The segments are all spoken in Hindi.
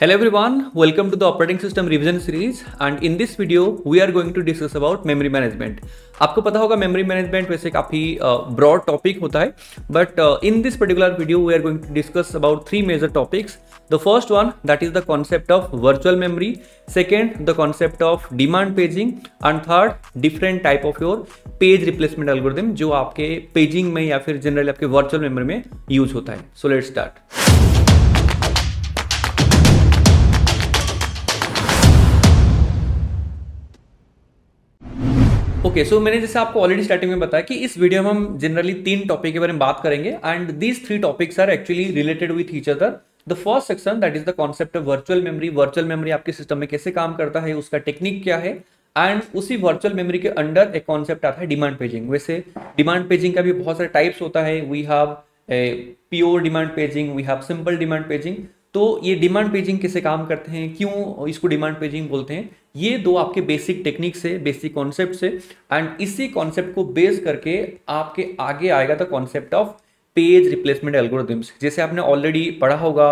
Hello everyone, welcome to the operating system revision series and in this video we are going to discuss about memory management. आपको पता होगा memory management वैसे काफ़ी broad topic होता है but in this particular video we are going to discuss about three major topics. The first one that is the concept of virtual memory, second the concept of demand paging and third different type of your page replacement algorithm जो आपके paging में या फिर generally आपके virtual memory में use होता है. So let's start. Okay so मैंने जैसे आपको ऑलरेडी स्टार्टिंग में बताया कि इस वीडियो में हम जनरली तीन टॉपिक के बारे में बात करेंगे and these three topics are actually related with each other. The first section that is the concept of virtual memory. Virtual memory आपके सिस्टम में कैसे काम करता है, उसका टेक्निक क्या है एंड उसी वर्चुअल मेमोरी के अंडर एक कॉन्सेप्ट आता है डिमांड पेजिंग. वैसे डिमांड पेजिंग का भी बहुत सारे टाइप्स होता है. We have pure demand paging, we have simple demand paging. तो ये डिमांड पेजिंग कैसे काम करते हैं, क्यों इसको डिमांड पेजिंग बोलते हैं, ये दो आपके बेसिक टेक्निक से, बेसिक कॉन्सेप्ट से एंड इसी कॉन्सेप्ट को बेस करके आपके आगे आएगा the concept of page replacement algorithms. जैसे आपने ऑलरेडी पढ़ा होगा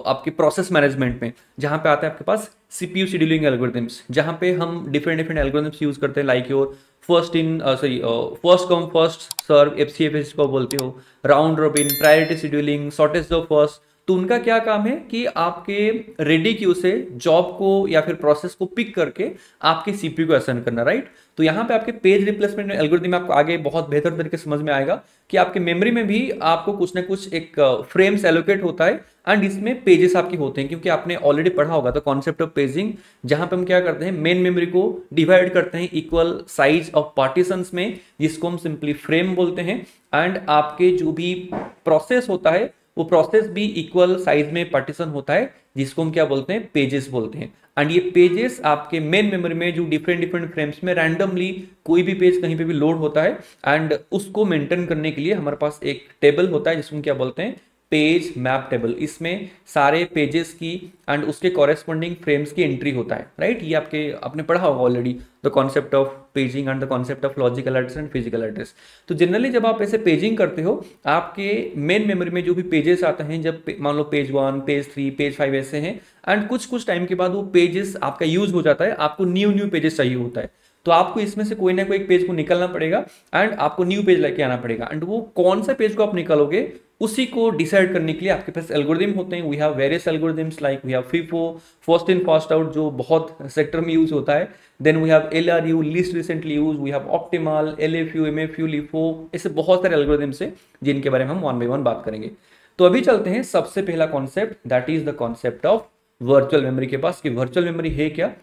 आपके प्रोसेस मैनेजमेंट में, जहां पे आता है आपके पास सीपीयू शेड्यूलिंग एल्गोरिथम्स, जहां पे हम डिफरेंट एल्गोरिथम्स यूज करते हैं like your first come first serve, FCF को बोलते हो, round robin, priority scheduling, shortest of first. तो उनका क्या काम है कि आपके रेडी क्यू से जॉब को या फिर प्रोसेस को पिक करके आपके सीपीयू को असाइन करना, राइट. तो यहाँ पे आपके पेज रिप्लेसमेंट एल्गोरिथम में आपको आगे बहुत बेहतर तरीके से समझ में आएगा कि आपके मेमोरी में भी आपको कुछ ना कुछ एक फ्रेम्स एलोकेट होता है एंड इसमें पेजेस आपके होते हैं, क्योंकि आपने ऑलरेडी पढ़ा होगा तो कॉन्सेप्ट ऑफ पेजिंग, जहां पे हम क्या करते हैं, मेन मेमोरी को डिवाइड करते हैं इक्वल साइज ऑफ पार्टीशंस में, जिसको हम सिंपली फ्रेम बोलते हैं. एंड आपके जो भी प्रोसेस होता है वो प्रोसेस भी इक्वल साइज में पार्टीशन होता है, जिसको हम क्या बोलते हैं, पेजेस बोलते हैं. एंड ये पेजेस आपके मेन मेमोरी में जो डिफरेंट फ्रेम्स में रैंडमली कोई भी पेज कहीं पे भी लोड होता है एंड उसको मेंटेन करने के लिए हमारे पास एक टेबल होता है जिसको हम क्या बोलते हैं, पेज मैप टेबल. इसमें सारे पेजेस की एंड उसके कॉरेस्पॉन्डिंग फ्रेम्स की एंट्री होता है, राइट. ये आपने पढ़ा होगा already the concept of paging and the concept of logical address and physical address. तो जनरली जब आप ऐसे पेजिंग करते हो, आपके मेन मेमोरी में जो भी पेजेस आते हैं, जब मान लो पेज 1, पेज 3, पेज 5 ऐसे हैं एंड कुछ टाइम के बाद वो पेजेस आपका यूज हो जाता है, आपको न्यू पेजेस चाहिए होता है, तो आपको इसमें से कोई ना कोई एक पेज को निकलना पड़ेगा एंड आपको न्यू पेज लेके आना पड़ेगा. एंड वो कौन सा पेज को आप निकालोगे उसी को डिसाइड करने के लिए आपके पास एल्गोरिथम होते हैं. We have various algorithms like we have FIFO, first in first out, जो बहुत सेक्टर में यूज होता है. Then we have LRU, least recently use, we have optimal, LFU, MFU, LIFO, ऐसे बहुत सारे एल्गोरिथम्स हैं जिनके बारे में हम वन बाय वन बात करेंगे. तो अभी चलते हैं सबसे पहला concept, that is the concept of virtual memory के पास, कि वर्चुअल मेमोरी है क्या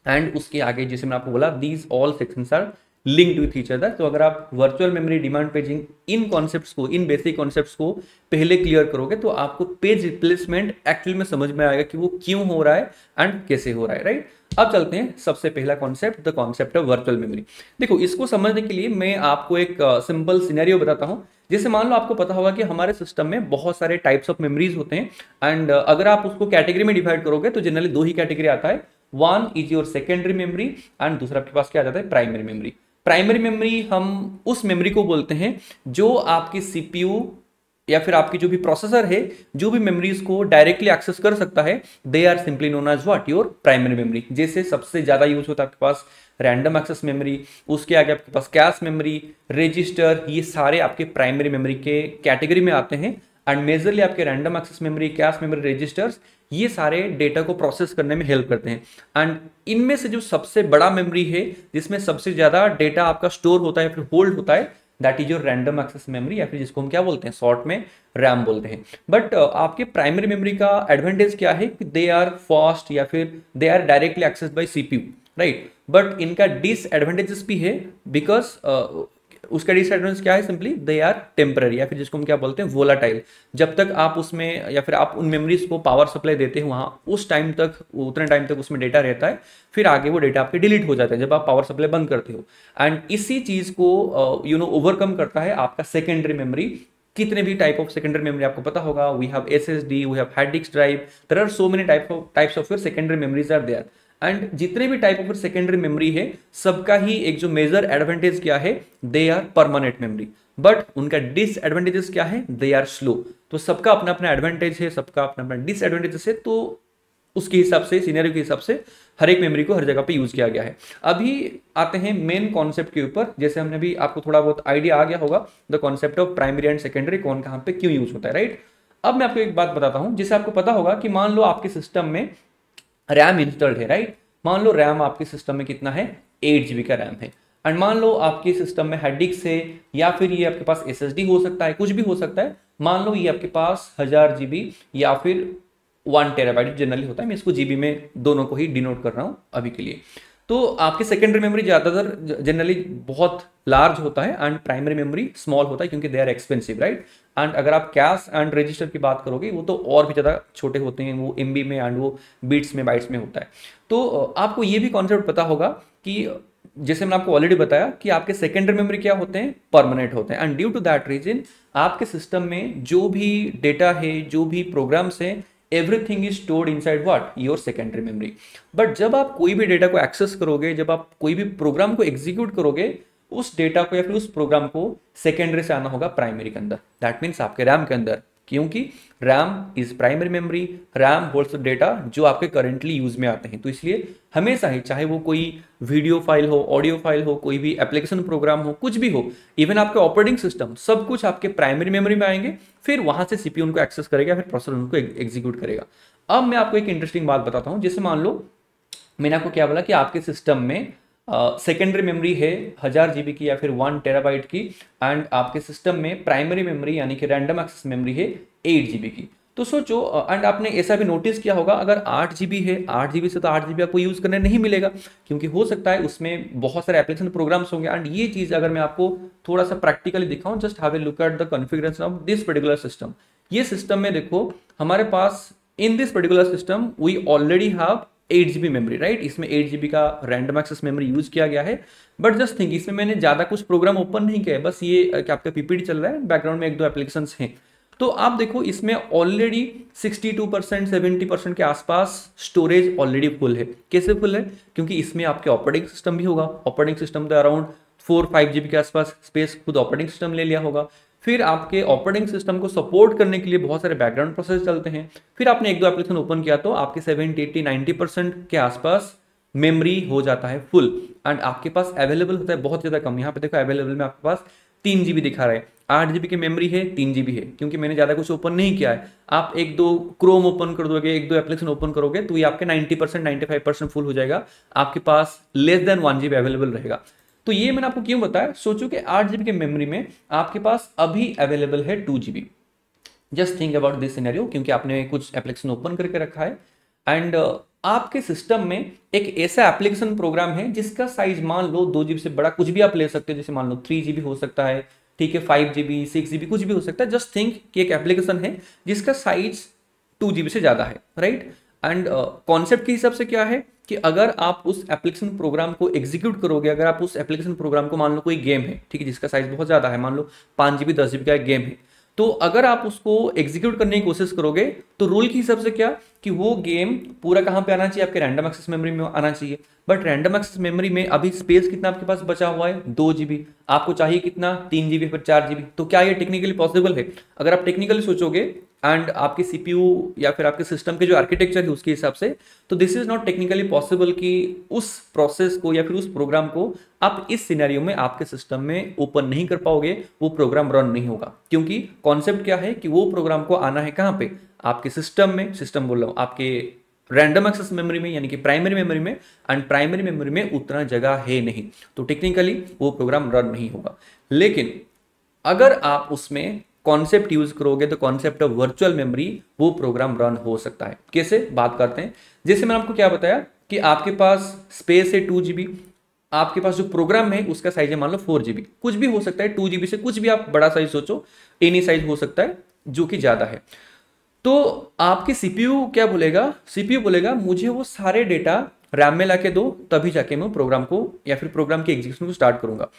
एंड उसके आगे जैसे मैंने आपको बोला these all sections are linked with each other. तो अगर आप वर्चुअल मेमोरी, डिमांड पेजिंग, इन कॉन्सेप्ट्स को, इन बेसिक कॉन्सेप्ट्स को पहले क्लियर करोगे तो आपको पेज रिप्लेसमेंट एक्चुअली में समझ में आएगा कि वो क्यों हो रहा है एंड कैसे हो रहा है, राइट. अब चलते हैं सबसे पहला concept, the concept of virtual memory. देखो, इसको समझने के लिए मैं आपको एक सिंपल सिनेरियो बताता हूं. जैसे मान लो आपको पता होगा कि हमारे सिस्टम में बहुत सारे टाइप्स ऑफ मेमोरीज होते हैं एंड अगर आप उसको कैटेगरी में डिवाइड करोगे तो जनरली दो ही कैटेगरी आता है. One is your secondary memory and दूसरा आपके पास क्या आ जाता है, प्राइमरी मेमोरी. प्राइमरी मेमोरी हम उस मेमोरी को बोलते हैं जो आपकी सीपीयू या फिर आपकी जो भी प्रोसेसर है, जो भी मेमोरीज को डायरेक्टली एक्सेस कर सकता है, they are simply known as what, your primary memory. जैसे सबसे ज्यादा यूज होता है आपके पास रैंडम एक्सेस मेमोरी, उसके आगे आपके पास कैश मेमोरी, रजिस्टर, ये सारे आपके प्राइमरी मेमोरी के कैटेगरी में आते हैं. एंड मेजरली आपके random access memory, cache memory, registers, ये सारे डेटा को प्रोसेस करने में हेल्प करते हैं. एंड इनमें से जो सबसे बड़ा मेमोरी है, जिसमें सबसे ज्यादा डेटा आपका स्टोर होता है फिर होल्ड होता है, that is your random access memory, या फिर जिसको हम क्या बोलते हैं, शॉर्ट में रैम बोलते हैं. बट आपके प्राइमरी मेमोरी का एडवांटेज क्या है कि दे आर फास्ट या फिर they are directly access by CPU, right. But इनका डिसएडवांटेजेस भी है, बिकॉज उसका डिसएडवांटेज क्या है, सिंपली दे आर टेम्पररी, या फिर जिसको हम क्या बोलते हैं, वोलाटाइल. जब तक आप उसमें या फिर आप उन मेमोरीज को पावर सप्लाई देते हैं वहां, उस टाइम तक, उतने टाइम तक उसमें डेटा रहता है, फिर आगे वो डेटा आपके डिलीट हो जाता है जब आप पावर सप्लाई बंद करते हो. एंड इसी चीज को ओवरकम करता है आपका सेकेंडरी मेमोरी. कितने भी टाइप ऑफ सेकेंडरी मेमोरी आपको पता होगा, we have SSD, we have hard disk drive, there are so many types of your secondary memories are there. And जितने भी टाइप ऑफ सेकेंडरी मेमोरी है, सबका ही एक जो मेजर एडवांटेज क्या है, they are permanent memory. But उनका डिसएडवांटेजेस क्या है, दे आर स्लो. तो सबका अपना अपना एडवांटेज है, सबका अपना अपना डिसएडवांटेज है, तो उसके हिसाब से, सिनेरियो के हिसाब से हर एक मेमोरी को हर जगह पे यूज किया गया है। अभी आते हैं मेन कॉन्सेप्ट के ऊपर। जैसे हमने भी, आपको थोड़ा बहुत आइडिया आ गया होगा the concept of primary and secondary, कौन कहाँ पे क्यों यूज होता है, राइट। अब मैं आपको एक बात बताता हूं, जिससे आपको पता होगा कि मान लो आपके सिस्टम में रैम इंस्टॉल्ड है, राइट। मान लो रैम आपके सिस्टम में कितना है, 8 GB का रैम है। एंड मान लो आपके सिस्टम में हार्ड डिस्क है, या फिर ये आपके पास SSD हो सकता है, कुछ भी हो सकता है। मान लो ये आपके पास 1000 GB या फिर 1 TB जनरली होता है, मैं इसको जीबी में दोनों को ही डिनोट कर रहा हूं अभी के लिए। तो आपकी सेकेंडरी मेमोरी ज्यादातर जनरली बहुत लार्ज होता है एंड प्राइमरी मेमोरी स्मॉल होता है, क्योंकि they are expensive, right. And अगर आप कैश एंड रजिस्टर की बात करोगे, वो तो और भी ज़्यादा छोटे होते हैं, वो MB में एंड वो बीट्स में, बाइट्स में होता है। तो आपको ये भी कॉन्सेप्ट पता होगा कि जैसे मैंने आपको ऑलरेडी बताया कि आपके सेकेंडरी मेमोरी क्या होते हैं, परमानेंट होते हैं। And due to that reason आपके सिस्टम में जो भी डेटा है, जो भी प्रोग्राम्स हैं, everything is stored inside what, your secondary memory. But जब आप कोई भी डेटा को एक्सेस करोगे, जब आप कोई भी प्रोग्राम को एग्जीक्यूट करोगे, उस डेटा को या फिर उस प्रोग्राम को सेकेंडरी से आना होगा प्राइमरी के अंदर, दैट मीन्स आपके रैम के अंदर, क्योंकि RAM is primary memory. RAM holds data जो आपके करेंटली यूज में आते हैं। तो इसलिए हमेशा ही, चाहे वो कोई वीडियो फाइल हो, ऑडियो फाइल हो, कोई भी एप्लीकेशन प्रोग्राम हो, कुछ भी हो, इवन आपके ऑपरेटिंग सिस्टम, सब कुछ आपके प्राइमरी मेमोरी में आएंगे, फिर वहां से सीपीयू उनको एक्सेस करेगा, फिर प्रोसेसर उनको एग्जीक्यूट करेगा। अब मैं आपको एक इंटरेस्टिंग बात बताता हूं। जैसे मान लो मैंने आपको क्या बोला कि आपके सिस्टम में सेकेंडरी मेमोरी है 1000 GB की या फिर 1 TB की, एंड आपके सिस्टम में प्राइमरी मेमोरी यानी कि रैंडम एक्सेस मेमोरी है 8 GB की। तो सोचो, एंड आपने ऐसा भी नोटिस किया होगा, अगर 8 GB है, 8 GB से तो 8 GB आपको यूज करने नहीं मिलेगा, क्योंकि हो सकता है उसमें बहुत सारे एप्लीकेशन प्रोग्राम्स होंगे। एंड ये चीज अगर मैं आपको थोड़ा सा प्रैक्टिकली दिखाऊं, just have a look at the configuration of this particular system. ये सिस्टम में देखो, हमारे पास in this particular system we already have 8 GB memory, right. इसमें 8 GB का रैंडम एक्सेस मेमोरी यूज किया गया है। बट जस्ट थिंक, इसमें मैंने ज्यादा कुछ प्रोग्राम ओपन नहीं किया है, बस ये कि आपका PPT चल रहा है, बैकग्राउंड में 1-2 एप्लीकेशंस हैं। तो आप देखो, इसमें ऑलरेडी 62% 70% के आसपास स्टोरेज ऑलरेडी फुल है। कैसे फुल है? क्योंकि इसमें आपके ऑपरेटिंग सिस्टम भी होगा। ऑपरेटिंग सिस्टम तो अराउंड 4-5 GB के आसपास स्पेस खुद ऑपरेटिंग सिस्टम ले लिया होगा। फिर आपके ऑपरेटिंग सिस्टम को सपोर्ट करने के लिए बहुत सारे बैकग्राउंड प्रोसेस चलते हैं। फिर आपने 1-2 एप्लीकेशन ओपन किया तो आपके 70-80-90% के आसपास मेमोरी हो जाता है फुल। एंड आपके पास अवेलेबल होता है बहुत ज़्यादा कम। यहाँ पे देखो, अवेलेबल में आपके पास 3 GB दिखा रहा है। 8 GB की मेमोरी है, 3 GB है, क्योंकि मैंने ज़्यादा कुछ ओपन नहीं किया है। आप 1-2 क्रोम ओपन कर दोगे, 1-2 एप्लीकेशन ओपन करोगे, तो ये आपके 90% 95% फुल हो जाएगा। आपके पास लेस देन 1 GB अवेलेबल रहेगा। तो ये मैंने आपको क्यों बताया? सोचो कि 8 GB के मेमोरी में आपके पास अभी अवेलेबल है 2 GB। Just think about this scenario, क्योंकि आपने कुछ एप्लीकेशन ओपन करके रखा है एंड आपके सिस्टम में एक ऐसा एप्लीकेशन प्रोग्राम है जिसका साइज मान लो 2 GB से बड़ा कुछ भी आप ले सकते हो। जैसे मान लो 3 GB हो सकता है, ठीक है, 5 GB 6 GB कुछ भी हो सकता है। जस्ट थिंक कि एक एप्लीकेशन है जिसका साइज 2 GB से ज्यादा है, राइट। एंड कॉन्सेप्ट के हिसाब से क्या है कि अगर आप उस एप्लीकेशन प्रोग्राम को एग्जीक्यूट करोगे, अगर आप उस एप्लीकेशन प्रोग्राम को, मान लो कोई गेम है, ठीक है, जिसका साइज बहुत ज्यादा है, मान लो 5 GB 10 GB का एक गेम है, तो अगर आप उसको एग्जीक्यूट करने की कोशिश करोगे तो रूल के हिसाब से क्या कि वो गेम पूरा कहां पे आना चाहिए, आपके रैंडम एक्सेस मेमोरी में आना चाहिए। बट रैंडम एक्सेस मेमोरी में अभी स्पेस कितना आपके पास बचा हुआ है? 2 GB। आपको चाहिए कितना? 3 GB फिर 4 GB। तो क्या ये टेक्निकली पॉसिबल है? अगर आप टेक्निकली सोचोगे एंड आपके सीपीयू या फिर आपके सिस्टम के जो आर्किटेक्चर है उसके हिसाब से, तो this is not technically possible कि उस प्रोसेस को या फिर उस प्रोग्राम को आप इस सिनेरियो में आपके सिस्टम में ओपन नहीं कर पाओगे, वो प्रोग्राम रन नहीं होगा। क्योंकि कॉन्सेप्ट क्या है कि वो प्रोग्राम को आना है कहां पे? आपके सिस्टम में, सिस्टम बोल रहा हूं, आपके रैंडम एक्सेस मेमोरी में यानी कि प्राइमरी मेमोरी में। एंड प्राइमरी मेमोरी में उतना जगह है नहीं, तो टेक्निकली वो प्रोग्राम रन नहीं होगा। लेकिन अगर आप उसमें कॉन्सेप्ट यूज करोगे तो कॉन्सेप्ट ऑफ वर्चुअल मेमोरी, वो प्रोग्राम रन हो सकता है। कैसे? बात करते हैं। जैसे मैंने आपको क्या बताया कि आपके पास स्पेस है 2 GB, आपके पास जो प्रोग्राम है उसका साइज है मान लो 4 GB, कुछ भी हो सकता है 2 GB से कुछ भी आप बड़ा साइज सोचो, एनी साइज हो सकता है जो कि ज्यादा है। तो आपके सीपीयू क्या बोलेगा? सीपीयू बोलेगा मुझे वो सारे डेटा रैम में लाके दो, तभी जाके मैं प्रोग्राम को या फिर प्रोग्राम के एग्जीक्यूशन को स्टार्ट करूंगा।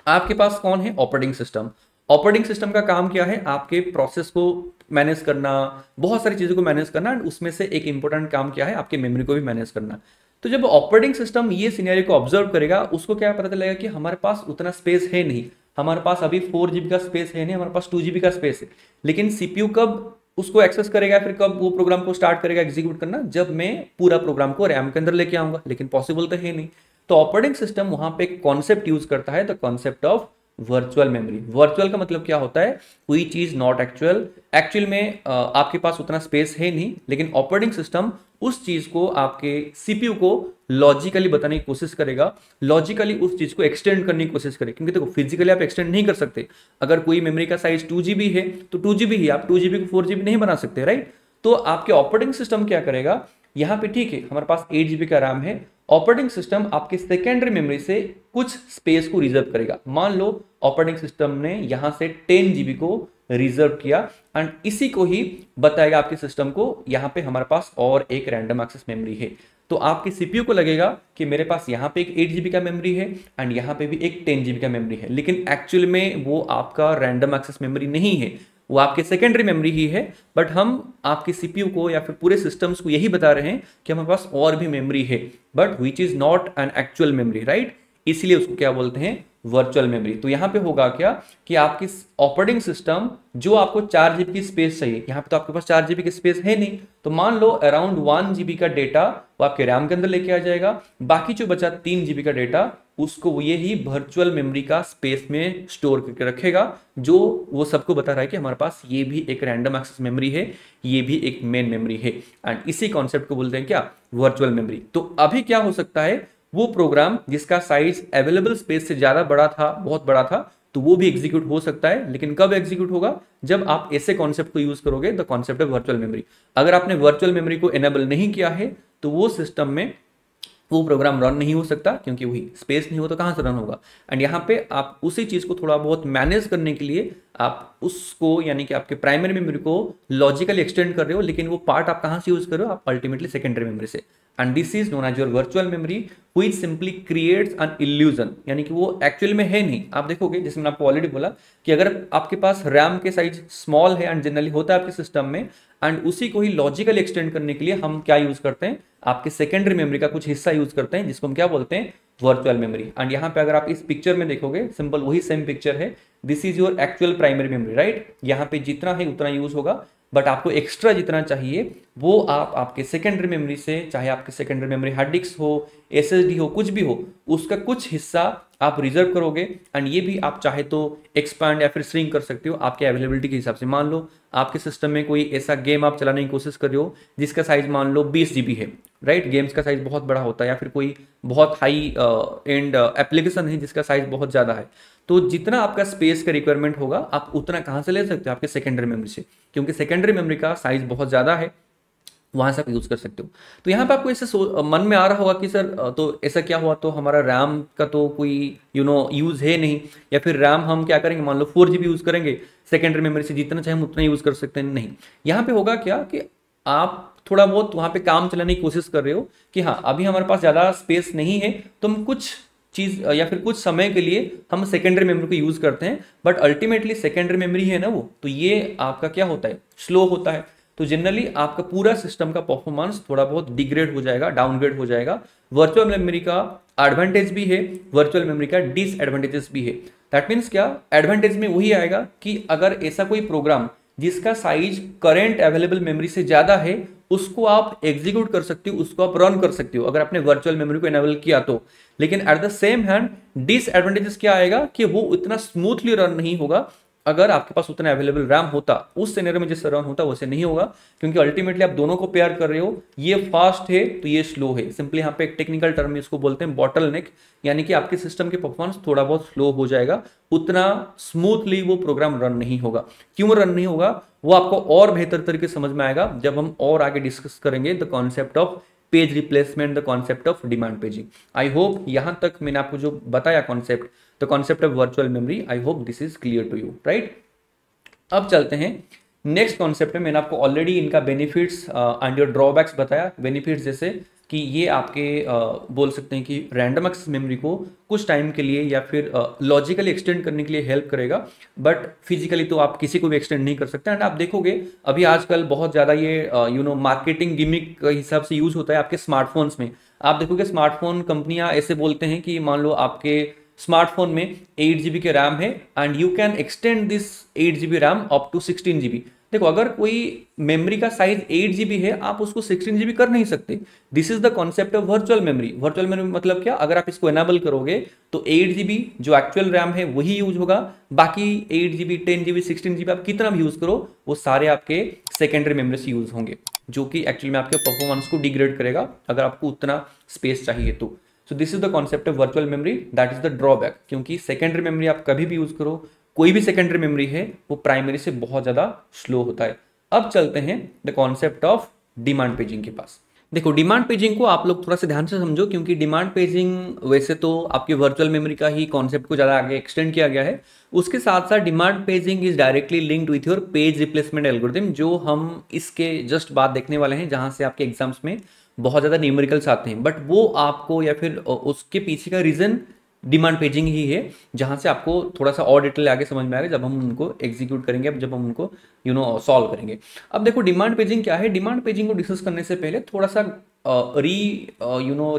आपके पास कौन है? Operating system. ऑपरेटिंग सिस्टम का काम क्या है? आपके प्रोसेस को मैनेज करना, बहुत सारी चीजों को मैनेज करना। उसमें से एक इंपॉर्टेंट काम क्या है? आपके मेमोरी को भी मैनेज करना। तो जब ऑपरेटिंग सिस्टम ये सिनेरियो को ऑब्जर्व करेगा, उसको क्या पता चलेगा कि हमारे पास उतना स्पेस है नहीं, हमारे पास अभी 4 GB का स्पेस है नहीं, हमारे पास 2 GB का स्पेस है, लेकिन सीपीयू कब उसको एक्सेस करेगा, फिर कब वो प्रोग्राम को स्टार्ट करेगा एग्जीक्यूट करना, जब मैं पूरा प्रोग्राम को रैम के अंदर लेके आऊंगा, लेकिन पॉसिबल तो है नहीं। तो ऑपरेटिंग सिस्टम वहां पे एक कॉन्सेप्ट यूज करता है, the concept of virtual memory. Virtual का मतलब क्या होता है, कोई चीज नॉट एक्चुअल, एक्चुअल में आपके पास उतना स्पेस है नहीं, लेकिन ऑपरेटिंग सिस्टम उस चीज को आपके सीपीयू को लॉजिकली बताने की कोशिश करेगा, लॉजिकली उस चीज को एक्सटेंड करने की कोशिश करेगा, क्योंकि देखो फिजिकली आप एक्सटेंड नहीं कर सकते। अगर कोई मेमोरी का साइज 2 GB है तो 2 GB ही, आप 2 GB को 4 GB नहीं बना सकते, राइट। तो आपके ऑपरेटिंग सिस्टम क्या करेगा, यहां पे ठीक है हमारे पास 8 GB का रैम है, ऑपरेटिंग सिस्टम आपके सेकेंडरी मेमोरी से कुछ स्पेस को रिजर्व करेगा। मान लो ऑपरेटिंग सिस्टम ने यहां से 10 GB को रिजर्व किया, एंड इसी को ही बताएगा आपके सिस्टम को, यहां पे हमारे पास और एक रैंडम एक्सेस मेमोरी है। तो आपके सीपीयू को लगेगा कि मेरे पास यहाँ पे एक 8 GB का मेमोरी है एंड यहाँ पे भी एक 10 GB का मेमोरी है, लेकिन एक्चुअल में वो आपका रैंडम एक्सेस मेमोरी नहीं है, वो आपके सेकेंडरी मेमोरी ही है। बट हम आपके सीपीयू को या फिर पूरे सिस्टम्स को यही बता रहे हैं कि हमारे पास और भी मेमोरी है, but which is not an actual memory, right. इसलिए उसको क्या बोलते हैं, वर्चुअल मेमोरी। तो यहां पे होगा क्या कि आपकी ऑपरेटिंग सिस्टम जो आपको 4 GB की स्पेस चाहिए, यहां पे तो आपके पास 4 GB की स्पेस है नहीं, तो मान लो अराउंड 1 GB का डेटा वो आपके रैम के अंदर लेके आ जाएगा, बाकी जो बचा 3 GB का डेटा उसको वो यही वर्चुअल मेमोरी का स्पेस में स्टोर करके रखेगा, जो वो सबको बता रहा है कि हमारे पास ये भी एक रैंडम एक्सेस मेमोरी है, ये भी एक मेन मेमोरी है, एंड इसी कॉन्सेप्ट को बोलते हैं क्या, वर्चुअल मेमोरी। तो अभी क्या हो सकता है, वो प्रोग्राम जिसका साइज अवेलेबल स्पेस से ज्यादा बड़ा था, बहुत बड़ा था, तो वो भी एग्जीक्यूट हो सकता है, लेकिन कब एग्जीक्यूट होगा, जब आप ऐसे कॉन्सेप्ट को यूज करोगे, the concept of virtual memory. अगर आपने वर्चुअल मेमोरी को एनेबल नहीं किया है तो वो सिस्टम में वो प्रोग्राम रन नहीं हो सकता, क्योंकि वही स्पेस नहीं हो तो कहां से रन होगा। एंड यहाँ पे आप उसी चीज को थोड़ा बहुत मैनेज करने के लिए आप उसको, यानी कि आपके प्राइमरी मेमोरी को लॉजिकली एक्सटेंड कर रहे हो, लेकिन वो पार्ट आप कहां से यूज कर रहे हो, आप अल्टीमेटली सेकेंडरी मेमोरी से। And this is known as your virtual memory which simply creates an illusion, यानी कि वो एक्चुअल में है नहीं। आप देखोगे, जैसे मैंने आपको ऑलरेडी बोला कि अगर आपके पास रैम के साइज स्मॉल है एंड जनरली होता है आपके सिस्टम में, एंड उसी को ही लॉजिकली एक्सटेंड करने के लिए हम क्या यूज करते हैं, आपके सेकेंडरी मेमोरी का कुछ हिस्सा यूज करते हैं, जिसको हम क्या बोलते हैं, वर्चुअल मेमोरी। एंड यहाँ पे अगर आप इस पिक्चर में देखोगे, सिंपल वही सेम पिक्चर है, this is your actual primary memory, right. यहाँ पे जितना है उतना यूज होगा, बट आपको एक्स्ट्रा जितना चाहिए वो आप आपके सेकेंडरी मेमोरी से, चाहे आपके सेकेंडरी मेमोरी हार्ड डिस्क हो, एसएसडी हो, कुछ भी हो, उसका कुछ हिस्सा आप रिजर्व करोगे। एंड ये भी आप चाहे तो एक्सपांड या फिर श्रिंक कर सकते हो आपके अवेलेबिलिटी के हिसाब से। मान लो आपके सिस्टम में कोई ऐसा गेम आप चलाने की कोशिश कर रहे हो जिसका साइज मान लो 20 GB है, राइट। गेम्स का साइज बहुत बड़ा होता है, या फिर कोई बहुत हाई एंड एप्लीकेशन है जिसका साइज बहुत ज्यादा है, तो जितना आपका स्पेस का रिक्वायरमेंट होगा आप उतना कहां से ले सकते हो, आपके सेकेंडरी मेमोरी से, क्योंकि सेकेंडरी मेमोरी का साइज बहुत ज्यादा है, वहां से आप यूज कर सकते हो। तो यहाँ पे आपको ऐसे मन में आ रहा होगा कि सर तो ऐसा क्या हुआ, तो हमारा रैम का तो कोई यूज है नहीं, या फिर रैम हम क्या करेंगे, मान लो 4 GB यूज करेंगे, सेकेंडरी मेमोरी से जितना चाहे हम उतना यूज कर सकते हैं। नहीं, यहाँ पे होगा क्या कि आप थोड़ा बहुत वहां पे काम चलाने की कोशिश कर रहे हो कि हाँ अभी हमारे पास ज्यादा स्पेस नहीं है, तो हम कुछ चीज या फिर कुछ समय के लिए हम सेकेंडरी मेमोरी को यूज करते हैं, बट अल्टीमेटली सेकेंडरी मेमोरी है ना वो, तो ये आपका क्या होता है, स्लो होता है। तो जनरली आपका पूरा सिस्टम का परफॉर्मेंस थोड़ा बहुत डिग्रेड हो जाएगा, डाउनग्रेड हो जाएगा। वर्चुअल मेमोरी का एडवांटेज भी है, वर्चुअल मेमोरी का डिसएडवांटेजेस भी है। दैट मीन्स क्या, एडवांटेज में वही आएगा कि अगर ऐसा कोई प्रोग्राम जिसका साइज करेंट अवेलेबल मेमोरी से ज्यादा है, उसको आप एग्जीक्यूट कर सकते हो, उसको आप रन कर सकते हो अगर आपने वर्चुअल मेमोरी को एनेबल किया तो। लेकिन at the same hand disadvantages क्या आएगा कि वो उतना स्मूथली रन नहीं होगा। अगर आपके पास उतना अवेलेबल रैम होता, उस सिनेरियो में जिससे रन होता वैसे नहीं होगा, क्योंकि अल्टीमेटली आप दोनों को पेयर कर रहे हो, ये फास्ट है तो ये स्लो है। सिंपली यहाँ पे एक टेक्निकल टर्म में इसको बोलते हैं बॉटलनेक, यानी कि आपके सिस्टम के परफॉर्मेंस थोड़ा बहुत स्लो हो जाएगा, उतना स्मूथली वो प्रोग्राम रन नहीं होगा। क्यों रन नहीं होगा वो आपको और बेहतर तरीके समझ में आएगा जब हम और आगे डिस्कस करेंगे the concept of page replacement, the concept of demand paging. I hope यहां तक मैंने आपको जो बताया concept, the concept of virtual memory, I hope this is clear to you, right. अब चलते हैं नेक्स्ट कॉन्सेप्ट में। मैंने आपको ऑलरेडी इनका बेनिफिट्स एंड योर ड्रॉबैक्स बताया। बेनिफिट्स जैसे कि ये आपके बोल सकते हैं कि रैंडम एक्सेस मेमोरी को कुछ टाइम के लिए या फिर लॉजिकली एक्सटेंड करने के लिए हेल्प करेगा, बट फिजिकली तो आप किसी को भी एक्सटेंड नहीं कर सकते। एंड आप देखोगे अभी आजकल बहुत ज़्यादा ये मार्केटिंग गिमिक के हिसाब से यूज होता है आपके स्मार्टफोन्स में। आप देखोगे स्मार्टफोन कंपनियां ऐसे बोलते हैं कि मान लो आपके स्मार्टफोन में 8 GB के रैम है and you can extend this 8 GB RAM up to 16 GB। देखो अगर कोई मेमोरी का साइज 8 GB है, आप उसको 16 GB कर नहीं सकते। This is the concept of virtual memory. Virtual memory मतलब क्या, अगर आप इसको एनेबल करोगे तो 8 GB जो एक्चुअल रैम है वही यूज होगा, बाकी 8 GB 10 GB 16 GB आप कितना भी यूज करो वो सारे आपके सेकेंडरी मेमोरी से यूज होंगे, जो कि एक्चुअली में आपके परफॉर्मेंस को डिग्रेड करेगा अगर आपको उतना स्पेस चाहिए तो। सो this is the concept of virtual memory, that is the drawback, क्योंकि सेकेंडरी मेमोरी आप कभी भी यूज करो, कोई भी सेकेंडरी मेमोरी है वो प्राइमरी से बहुत ज्यादा स्लो होता है। अब चलते हैं the concept of demand paging के पास। देखो डिमांड पेजिंग को आप लोग थोड़ा सा ध्यान से समझो, क्योंकि डिमांड पेजिंग वैसे तो आपके वर्चुअल मेमोरी का ही कॉन्सेप्ट को ज़्यादा आगे एक्सटेंड किया गया है, उसके साथ साथ demand paging is directly linked with your page replacement algorithm, जो हम इसके जस्ट बाद देखने वाले हैं, जहां से आपके एग्जाम्स में बहुत ज़्यादा न्यूमेरिकल्स आते हैं, बट वो आपको या फिर उसके पीछे का रीज़न डिमांड पेजिंग ही है, जहां से आपको थोड़ा सा और डिटेल आगे समझ में आएगा जब हम उनको एग्जीक्यूट करेंगे, जब हम उनको सॉल्व करेंगे। अब देखो डिमांड पेजिंग क्या है। डिमांड पेजिंग को डिस्कस करने से पहले थोड़ा सा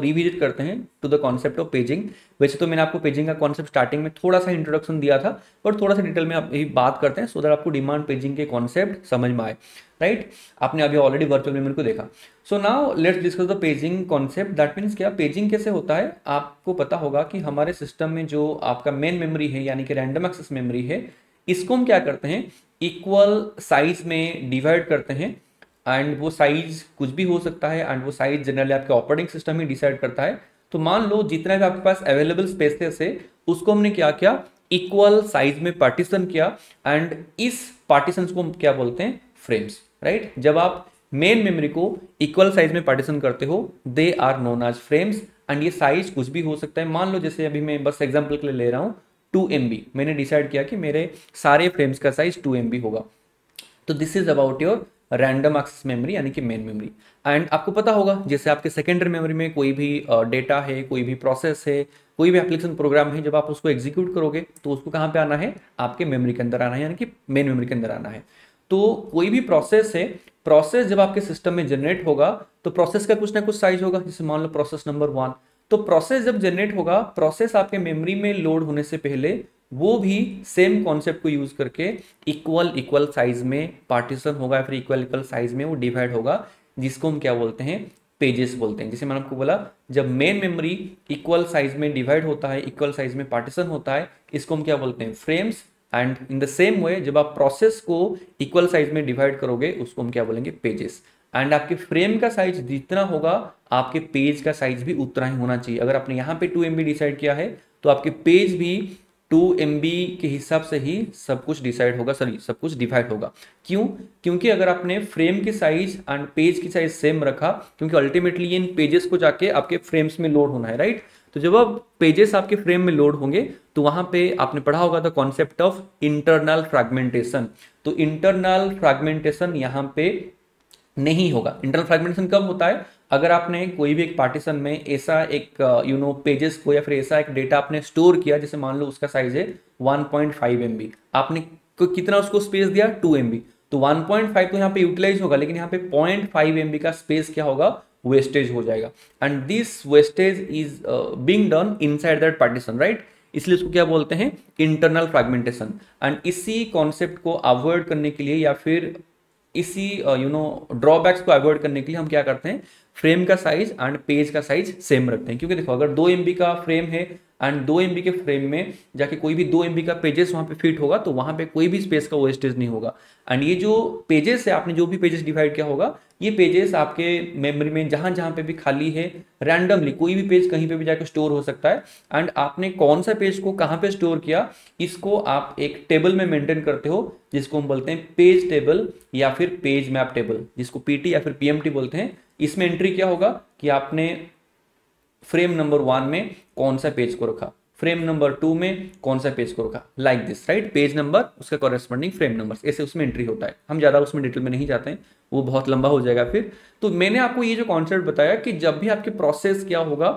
रिविजिट करते हैं to the concept of paging. वैसे तो मैंने आपको पेजिंग का कॉन्सेप्ट स्टार्टिंग में थोड़ा सा इंट्रोडक्शन दिया था, पर थोड़ा सा डिटेल में अभी बात करते हैं सो दैट आपको डिमांड पेजिंग के कॉन्सेप्ट समझ में आए। राइट, आपने अभी ऑलरेडी वर्चुअल मेमोरी को देखा। So now let's discuss the paging concept. That means क्या, पेजिंग कैसे होता है। आपको पता होगा कि हमारे सिस्टम में जो आपका मेन मेमोरी है यानी कि रैंडम एक्सेस मेमोरी है, इसको हम क्या करते हैं, इक्वल साइज में डिवाइड करते हैं, एंड वो साइज कुछ भी हो सकता है, एंड वो साइज जनरली आपके ऑपरेटिंग सिस्टम ही डिसाइड करता है। तो मान लो जितना भी आपके पास अवेलेबल स्पेसेस है उसको हमने क्या किया, इक्वल साइज में पार्टीशन किया, एंड इस पार्टीशन को हम क्या बोलते हैं, फ्रेम्स। राइट, जब आप मेन मेमोरी को इक्वल साइज में पार्टीशन करते हो they are known as frames, and ये साइज कुछ भी हो सकता है। मान लो जैसे अभी मैं बस एग्जांपल के लिए ले रहा हूं 2 MB, मैंने डिसाइड किया कि मेरे सारे फ्रेम्स का साइज 2 MB होगा। तो this is about your random access memory यानी कि मेन मेमोरी। एंड आपको पता होगा जैसे आपके सेकेंडरी मेमोरी में कोई भी डेटा है, कोई भी प्रोसेस है, कोई भी एप्लीकेशन प्रोग्राम है, जब आप उसको एग्जीक्यूट करोगे तो उसको कहाँ पे आना है, आपके मेमोरी के अंदर आना है, यानी कि मेन मेमोरी के अंदर आना है। तो कोई भी प्रोसेस है, प्रोसेस जब आपके सिस्टम में जनरेट होगा तो प्रोसेस का कुछ ना कुछ साइज होगा, जैसे मान लो प्रोसेस नंबर 1। तो प्रोसेस जब जनरेट होगा, प्रोसेस आपके मेमोरी में लोड होने से पहले वो भी सेम कॉन्सेप्ट को यूज करके इक्वल साइज में पार्टीशन होगा, या फिर इक्वल साइज में वो डिवाइड होगा, जिसको हम क्या बोलते हैं, पेजेस बोलते हैं। जैसे मैंने आपको बोला, जब मेन मेमोरी इक्वल साइज में डिवाइड होता है, इक्वल साइज में पार्टीशन होता है, इसको हम क्या बोलते हैं, frames. And in the same way जब आप प्रोसेस को इक्वल साइज में डिवाइड करोगे उसको हम क्या बोलेंगे, पेजेस। एंड आपके फ्रेम का साइज जितना होगा आपके पेज का साइज भी उतना ही होना चाहिए। अगर आपने यहाँ पे 2 MB डिसाइड किया है तो आपके पेज भी 2 MB के हिसाब से ही सब कुछ डिसाइड होगा, सॉरी सब कुछ डिवाइड होगा। क्यों, क्योंकि अगर आपने फ्रेम की साइज एंड पेज की साइज सेम रखा, क्योंकि अल्टीमेटली इन पेजेस को जाके आपके फ्रेम्स में लोड होना है। राइट, तो जब अब पेजेस आपके फ्रेम में लोड होंगे तो वहां पे आपने पढ़ा होगा the concept of internal fragmentation. तो इंटरनल फ्रैगमेंटेशन यहाँ पे नहीं होगा। इंटरनल फ्रैगमेंटेशन कब होता है, अगर आपने कोई भी एक पार्टीशन में ऐसा एक पेजेस को या फिर ऐसा एक डेटा आपने स्टोर किया, जैसे मान लो उसका साइज है 1.5 MB, आपने कितना उसको स्पेस दिया, 2 MB, तो 1.5 तो यहाँ पे यूटिलाइज होगा, लेकिन यहाँ पे 0.5 MB का स्पेस क्या होगा, वेस्टेज हो जाएगा। And this wastage is being done inside that partition. Right, इसलिए इसको क्या बोलते हैं, इंटरनल फ्रैगमेंटेशन। एंड इसी कॉन्सेप्ट को अवॉइड करने के लिए या फिर इसी ड्रॉबैक्स को अवॉइड करने के लिए हम क्या करते हैं, फ्रेम का साइज एंड पेज का साइज सेम रखते हैं। क्योंकि देखो अगर 2 MB का फ्रेम है एंड 2 MB के फ्रेम में जाके कोई भी 2 MB का पेजेस वहां पे फिट होगा तो वहां पे कोई भी स्पेस का वेस्टेज नहीं होगा। एंड ये जो पेजेस है, आपने जो भी पेजेस डिवाइड किया होगा, ये पेजेस आपके मेमोरी में जहां जहां पे भी खाली है, रैंडमली कोई भी पेज कहीं पे भी जाकर स्टोर हो सकता है। एंड आपने कौन सा पेज को कहां पे स्टोर किया, इसको आप एक टेबल में मेंटेन करते हो, जिसको हम बोलते हैं पेज टेबल या फिर पेज मैप टेबल, जिसको पीटी या फिर पीएमटी बोलते हैं। इसमें एंट्री क्या होगा कि आपने फ्रेम नंबर 1 में कौन सा पेज को रखा, फ्रेम नंबर 2 में कौन सा पेज को रखा, like this. Right, page number उसका कॉरेस्पॉन्डिंग फ्रेम नंबर, ऐसे उसमें एंट्री होता है। हम ज्यादा उसमें डिटेल में नहीं जाते हैं, वो बहुत लंबा हो जाएगा फिर। तो मैंने आपको ये जो कॉन्सेप्ट बताया कि जब भी आपके प्रोसेस क्या होगा,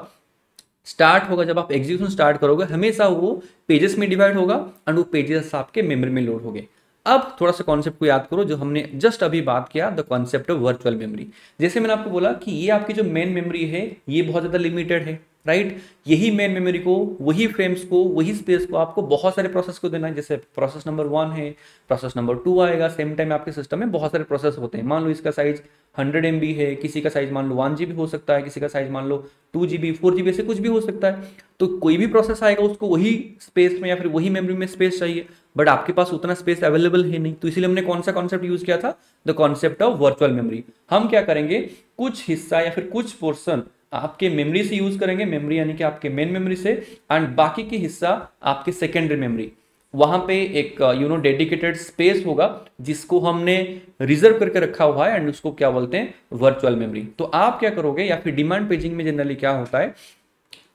स्टार्ट होगा, जब आप एग्जीक्यूशन स्टार्ट करोगे, हमेशा वो पेजेस में डिवाइड होगा एंड वो पेजेस आपके मेमोरी में लोड होंगे। अब थोड़ा सा कॉन्सेप्ट को याद करो जो हमने जस्ट अभी बात किया, the concept of virtual memory. जैसे मैंने आपको बोला कि ये आपकी जो मेन मेमोरी है ये बहुत ज्यादा लिमिटेड है, राइट। यही मेन मेमोरी को, वही फ्रेम्स को, वही स्पेस को आपको बहुत सारे प्रोसेस को देना है। जैसे प्रोसेस नंबर 1 है, प्रोसेस नंबर 2 आएगा, सेम टाइम आपके सिस्टम में बहुत सारे प्रोसेस होते हैं। मान लो इसका साइज 100 MB है, किसी का साइज मान लो 1 GB हो सकता है, किसी का साइज मान लो 2 GB 4 GB से कुछ भी हो सकता है। तो कोई भी प्रोसेस आएगा उसको वही स्पेस में या फिर वही मेमोरी में स्पेस चाहिए, बट आपके पास उतना स्पेस अवेलेबल है नहीं। तो इसीलिए हमने कौन सा कॉन्सेप्ट यूज किया था, the concept of virtual memory. हम क्या करेंगे, कुछ हिस्सा या फिर कुछ पोर्शन आपके मेमोरी से यूज करेंगे, मेमोरी यानी कि आपके मेन मेमोरी से, एंड बाकी की हिस्सा आपके सेकेंडरी मेमोरी, वहां पे एक डेडिकेटेड स्पेस होगा जिसको हमने रिजर्व करके रखा हुआ है, एंड उसको क्या बोलते हैं, वर्चुअल मेमोरी। तो आप क्या करोगे, या फिर डिमांड पेजिंग में जनरली क्या होता है,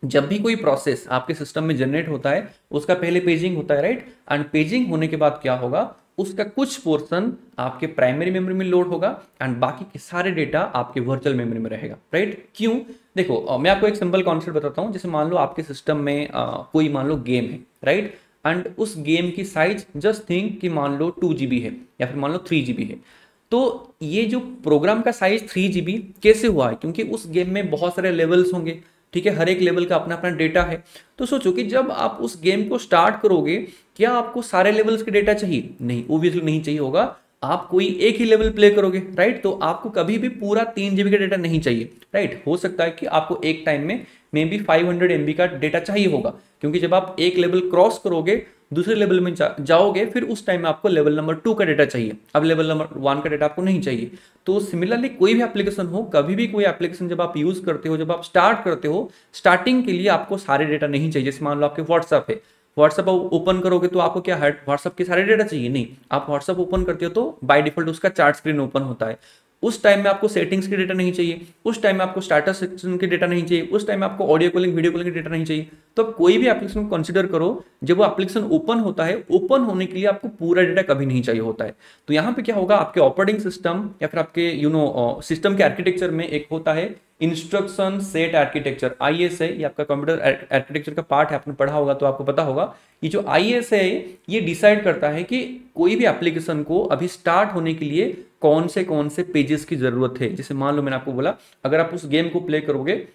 जब भी कोई प्रोसेस आपके सिस्टम में जनरेट होता है उसका पहले पेजिंग होता है, राइट। एंड पेजिंग होने के बाद क्या होगा, उसका कुछ पोर्शन आपके प्राइमरी मेमोरी में लोड होगा एंड बाकी के सारे डेटा आपके वर्चुअल मेमोरी में रहेगा, राइट। क्यों, देखो मैं आपको एक सिंपल कॉन्सेप्ट बताता हूं। जैसे मान लो आपके सिस्टम में कोई मान लो गेम है, राइट, एंड उस गेम की साइज जस्ट थिंक कि मान लो 2 GB है या फिर मान लो 3 GB है। तो ये जो प्रोग्राम का साइज 3 GB कैसे हुआ है, क्योंकि उस गेम में बहुत सारे लेवल्स होंगे, ठीक है, हर एक लेवल का अपना अपना डेटा है। तो सोचो कि जब आप उस गेम को स्टार्ट करोगे, क्या आपको सारे लेवल्स के डेटा चाहिए? नहीं, ओब्वियसली नहीं चाहिए होगा। आप कोई एक ही लेवल प्ले करोगे, राइट। तो आपको कभी भी पूरा 3 GB का डेटा नहीं चाहिए, राइट। हो सकता है कि आपको एक टाइम में मे बी 500 MB का डेटा चाहिए होगा, क्योंकि जब आप एक लेवल क्रॉस करोगे दूसरे लेवल में जाओगे, फिर उस टाइम में आपको लेवल नंबर 2 का डेटा चाहिए, अब लेवल नंबर 1 का डेटा आपको नहीं चाहिए। तो सिमिलरली कोई भी एप्लीकेशन हो, कभी भी कोई एप्लीकेशन जब आप यूज करते हो, जब आप स्टार्ट करते हो, स्टार्टिंग के लिए आपको सारे डेटा नहीं चाहिए। जैसे मान लो आपके व्हाट्सएप है, व्हाट्सएप ओपन करोगे तो आपको क्या है, व्हाट्सएप के सारे डेटा चाहिए? नहीं, आप व्हाट्सएप ओपन करते हो तो बाय डिफॉल्ट उसका चार्ट स्क्रीन ओपन होता है। उस टाइम में आपको सेटिंग्स के डेटा नहीं चाहिए, उस टाइम में आपको स्टेटस सेक्शन के डेटा नहीं चाहिए, उस टाइम में आपको ऑडियो कॉलिंग वीडियो कॉलिंग के डेटा नहीं चाहिए। तो कोई भी एप्लीकेशन को कंसीडर करो, जब वो एप्लीकेशन ओपन होता है, ओपन होने के लिए आपको पूरा डेटा कभी नहीं चाहिए होता है। तो यहाँ पे क्या होगा, आपके ऑपरेटिंग सिस्टम या फिर आपके सिस्टम के आर्किटेक्चर में एक होता है इंस्ट्रक्शन सेट आर्किटेक्चर, ISA। ये आपका कंप्यूटर आर्किटेक्चर का पार्ट है, आपने पढ़ा होगा तो आपको पता होगा। ये जो ISA है ये डिसाइड करता है कि कोई भी एप्लीकेशन को अभी स्टार्ट होने के लिए कौन से पेजेस की जरूरत है। जैसे मान लो मैंने आपको बोला, अगर आप उस गेम को प्ले करोगे,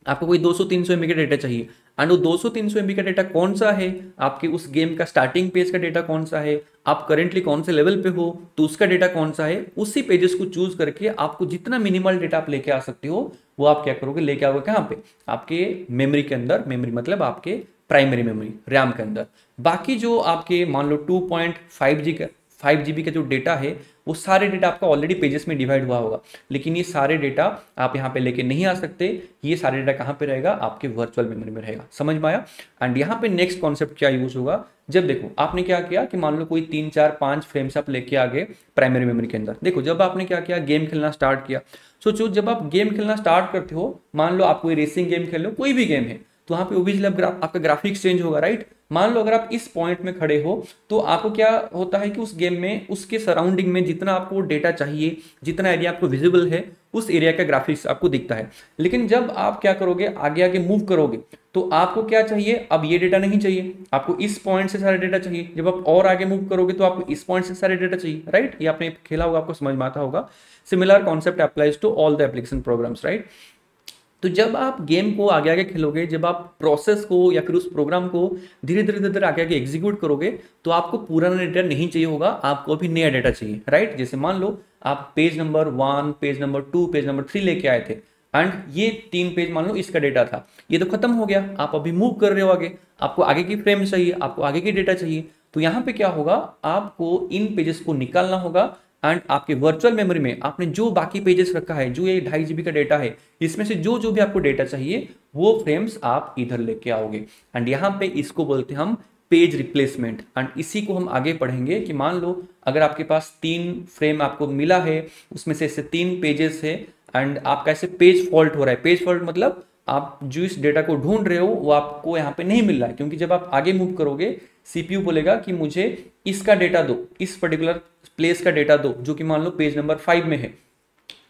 आपको कोई 200-300 MB का डेटा चाहिए, एंड वो 200-300 MB का डेटा कौन सा है, आपके उस गेम का स्टार्टिंग पेज का डेटा कौन सा है, आप करेंटली कौन से लेवल पे हो तो उसका डेटा कौन सा है, उसी पेजेस को चूज करके आपको जितना मिनिमल डेटा आप लेके आ सकते हो वो आप क्या करोगे, लेके आओगे कहाँ पे, आपके मेमोरी के अंदर। मेमोरी मतलब आपके प्राइमरी मेमोरी, रैम के अंदर। बाकी जो आपके मान लो 5 GB का जो डेटा है, वो सारे डेटा आपका ऑलरेडी पेजेस में डिवाइड हुआ होगा, लेकिन ये सारे डेटा आप यहाँ पे लेके नहीं आ सकते। ये सारे डेटा कहाँ पे रहेगा, आपके वर्चुअल मेमोरी में रहेगा। समझ में आया। एंड यहाँ पे नेक्स्ट कॉन्सेप्ट क्या यूज होगा, जब देखो आपने क्या किया कि मान लो कोई 3 4 5 फ्रेम्स आप लेके आ गए प्राइमरी मेमोरी के अंदर। देखो जब आपने क्या किया, गेम खेलना स्टार्ट किया। सोचो जब आप गेम खेलना स्टार्ट करते हो, मान लो आप कोई रेसिंग गेम खेल लो, कोई भी गेम है, तो वहां पे ओब्वियसली आपका ग्राफिक्स चेंज होगा, राइट। मान लो अगर आप इस पॉइंट में खड़े हो तो आपको क्या होता है कि उस गेम में उसके सराउंडिंग में जितना आपको डेटा चाहिए, जितना एरिया आपको विजिबल है, उस एरिया का ग्राफिक्स आपको दिखता है। लेकिन जब आप क्या करोगे, आगे आगे मूव करोगे, तो आपको क्या चाहिए, अब ये डेटा नहीं चाहिए, आपको इस पॉइंट से सारा डेटा चाहिए। जब आप और आगे मूव करोगे तो आपको इस पॉइंट से सारे डेटा चाहिए, राइट। ये आपने खेला होगा, आपको समझ में आता होगा। Similar concept applies to all the application programs, right. तो जब आप गेम को आगे आगे खेलोगे, जब आप प्रोसेस को या फिर उस प्रोग्राम को धीरे धीरे आगे आगे एग्जीक्यूट करोगे, तो आपको पुराना डेटा नहीं चाहिए होगा, आपको अभी नया डेटा चाहिए, राइट। जैसे मान लो आप page number 1, page number 2, page number 3 लेके आए थे, एंड ये 3 पेज मान लो इसका डेटा था, ये तो खत्म हो गया, आप अभी मूव कर रहे हो आगे, आपको आगे की फ्रेम चाहिए, आपको आगे की डेटा चाहिए। तो यहाँ पे क्या होगा, आपको इन पेजेस को निकालना होगा, एंड आपके वर्चुअल मेमोरी में आपने जो बाकी पेजेस रखा है, जो ये 2.5 GB का डेटा है, इसमें से जो जो भी आपको डेटा चाहिए वो फ्रेम्स आप इधर लेके आओगे। एंड यहाँ पे इसको बोलते हैं हम पेज रिप्लेसमेंट। एंड इसी को हम आगे पढ़ेंगे कि मान लो अगर आपके पास 3 फ्रेम आपको मिला है, उसमें से 3 पेजेस है, एंड आपका ऐसे पेज फॉल्ट हो रहा है। पेज फॉल्ट मतलब आप जो इस डेटा को ढूंढ रहे हो वो आपको यहाँ पे नहीं मिल रहा है, क्योंकि जब आप आगे मूव करोगे CPU बोलेगा कि मुझे इसका डेटा दो, इस पर्टिकुलर प्लेस का डेटा दो, जो कि मान लो पेज नंबर 5 में है।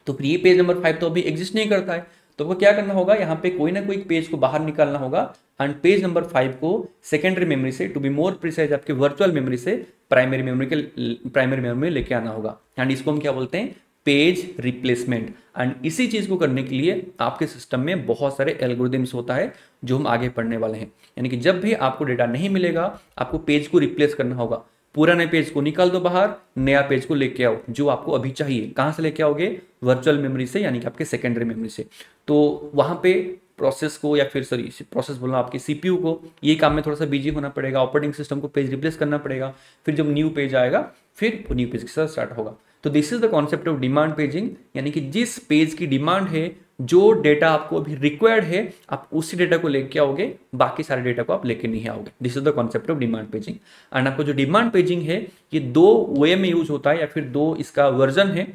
तो फिर ये पेज नंबर 5 तो अभी एग्जिस्ट नहीं करता है, तो वो क्या करना होगा, यहाँ पे कोई ना कोई पेज को बाहर निकालना होगा, एंड पेज नंबर 5 को सेकेंडरी मेमोरी से, टू बी मोर प्रिसाइज आपके वर्चुअल मेमोरी से प्राइमरी मेमोरी में लेके आना होगा। एंड इसको हम क्या बोलते हैं, पेज रिप्लेसमेंट। एंड इसी चीज को करने के लिए आपके सिस्टम में बहुत सारे एल्गोरिदम्स होता है जो हम आगे पढ़ने वाले हैं। यानी कि जब भी आपको डेटा नहीं मिलेगा, आपको पेज को रिप्लेस करना होगा। पुराने पेज को निकाल दो बाहर, नया पेज को लेके आओ जो आपको अभी चाहिए। कहां से लेके आओगे? वर्चुअल मेमोरी से, यानी कि आपके सेकेंडरी मेमोरी से। तो वहां पे प्रोसेस को, या फिर सॉरी प्रोसेस बोलना, आपके सीपीयू को ये काम में थोड़ा सा बिजी होना पड़ेगा, ऑपरेटिंग सिस्टम को पेज रिप्लेस करना पड़ेगा। फिर जब न्यू पेज आएगा फिर वो न्यू पेज के साथ स्टार्ट होगा। तो this is the concept of demand paging, यानी कि जिस पेज की डिमांड है, जो डेटा आपको अभी रिक्वायर्ड है, आप उसी डेटा को लेके आओगे, बाकी सारे डेटा को आप लेके नहीं आओगे। This is the concept of demand paging. And आपको जो डिमांड पेजिंग है ये दो वे में यूज होता है, या फिर दो इसका वर्जन है।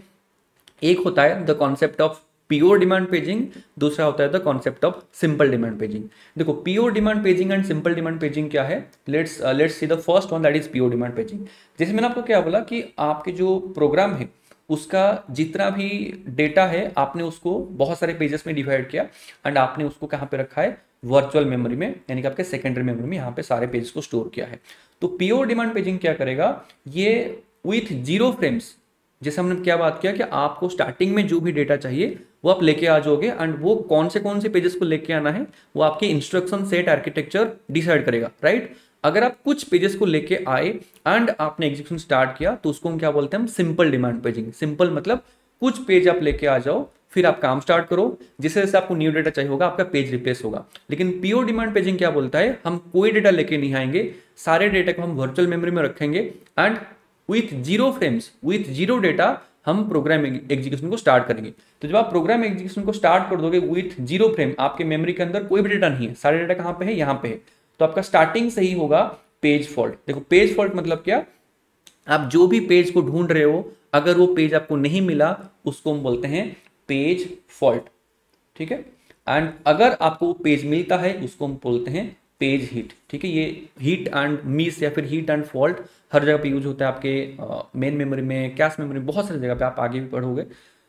एक होता है the concept of pure demand paging, दूसरा होता है the concept of simple demand paging. देखो pure demand paging and simple demand paging क्या है, let's see the first one, that is pure demand paging. जैसे मैंने आपको क्या बोला कि आपके जो प्रोग्राम है उसका जितना भी डेटा है आपने उसको बहुत सारे पेजेस में डिवाइड किया एंड आपने उसको कहाँ पे रखा है? वर्चुअल मेमोरी में, यानी कि आपके सेकेंडरी मेमोरी में यहाँ पे सारे पेजेस को स्टोर किया है। तो प्योर डिमांड पेजिंग क्या करेगा, ये विथ 0 फ्रेम्स, जैसे हमने क्या बात किया कि आपको स्टार्टिंग में जो भी डेटा चाहिए वो आप लेके आ जाओगे, एंड वो कौन से पेजेस को लेके आना है वो आपके इंस्ट्रक्शन सेट आर्किटेक्चर डिसाइड करेगा, राइट। अगर आप कुछ पेजेस को लेके आए एंड आपने एग्जीक्यूशन स्टार्ट किया तो उसको हम क्या बोलते हैं? हम सिंपल डिमांड पेजिंग। सिंपल मतलब कुछ पेज आप लेके आ जाओ, फिर आप काम स्टार्ट करो, जैसे जैसे आपको न्यू डेटा चाहिए होगा आपका पेज रिप्लेस होगा। लेकिन प्योर डिमांड पेजिंग क्या बोलता है? हम कोई डेटा लेके नहीं आएंगे, सारे डेटा को हम वर्चुअल मेमोरी में रखेंगे and with 0 frames, with 0 data हम प्रोग्राम एग्जीक्यूशन को स्टार्ट करेंगे। तो जब आप प्रोग्राम एग्जीक्यूशन को स्टार्ट कर दोगे विथ 0 फ्रेम, आपके मेमोरी के अंदर कोई भी डेटा नहीं है, सारे डेटा कहाँ पे है? यहाँ पे है। तो आपका स्टार्टिंग से ही होगा पेज फॉल्ट। देखो पेज फॉल्ट मतलब क्या? आप जो भी पेज को ढूंढ रहे हो, अगर वो पेज आपको नहीं मिला उसको हम बोलते हैं पेज फॉल्ट, ठीक है। एंड अगर आपको पेज मिलता है उसको हम बोलते हैं पेज हिट, ठीक है। ये हिट एंड मिस या फिर हिट एंड फॉल्ट हर जगह पे यूज होता है, आपके मेन मेमोरी में, कैश मेमोरी, बहुत सारी जगह पे आप आगे भी पढ़ोगे।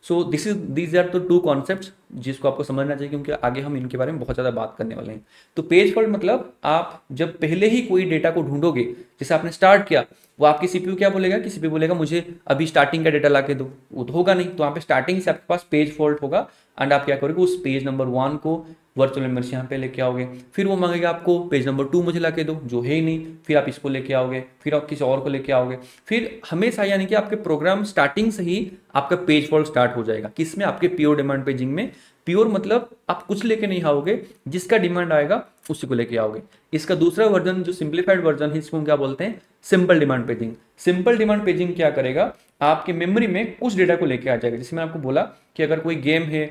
So these are the 2 concepts जिसको आपको समझना चाहिए, क्योंकि आगे हम इनके बारे में बहुत ज़्यादा बात करने वाले हैं। तो पेज फॉल्ट मतलब आप जब पहले ही कोई डेटा को ढूंढोगे, जैसे आपने स्टार्ट किया, वो आपकी सीपीयू क्या बोलेगा कि सीपीयू बोलेगा मुझे अभी स्टार्टिंग का डेटा ला के दो, वो तो होगा नहीं। तो वहाँ पे स्टार्टिंग से आपके पास पेज फॉल्ट होगा एंड आप क्या करोगे? उस पेज नंबर 1 को वर्चुअल मेमोरी से यहाँ पे लेके आओगे, फिर वो मांगेगा आपको पेज नंबर 2 मुझे ला के दो, जो है ही नहीं, फिर आप इसको लेके आओगे, फिर आप किसी और को लेके आओगे, फिर हमेशा यानी कि आपके प्रोग्राम स्टार्टिंग से ही आपका पेज फॉल्ट स्टार्ट हो जाएगा। किसमें? आपके प्योर डिमांड पेजिंग में। प्योर मतलब आप कुछ लेके नहीं आओगे, जिसका डिमांड आएगा उसी को लेके आओगे। इसका दूसरा वर्जन जो सिंप्लीफाइड वर्जन है, इसको हम क्या बोलते हैं? Simple demand paging. Simple demand paging क्या करेगा? आपके मेमोरी में कुछ डेटा को लेके आ जाएगा। जैसे मैं आपको बोला कि अगर कोई गेम है,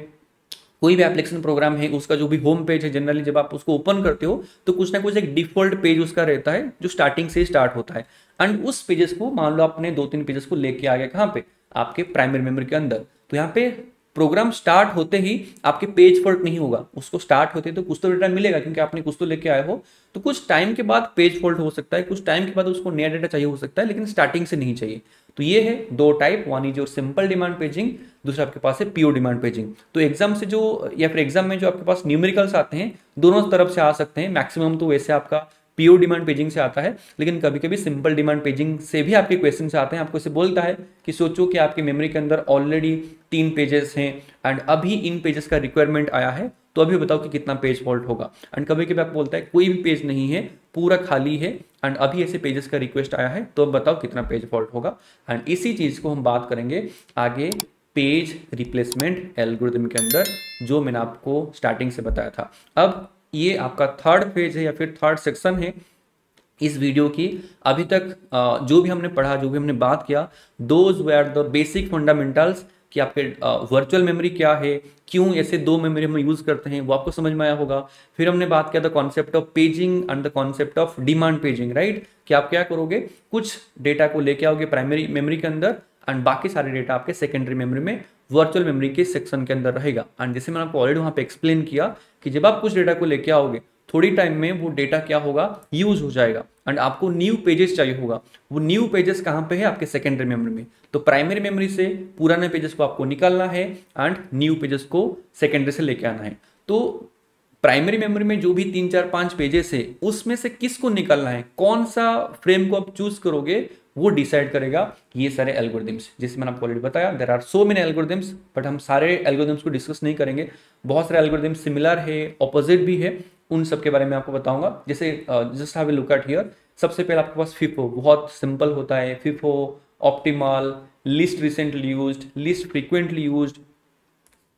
कोई भी एप्लीकेशन प्रोग्राम है, उसका जो भी होम पेज है, जनरली जब आप उसको ओपन करते हो तो कुछ ना कुछ एक डिफॉल्ट पेज उसका रहता है जो स्टार्टिंग से स्टार्ट होता है। एंड उस पेजेस को मान लो आपने 2-3 पेजेस को लेके आ गया, कहाँ पे? आपके प्राइमरी मेमोरी के अंदर। तो यहाँ पे प्रोग्राम स्टार्ट होते ही आपके पेज फॉल्ट नहीं होगा, उसको स्टार्ट होते तो कुछ तो डेटा मिलेगा क्योंकि आपने कुछ तो लेके आए हो। तो कुछ टाइम के बाद पेज फॉल्ट हो सकता है, कुछ टाइम के बाद उसको नया डेटा चाहिए हो सकता है, लेकिन स्टार्टिंग से नहीं चाहिए। तो ये है 2 type, one is your simple demand paging, दूसरा आपके पास है प्योर डिमांड पेजिंग। तो एग्जाम से जो, या फिर एग्जाम में जो आपके पास न्यूमेरिकल्स आते हैं, दोनों तरफ से आ सकते हैं। मैक्सिमम तो वैसे आपका प्योर डिमांड पेजिंग से आता है, लेकिन कभी कभी सिंपल डिमांड पेजिंग से भी आपके क्वेश्चन आते हैं। आपको इसे बोलता है कि सोचो कि आपके मेमोरी के अंदर ऑलरेडी 3 पेजेस हैं एंड अभी इन पेजेस का रिक्वायरमेंट आया है, तो अभी बताओ कि कितना पेज फॉल्ट होगा। एंड कभी कभी आपको बोलता है कोई भी पेज नहीं है, पूरा खाली है एंड अभी ऐसे पेजेस का रिक्वेस्ट आया है, तो अब बताओ कितना पेज फॉल्ट होगा। एंड इसी चीज को हम बात करेंगे आगे पेज रिप्लेसमेंट एल्गोरिथम के अंदर, जो मैंने आपको स्टार्टिंग से बताया था। अब ये आपका 3rd फेज है या फिर 3rd सेक्शन है इस वीडियो की। अभी तक जो भी हमने पढ़ा, जो भी हमने बात किया, those were the basic fundamentals, कि आपके वर्चुअल मेमोरी क्या है, क्यों ऐसे 2 मेमोरी हम यूज करते हैं, वो आपको समझ में आया होगा। फिर हमने बात किया the concept of paging and the concept of demand paging, right. कि आप क्या करोगे? कुछ डेटा को लेके आओगे प्राइमरी मेमोरी के अंदर एंड बाकी सारे डेटा आपके सेकेंडरी मेमोरी में, वर्चुअल मेमोरी के सेक्शन के अंदर रहेगा। एंड जैसे मैंने आपको ऑलरेडी वहां पे एक्सप्लेन किया कि जब आप कुछ डेटा को लेके आओगे, थोड़ी टाइम में वो डेटा क्या होगा? यूज हो जाएगा एंड आपको न्यू पेजेस चाहिए होगा। वो न्यू पेजेस कहाँ पे है? आपके सेकेंडरी मेमोरी में। तो प्राइमरी मेमोरी से पुराने पेजेस को आपको निकालना है एंड न्यू पेजेस को सेकेंडरी से लेके आना है। तो प्राइमरी मेमोरी में जो भी 3, 4, 5 पेजेस है, उसमें से किसको निकालना है, कौन सा फ्रेम को आप चूज करोगे, वो डिसाइड करेगा ये सारे एल्गोरिदम्स। जैसे मैंने आपको ऑलरेडी बताया, there are so many algorithms, but हम सारे एल्गोरिदम्स को डिस्कस नहीं करेंगे। बहुत सारे एल्गोरिदम्स सिमिलर है, ऑपोजिट भी है, उन सब के बारे में आपको बताऊंगा। जैसे just have a look at here. सबसे पहले आपके पास फिफो बहुत सिंपल होता है। FIFO, optimal, least recently used, least frequently used,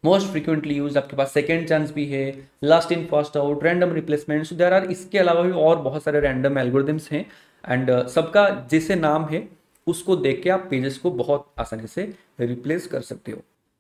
most frequently use, आपके पास सेकेंड चांस भी है, last in first out, random replacement. So there are, इसके अलावा भी और बहुत सारे रैंडम एल्गोरिदम्स हैं एंड सबका जैसे नाम है उसको देख के आप पेजेस को बहुत आसानी से रिप्लेस कर सकते हो।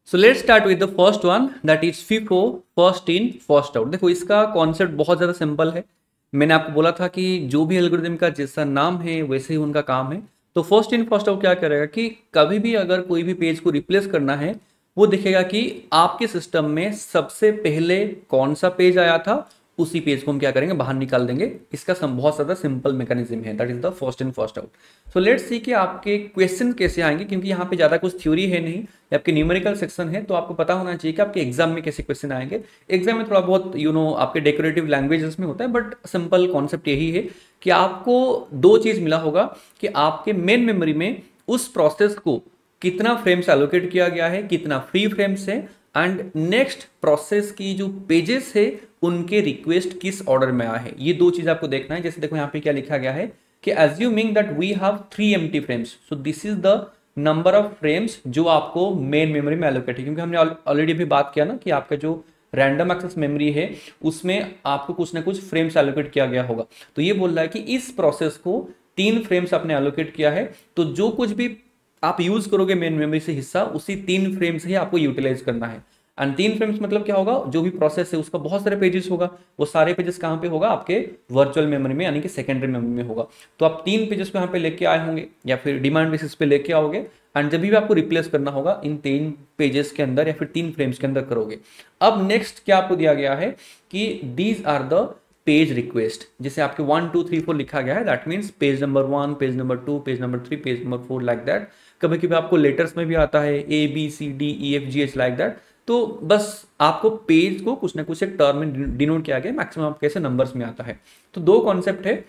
So let's start with the first one, that is FIFO, first in first out. देखो इसका कॉन्सेप्ट बहुत ज़्यादा सिंपल है। मैंने आपको बोला था कि जो भी एल्गोरिदम का जैसा नाम है वैसे ही उनका काम है। तो फर्स्ट इन फर्स्ट आउट क्या करेगा कि कभी भी अगर कोई भी पेज को रिप्लेस करना है, वो दिखेगा कि आपके सिस्टम में सबसे पहले कौन सा पेज आया था, उसी पेज को हम क्या करेंगे, बाहर निकाल देंगे। इसका बहुत ज्यादा सिंपल मैकेनिज्म है, that is the first in first out. So let's see कि आपके क्वेश्चन कैसे आएंगे, क्योंकि यहाँ पे ज्यादा कुछ थ्योरी है नहीं, आपके न्यूमेरिकल सेक्शन है, तो आपको पता होना चाहिए कि आपके एग्जाम में कैसे क्वेश्चन आएंगे। एग्जाम में थोड़ा बहुत आपके डेकोरेटिव लैंग्वेजेस में होता है, बट सिंपल कॉन्सेप्ट यही है कि आपको दो चीज मिला होगा कि आपके मेन मेमोरी में उस प्रोसेस को कितना फ्रेम्स एलोकेट किया गया है, कितना फ्री फ्रेम्स है, एंड नेक्स्ट प्रोसेस की जो पेजेस है उनके रिक्वेस्ट किस ऑर्डर में आया है। ये दो चीज आपको देखना है। जैसे देखो यहाँ पे क्या लिखा गया है कि assuming that we have 3 empty frames, so this is the number of frames जो आपको मेन मेमोरी में एलोकेट है। क्योंकि हमने ऑलरेडी भी बात किया ना कि आपका जो रैंडम एक्सेस मेमोरी है उसमें आपको कुछ ना कुछ फ्रेम्स एलोकेट किया गया होगा। तो ये बोल रहा है कि इस प्रोसेस को 3 फ्रेम्स आपने एलोकेट किया है, तो जो कुछ भी आप यूज करोगे मेन मेमोरी से हिस्सा, उसी 3 फ्रेम्स ही आपको यूटिलाइज करना है। एंड 3 फ्रेम्स मतलब क्या होगा, जो भी प्रोसेस है उसका बहुत सारे पेजेस होगा, वो सारे पेजेस कहाँ पे होगा, आपके वर्चुअल मेमोरी में, यानी कि सेकेंडरी मेमोरी में होगा। तो आप 3 पेजेस को यहाँ पे लेके आए होंगे या फिर डिमांड बेसिस पे लेके आओगे, एंड जब भी आपको रिप्लेस करना होगा इन 3 पेजेस के अंदर या फिर 3 फ्रेम्स के अंदर करोगे। अब नेक्स्ट क्या आपको दिया गया है कि these are the page request. जैसे आपके 1 2 3 4 लिखा गया है, that means page number 1, page number 2, page number 3, page number 4, like that. कभी कभी आपको लेटर्स में भी आता है ABCDEFGH लाइक दैट। तो बस आपको पेज को कुछ ना कुछ एक टर्म में डिनोट किया गया, मैक्सिमम आपके ऐसे नंबर्स में आता है। तो दो कॉन्सेप्ट है,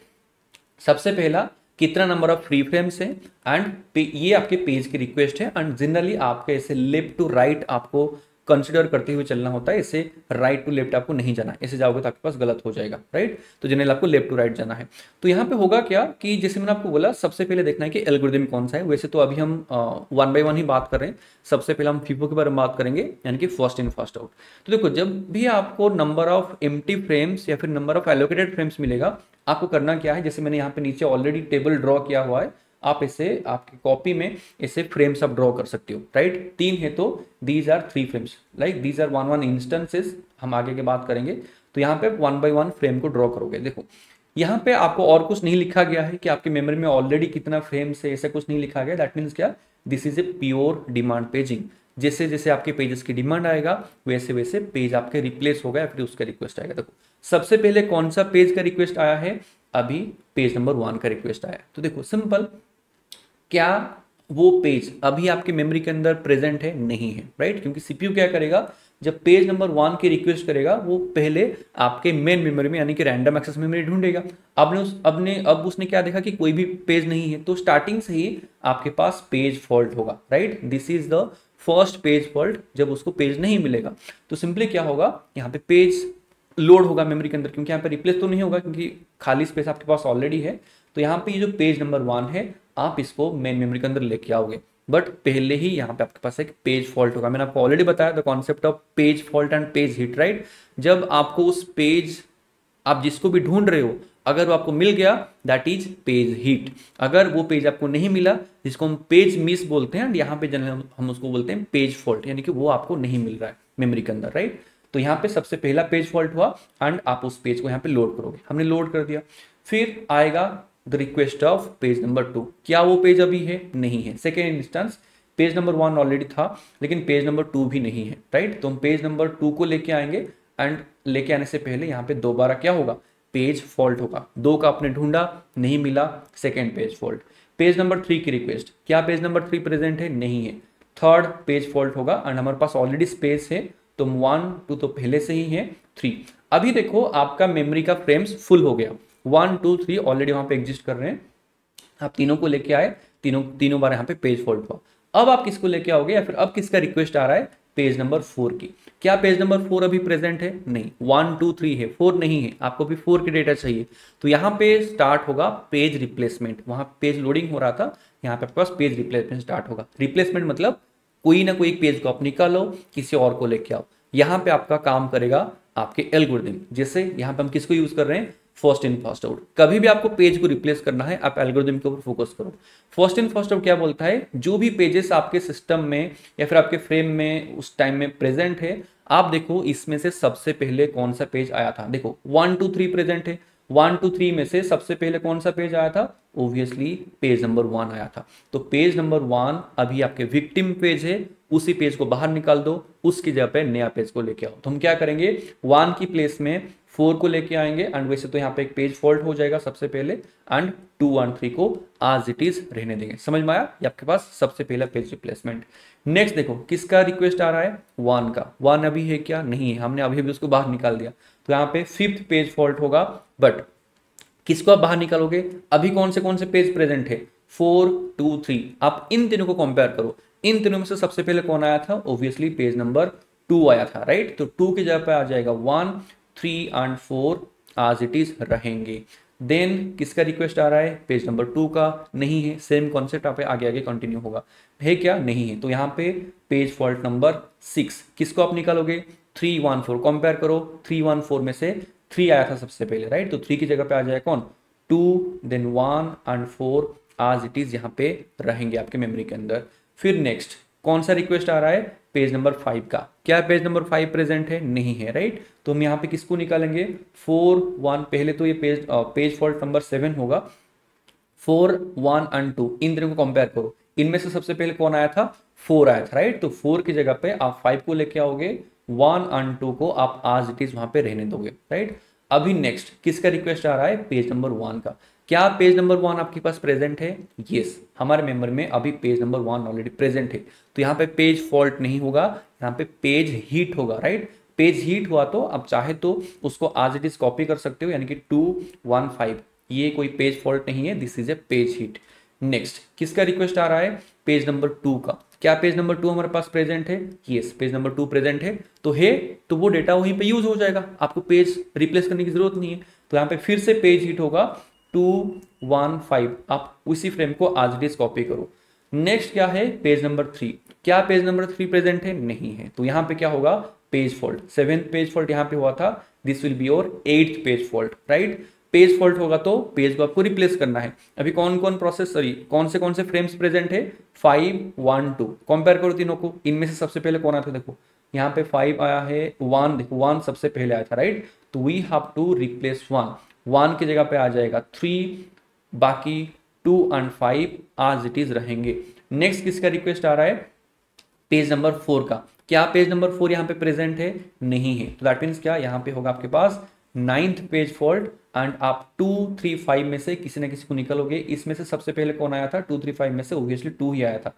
सबसे पहला कितना नंबर ऑफ फ्री फ्रेम्स है, एंड ये आपके पेज की रिक्वेस्ट है। एंड जनरली आपके ऐसे लेफ्ट टू राइट आपको कंसिडर करते हुए चलना होता है, इसे राइट टू लेफ्ट आपको नहीं जाना, ऐसे जाओगे तो आपके पास गलत हो जाएगा, राइट। तो जनरली आपको लेफ्ट टू राइट जाना है। तो यहाँ पे होगा क्या कि जैसे मैंने आपको बोला, सबसे पहले देखना है कि एल्गोरिदम कौन सा है। वैसे तो अभी हम 1 बाय 1 ही बात कर रहे हैं। सबसे पहले हम फीफो के बारे में बात करेंगे, यानी कि फर्स्ट इन फर्स्ट आउट। तो देखो, जब भी आपको नंबर ऑफ एम्प्टी फ्रेम्स या फिर नंबर ऑफ एलोकेटेड फ्रेम्स मिलेगा, आपको करना क्या है, जैसे मैंने यहाँ पे नीचे ऑलरेडी टेबल ड्रॉ किया हुआ है, आप इसे आपकी कॉपी में इसे फ्रेम्स आप ड्रॉ कर सकते हो, राइट। 3 है तो these are 3 frames, like these are 1 1 instances. हम आगे की बात करेंगे। तो यहाँ पे 1 बाय 1 फ्रेम को ड्रॉ करोगे। देखो यहाँ पे आपको और कुछ नहीं लिखा गया है कि आपकी मेमोरी में ऑलरेडी कितना फ्रेम्स है, ऐसा कुछ नहीं लिखा गया। दैट मीन्स क्या, this is a pure demand paging. जैसे जैसे आपके पेजेस की डिमांड आएगा वैसे वैसे पेज आपके रिप्लेस होगा या फिर उसका रिक्वेस्ट आएगा। देखो सबसे पहले कौन सा पेज का रिक्वेस्ट आया है, अभी पेज नंबर 1 का रिक्वेस्ट आया। तो देखो सिंपल, क्या वो पेज अभी आपके मेमोरी के अंदर प्रेजेंट है, नहीं है, राइट। क्योंकि सीपीयू क्या करेगा, जब पेज नंबर 1 की रिक्वेस्ट करेगा, वो पहले आपके मेन मेमोरी में यानी कि रैंडम एक्सेस मेमोरी ढूंढेगा। अब उसने क्या देखा कि कोई भी पेज नहीं है, तो स्टार्टिंग से ही आपके पास पेज फॉल्ट होगा, right. This is the first page fault, जब उसको पेज नहीं मिलेगा। तो सिंपली क्या होगा, यहाँ पे पेज लोड होगा मेमोरी के अंदर, क्योंकि यहाँ पे रिप्लेस तो नहीं होगा क्योंकि खाली स्पेस आपके पास ऑलरेडी है। तो यहाँ पे ये जो पेज नंबर 1 है, आप इसको मेन मेमोरी के अंदर लेके आओगे, बट पहले ही यहाँ पे आपके पास एक पेज फॉल्ट होगा। मैंने आपको ऑलरेडी बताया the concept of page fault and page hit, right. जब आपको उस पेज, आप जिसको भी ढूंढ रहे हो, अगर वो आपको मिल गया, दैट इज पेज हिट। अगर वो पेज आपको नहीं मिला, जिसको हम पेज मिस बोलते हैं, यहाँ पे जनरली हम उसको बोलते हैं पेज फॉल्ट, यानी कि वो आपको नहीं मिल रहा है मेमोरी के अंदर, राइट। तो यहाँ पे सबसे पहला पेज फॉल्ट हुआ एंड आप उस पेज को यहाँ पे लोड करोगे। हमने लोड कर दिया, फिर आएगा the request of page number 2। क्या वो पेज अभी है, नहीं है। Second instance, page number 1 already था लेकिन पेज नंबर 2 भी नहीं है, राइट। तो हम पेज नंबर 2 को लेके आएंगे एंड लेके आने से पहले यहाँ पे दोबारा क्या होगा, पेज फॉल्ट होगा। 2 का आपने ढूंढा, नहीं मिला, second page fault. Page number 3 की रिक्वेस्ट, क्या पेज नंबर 3 प्रेजेंट है, नहीं है। थर्ड पेज फॉल्ट होगा एंड हमारे पास ऑलरेडी स्पेस है, तो 1 2 तो पहले से ही है, 3। अभी देखो आपका मेमोरी का फ्रेम्स फुल हो गया, 1 2 3 ऑलरेडी वहां पे एग्जिस्ट कर रहे हैं। आप तीनों को लेके आए, तीनों तीनों बार यहाँ पे पेज फॉल्ट हुआ। अब आप किसको लेके आओगे, या फिर अब किसका रिक्वेस्ट आ रहा है, पेज नंबर 4 की। क्या पेज नंबर 4 अभी प्रेजेंट है, नहीं, 1 2 3 है, 4 नहीं है, आपको भी 4 की डेटा चाहिए। तो यहाँ पे स्टार्ट होगा पेज रिप्लेसमेंट, वहां पेज लोडिंग हो रहा था, यहाँ पे आपके पास पेज रिप्लेसमेंट स्टार्ट होगा। रिप्लेसमेंट मतलब कोई ना कोई एक पेज को आप निकालो, किसी और को लेके आओ। यहाँ पे आपका काम करेगा आपके एल्गोरिथम। जैसे यहाँ पे हम किसको यूज कर रहे हैं, फर्स्ट इन फर्स्ट आउट। कभी भी आपको पेज को रिप्लेस करना है, आप एल्गोरिथम के ऊपर फोकस करो। फर्स्ट इन फर्स्ट आउट क्या बोलता है, जो भी पेजेस आपके सिस्टम में या फिर आपके फ्रेम में उस टाइम में प्रेजेंट है, आप देखो इसमें से सबसे पहले कौन सा पेज आया था। देखो 1 2 3 प्रेजेंट है, 1 2 3 में से सबसे पहले कौन सा पेज आया था, ऑब्वियसली पेज नंबर 1 आया था। तो पेज नंबर 1 अभी आपके विक्टिम पेज है, उसी पेज को बाहर निकाल दो, उसकी जगह पे नया पेज को लेके आओ। तो हम क्या करेंगे, 1 की प्लेस में 4 को लेके आएंगे, एंड वैसे तो यहाँ पे एक पेज फॉल्ट हो जाएगा सबसे पहले, एंड 2 1 3 को आज इट इज रहने देंगे। समझ में आया, ये आपके पास सबसे पहला पेज रिप्लेसमेंट। नेक्स्ट देखो किसका रिक्वेस्ट आ रहा है, 1 का। 1 अभी है क्या, नहीं है, हमने अभी अभी उसको बाहर निकाल दिया। तो यहाँ पे 5th पेज फॉल्ट होगा, बट किसको आप बाहर निकालोगे, अभी कौन से पेज प्रेजेंट है, 4 2 3। आप इन तीनों को कंपेयर करो, इन तीनों में से सबसे पहले कौन आया था, ऑब्वियसली पेज नंबर 2 आया था, राइट। तो 2 की जगह पे आ जाएगा 1 3 एंड 4 आज इट इज रहेंगे। देन किसका रिक्वेस्ट आ रहा है, पेज नंबर 2 का, नहीं है, सेम कॉन्सेप्ट आप आगे आगे कंटिन्यू होगा, है क्या, नहीं है। तो यहाँ पे पेज फॉल्ट नंबर 6, किसको आप निकालोगे, 3 1 4। कंपेयर करो, 3 1 4 में से 3 आया था सबसे पहले, राइट। तो 3 की जगह पे आ जाएगा कौन, 2 देन 1 एंड 4 आज इट इज यहाँ पे रहेंगे आपके मेमोरी के अंदर। फिर नेक्स्ट कौन सा रिक्वेस्ट आ रहा है, पेज नंबर 5 का। क्या पेज नंबर 5 प्रेजेंट है, नहीं है, राइट। तो हम यहाँ पे किसको निकालेंगे, 4 1। पहले तो ये पेज फॉल्ट नंबर 7 होगा। 4 1 एंड 2 इन दोनों को कंपेयर करो, इनमें से सबसे पहले कौन आया था, 4 आया था, राइट। तो 4 की जगह पे आप 5 को लेके आओगे, 1 एंड 2 को आप आज इट इज वहां पे रहने दोगे, राइट। अभी नेक्स्ट किसका रिक्वेस्ट आ रहा है, पेज नंबर 1 का। क्या पेज नंबर 1 आपके पास प्रेजेंट है, यस, हमारे मेमोरी में अभी पेज नंबर 1 ऑलरेडी प्रेजेंट है। तो यहाँ पे पेज फॉल्ट नहीं होगा, यहाँ पे पेज हीट होगा, राइट। पेज हीट हुआ तो आप चाहे तो उसको आज इट इज कॉपी कर सकते हो, यानी कि 2 1 5, ये कोई पेज फॉल्ट नहीं है, this is a page heat. Next किसका रिक्वेस्ट आ रहा है, पेज नंबर 2 का। क्या पेज नंबर 2 हमारे पास प्रेजेंट है, यस, पेज नंबर 2 प्रेजेंट है। तो वो डेटा वहीं पे यूज हो जाएगा, आपको पेज रिप्लेस करने की जरूरत नहीं है। तो यहाँ पे फिर से पेज हीट होगा, 2 1 5, आप उसी फ्रेम को आज इट इज कॉपी करो। नेक्स्ट क्या है, पेज नंबर 3। क्या पेज नंबर 3 प्रेजेंट है, नहीं है। तो यहाँ पे क्या होगा, page fault. 7th page fault यहाँ पे हुआ था, this will be your 8th page fault, right. Page fault होगा तो पेज को आपको रिप्लेस करना है। अभी कौन कौन से फ्रेम्स प्रेजेंट है, 5 1 2। कंपेयर करो तीनों को, इनमें से सबसे पहले कौन आया था, देखो यहाँ पे 5 आया है, 1 देखो 1 सबसे पहले आया था, राइट। तो वी हैव टू रिप्लेस 1 की जगह पे आ जाएगा 3, बाकी 2 एंड 5 आज इट इज रहेंगे। नेक्स्ट किसका रिक्वेस्ट आ रहा है, पेज नंबर 4 का। क्या पेज नंबर 4 यहाँ पे प्रेजेंट है, नहीं है। तो दैट मीन्स क्या, यहाँ पे होगा आपके पास 9th पेज फॉल्ट, एंड आप 2 3 5 में से किसी ना किसी को निकालोगे। इसमें से सबसे पहले कौन आया था, 2 3 5 में से ऑब्वियसली 2 ही आया था,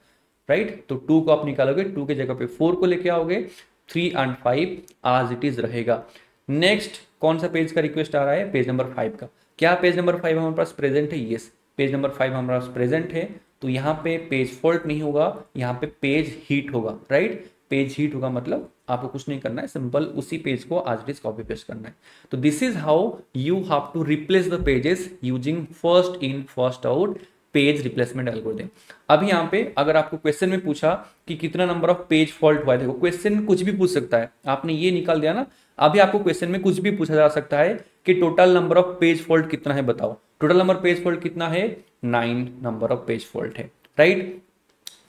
राइट। तो 2 को आप निकालोगे, 2 की जगह पे 4 को लेके आओगे, 3 एंड 5 आज इट इज रहेगा। नेक्स्ट कौन सा पेज का रिक्वेस्ट आ रहा है, पेज नंबर 5 का। क्या पेज नंबर 5 हमारे पास प्रेजेंट है, यस, पेज नंबर 5 हमारे पास प्रेजेंट है। तो यहाँ पे पेज फॉल्ट नहीं होगा, यहाँ पे पेज हीट होगा, राइट। पेज हीट होगा मतलब आपको कुछ नहीं करना है, सिंपल उसी पेज को as it is copy paste करना है। तो this is how you have to replace the pages using first in first out page replacement algorithm. अभी यहाँ पे अगर आपको क्वेश्चन में पूछा कि कितना नंबर ऑफ पेज फॉल्ट हुआ है, देखो क्वेश्चन कुछ भी पूछ सकता है, आपने ये निकाल दिया ना। अभी आपको क्वेश्चन में कुछ भी पूछा जा सकता है कि total number of page fault कितना है, बताओ। टोटल नंबर पेज फॉल्ट कितना है, 9 नंबर ऑफ पेज फॉल्ट है, राइट।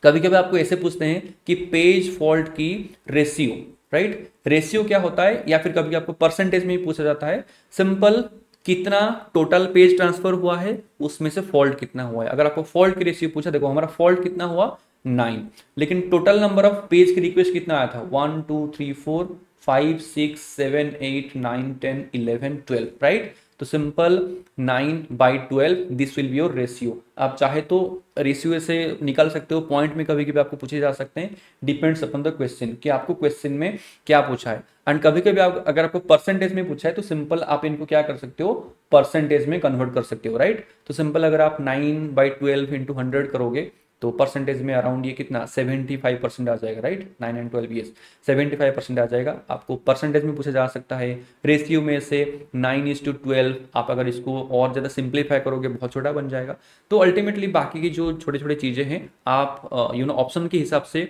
कभी कभी आपको ऐसे पूछते हैं कि पेज फॉल्ट की रेशियो, राइट। रेशियो क्या होता है, या फिर कभी आपको परसेंटेज में ही पूछा जाता है। सिंपल, कितना टोटल पेज ट्रांसफर हुआ है, उसमें से फॉल्ट कितना हुआ है। अगर आपको फॉल्ट की रेशियो पूछा, देखो हमारा फॉल्ट कितना हुआ, 9, लेकिन टोटल नंबर ऑफ पेज की रिक्वेस्ट कितना आया था, 1 2 3 4 5 6 7 8 9 10 11 12, राइट। तो simple 9/12 this will be your ratio. आप चाहे तो रेशियो से निकाल सकते हो, पॉइंट में कभी कभी आपको पूछे जा सकते हैं, डिपेंड्स अपॉन द क्वेश्चन कि आपको क्वेश्चन में क्या पूछा है। एंड कभी कभी आप अगर आपको परसेंटेज में पूछा है तो सिंपल आप इनको क्या कर सकते हो, परसेंटेज में कन्वर्ट कर सकते हो, राइट। तो सिंपल अगर आप 9/12 इंटू 100 करोगे तो परसेंटेज में अराउंड ये कितना 75% आ जाएगा, राइट। 9 एंड 12 यस 75% आ जाएगा। आपको परसेंटेज में पूछा जा सकता है। रेशियो में से 9:12 आप अगर इसको और ज़्यादा सिंप्लीफाई करोगे बहुत छोटा बन जाएगा। तो अल्टीमेटली बाकी की जो छोटे छोटे चीज़ें हैं आप ऑप्शन के हिसाब से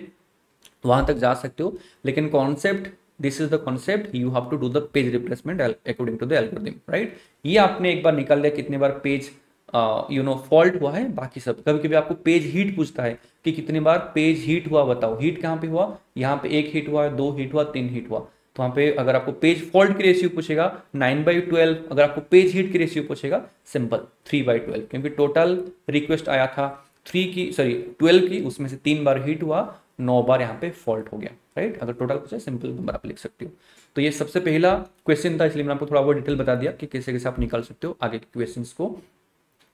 वहां तक जा सकते हो, लेकिन concept this is the concept, you have to do the page replacement according to the algorithm, right. ये आपने एक बार निकाल लिया कितने बार पेज फॉल्ट हुआ है। बाकी सब कभी कभी आपको पेज हीट पूछता है कि कितनी बार पेज हीट हुआ बताओ। हीट कहाँ पे हुआ, यहाँ पे 1 हीट हुआ, 2 हीट हुआ, 3 हीट हुआ। तो वहाँ पे अगर आपको पेज फॉल्ट की रेशियो पूछेगा 9/12, अगर आपको पेज हीट की रेशियो पूछेगा सिंपल 3/12, क्योंकि टोटल रिक्वेस्ट आया था 12 की, उसमें से 3 बार हीट हुआ, 9 बार यहाँ पे फॉल्ट हो गया, राइट। अगर टोटल पूछे सिंपल नंबर आप लिख सकते हो। तो ये सबसे पहला क्वेश्चन था, इसलिए मैंने आपको थोड़ा बहुत डिटेल बता दिया कि कैसे कैसे आप निकाल सकते हो आगे के क्वेश्चंस को।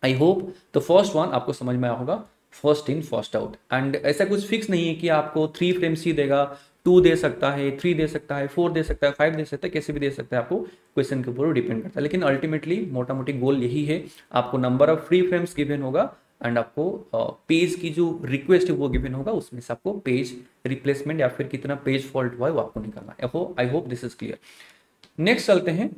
I hope the first one आपको समझ में आया होगा, first in first out. And ऐसा कुछ फिक्स नहीं है कि आपको 3 फ्रेम्स ही देगा, 2 दे सकता है, 3 दे सकता है, 4 दे सकता है, 5 दे सकता है, कैसे भी दे सकता है, आपको क्वेश्चन के ऊपर डिपेंड करता है। लेकिन अल्टीमेटली मोटा मोटी गोल यही है, आपको number of free frames given होगा एंड आपको पेज की जो रिक्वेस्ट है वो गिवन होगा, उसमें से आपको पेज रिप्लेसमेंट या फिर कितना पेज फॉल्ट हुआ है वो आपको निकालना है। आई hope this is clear. Next चलते हैं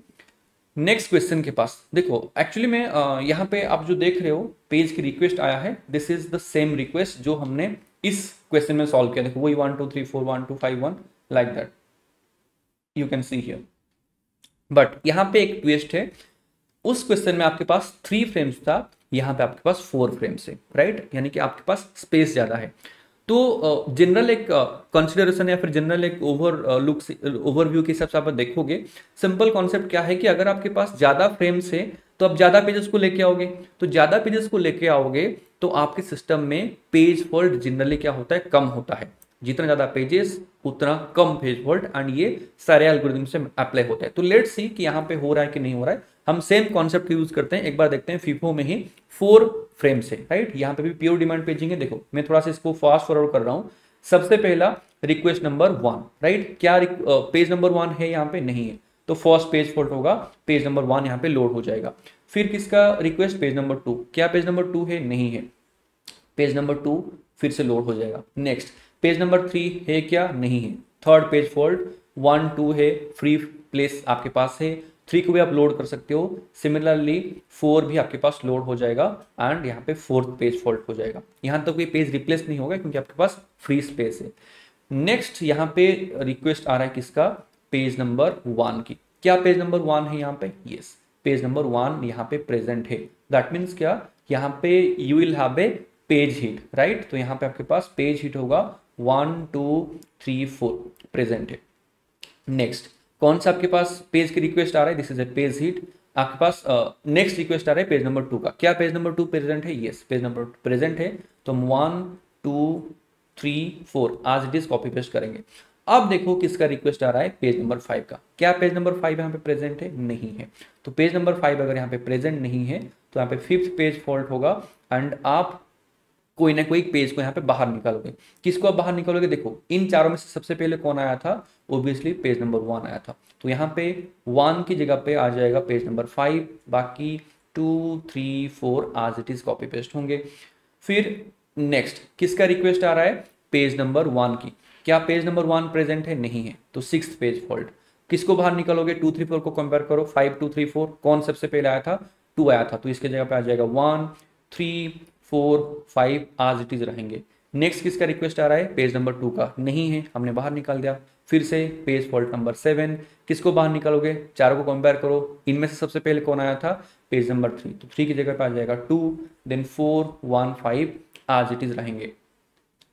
नेक्स्ट क्वेश्चन के पास। देखो एक्चुअली में यहाँ पे आप जो देख रहे हो पेज की रिक्वेस्ट आया है, this is the same request जो हमने इस क्वेश्चन में सॉल्व किया। देखो वही 1 2 3 4 1 2 5 1 like that you can see here. But यहाँ पे एक ट्विस्ट है, उस क्वेश्चन में आपके पास 3 फ्रेम्स था, यहाँ पे आपके पास 4 फ्रेम्स है, राइट। यानी कि आपके पास स्पेस ज्यादा है। तो जनरल एक कंसिडरेशन या फिर जनरल एक ओवरव्यू के हिसाब से आप देखोगे, सिंपल कॉन्सेप्ट क्या है कि अगर आपके पास ज्यादा फ्रेम्स है तो आप ज्यादा पेजेस को लेके आओगे, तो ज्यादा पेजेस को लेके आओगे तो आपके सिस्टम में पेज फॉल्ट जनरली क्या होता है, कम होता है। जितना ज्यादा पेजेस उतना कम पेज फॉल्ट, एंड ये सारे एल्गोरिथम से अप्लाई होता है। तो लेट्स सी कि यहाँ पे हो रहा है कि नहीं हो रहा है। हम सेम कॉन्सेप्ट यूज करते हैं, एक बार देखते हैं। FIFO में ही 4 फ्रेम्स है, राइट। यहाँ पे भी प्योर डिमांड पेजिंग है। देखो मैं थोड़ा सा इसको फास्ट फॉरवर्ड कर रहा हूँ। सबसे पहला रिक्वेस्ट नंबर 1, राइट। क्या पेज नंबर 1 है यहाँ पे, नहीं है, तो फर्स्ट पेज फॉल्ट होगा, पेज नंबर 1 यहाँ पे लोड हो जाएगा। फिर किसका रिक्वेस्ट, पेज नंबर 2, क्या पेज नंबर 2 है, नहीं है, पेज नंबर 2 फिर से लोड हो जाएगा। नेक्स्ट पेज नंबर 3 है क्या, नहीं है, थर्ड पेज फॉल्ट, 1 2 है, फ्री प्लेस आपके पास है, 3 को भी आप लोड कर सकते हो। सिमिलरली 4 भी आपके पास लोड हो जाएगा एंड यहाँ पे 4th पेज फॉल्ट हो जाएगा। यहाँ तक कोई पेज रिप्लेस नहीं होगा क्योंकि आपके पास फ्री स्पेस है। नेक्स्ट यहाँ पे रिक्वेस्ट आ रहा है किसका, पेज नंबर 1 की। क्या पेज नंबर 1 है यहाँ पे, यस पेज नंबर 1 यहाँ पे प्रेजेंट है। दैट मीन्स क्या, यहाँ पे you will have a page hit, right. तो यहाँ पे आपके पास पेज हिट होगा 1 2 3 4 प्रेजेंट है। नेक्स्ट कौन सा आपके पास पेज की रिक्वेस्ट आ रहा है, this is a page hit. आपके पास नेक्स्ट रिक्वेस्ट आ रहा है पेज नंबर 2 का। क्या पेज नंबर 2 प्रेजेंट है, यस पेज नंबर प्रेजेंट है। तो हम 1 2 3 4 आज इट इज कॉपी पेस्ट करेंगे। अब देखो किसका रिक्वेस्ट आ रहा है, पेज नंबर 5 का। क्या पेज नंबर 5 यहाँ पे प्रेजेंट है, नहीं है। तो पेज नंबर 5 अगर यहाँ पे प्रेजेंट नहीं है तो यहाँ पे 5th पेज फॉल्ट होगा एंड आप कोई ना कोई पेज को यहाँ पे बाहर निकालोगे। किसको आप बाहर निकालोगे, देखो इन चारों में से सबसे पहले कौन आया था, ऑब्वियसली पेज नंबर 1 आया था। तो यहाँ पे 1 की जगह पे आ जाएगा पेज नंबर 5, बाकी 2 3 4 आज इट इज कॉपी पेस्ट होंगे। फिर नेक्स्ट किसका रिक्वेस्ट आ रहा है, पेज नंबर 1 की। क्या पेज नंबर 1 प्रेजेंट है, नहीं है, तो 6th पेज फॉल्ट। किसको बाहर निकालोगे, 2 3 4 को कंपेयर करो, 5 2 3 4 कौन सबसे पहले आया था, 2 आया था, तो इसके जगह पे आ जाएगा 1 3 4 5 आज इट इज रहेंगे। नेक्स्ट किसका रिक्वेस्ट आ रहा है, पेज नंबर 2 का, नहीं है, हमने बाहर निकाल दिया। फिर से पेज फॉल्ट नंबर 7, किसको बाहर निकालोगे, चारों को कंपेयर करो, इनमें से सबसे पहले कौन आया था, पेज नंबर 3, तो 3 की जगह पे आ जाएगा 2 देन 4 1 5 आज इट इज रहेंगे।